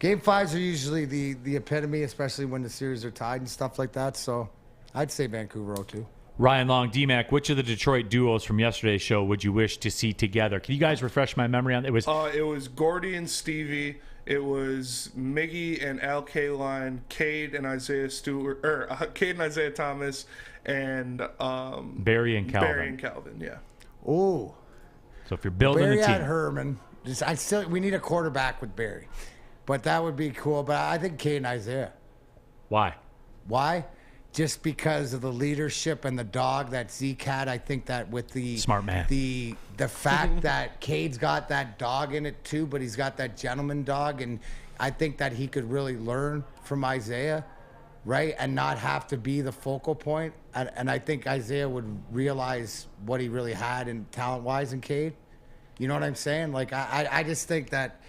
game 5s are usually the epitome, especially when the series are tied and stuff like that. So I'd say Vancouver 0-2. Ryan Long, DMAC, which of the Detroit duos from yesterday's show would you wish to see together? Can you guys refresh my memory on it? It was Gordy and Stevie. It was Miggy and Al Kaline, Cade and Isaiah Cade and Isaiah Thomas, and Barry and Calvin. Yeah. Oh. So if you're building Barry a team, had Herman. We need a quarterback with Barry, but that would be cool. But I think Cade and Isaiah. Why? Just because of the leadership and the dog that Zeke had. I think that with the smart man, the fact that Cade's got that dog in it too, but he's got that gentleman dog, and I think that he could really learn from Isaiah, right, and not have to be the focal point. And I think Isaiah would realize what he really had in talent-wise in Cade. You know what I'm saying? Like I just think that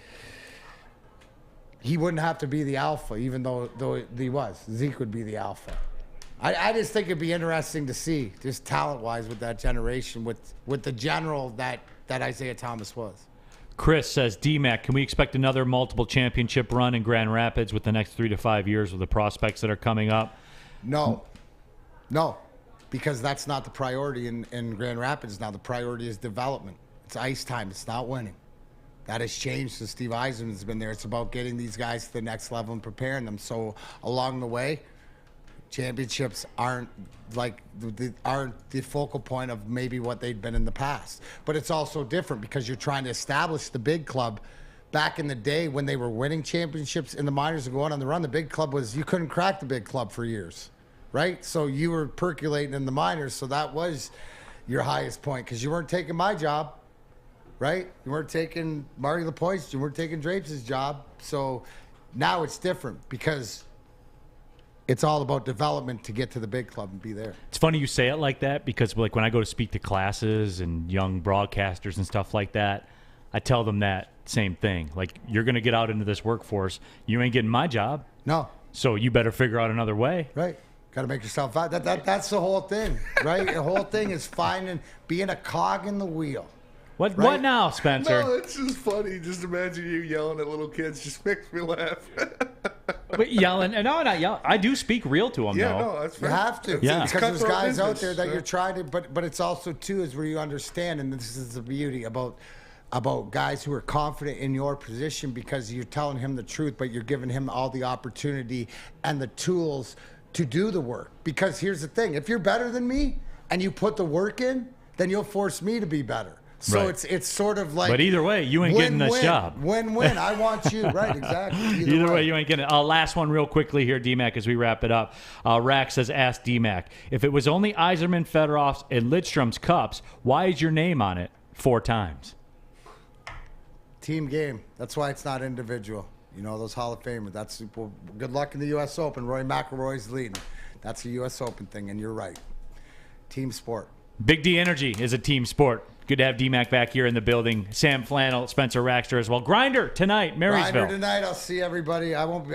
he wouldn't have to be the alpha, even though he was. Zeke would be the alpha. I just think it'd be interesting to see, just talent-wise, with that generation, with the general that Isaiah Thomas was. Chris says, DMAC, can we expect another multiple championship run in Grand Rapids with the next 3 to 5 years with the prospects that are coming up? No, because that's not the priority in Grand Rapids now. The priority is development. It's ice time. It's not winning. That has changed since Steve Yzerman's been there. It's about getting these guys to the next level and preparing them. So along the way, championships aren't the focal point of maybe what they'd been in the past. But it's also different because you're trying to establish the big club. Back in the day when they were winning championships in the minors and going on the run, the big club you couldn't crack the big club for years, right? So you were percolating in the minors, so that was your highest point because you weren't taking my job, right? You weren't taking Marty LaPointe's, you weren't taking Drapes' job. So now it's different because it's all about development to get to the big club and be there. It's funny you say it like that because like when I go to speak to classes and young broadcasters and stuff like that, I tell them that same thing. Like, you're going to get out into this workforce. You ain't getting my job. No. So you better figure out another way. Right. Got to make yourself out. That's the whole thing, right? The whole thing is being a cog in the wheel. What now, Spencer? No, it's just funny. Just imagine you yelling at little kids just makes me laugh. Yelling. No, not yelling. I do speak real to them, Yeah, though. no, that's fair. You have to. Yeah. Because there's cutthroat guys out business, there that yeah. you're trying to, but it's also, too, is where you understand, and this is the beauty about guys who are confident in your position because you're telling him the truth, but you're giving him all the opportunity and the tools to do the work. Because here's the thing. If you're better than me and you put the work in, then you'll force me to be better. So Right. it's sort of like. But either way, you ain't getting this job. Win-win. I want you. Right, exactly. Either way, you ain't getting it. Last one real quickly here, D-Mac, as we wrap it up. Rack says, ask D-Mac, if it was only Yzerman, Federoff's, and Lidstrom's cups, why is your name on it 4 times? Team game. That's why it's not individual. You know, those Hall of Famers. That's well, good luck in the U.S. Open. Rory McIlroy's leading. That's a U.S. Open thing, and you're right. Team sport. Big D Energy is a team sport. Good to have D-Mac back here in the building. Sam Flannel, Spencer Raxter as well. Grinder tonight, Marysville. Grinder tonight. I'll see everybody. I won't be.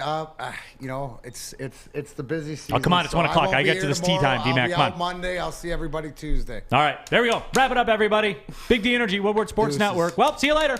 You know, it's the busy season. Oh, come on, it's 1 o'clock. I get to this tea time, D-Mac. I'll Come be out on. Monday. I'll see everybody Tuesday. All right, there we go. Wrap it up, everybody. Big D Energy, Woodward Sports Deuces. Network. Well, see you later.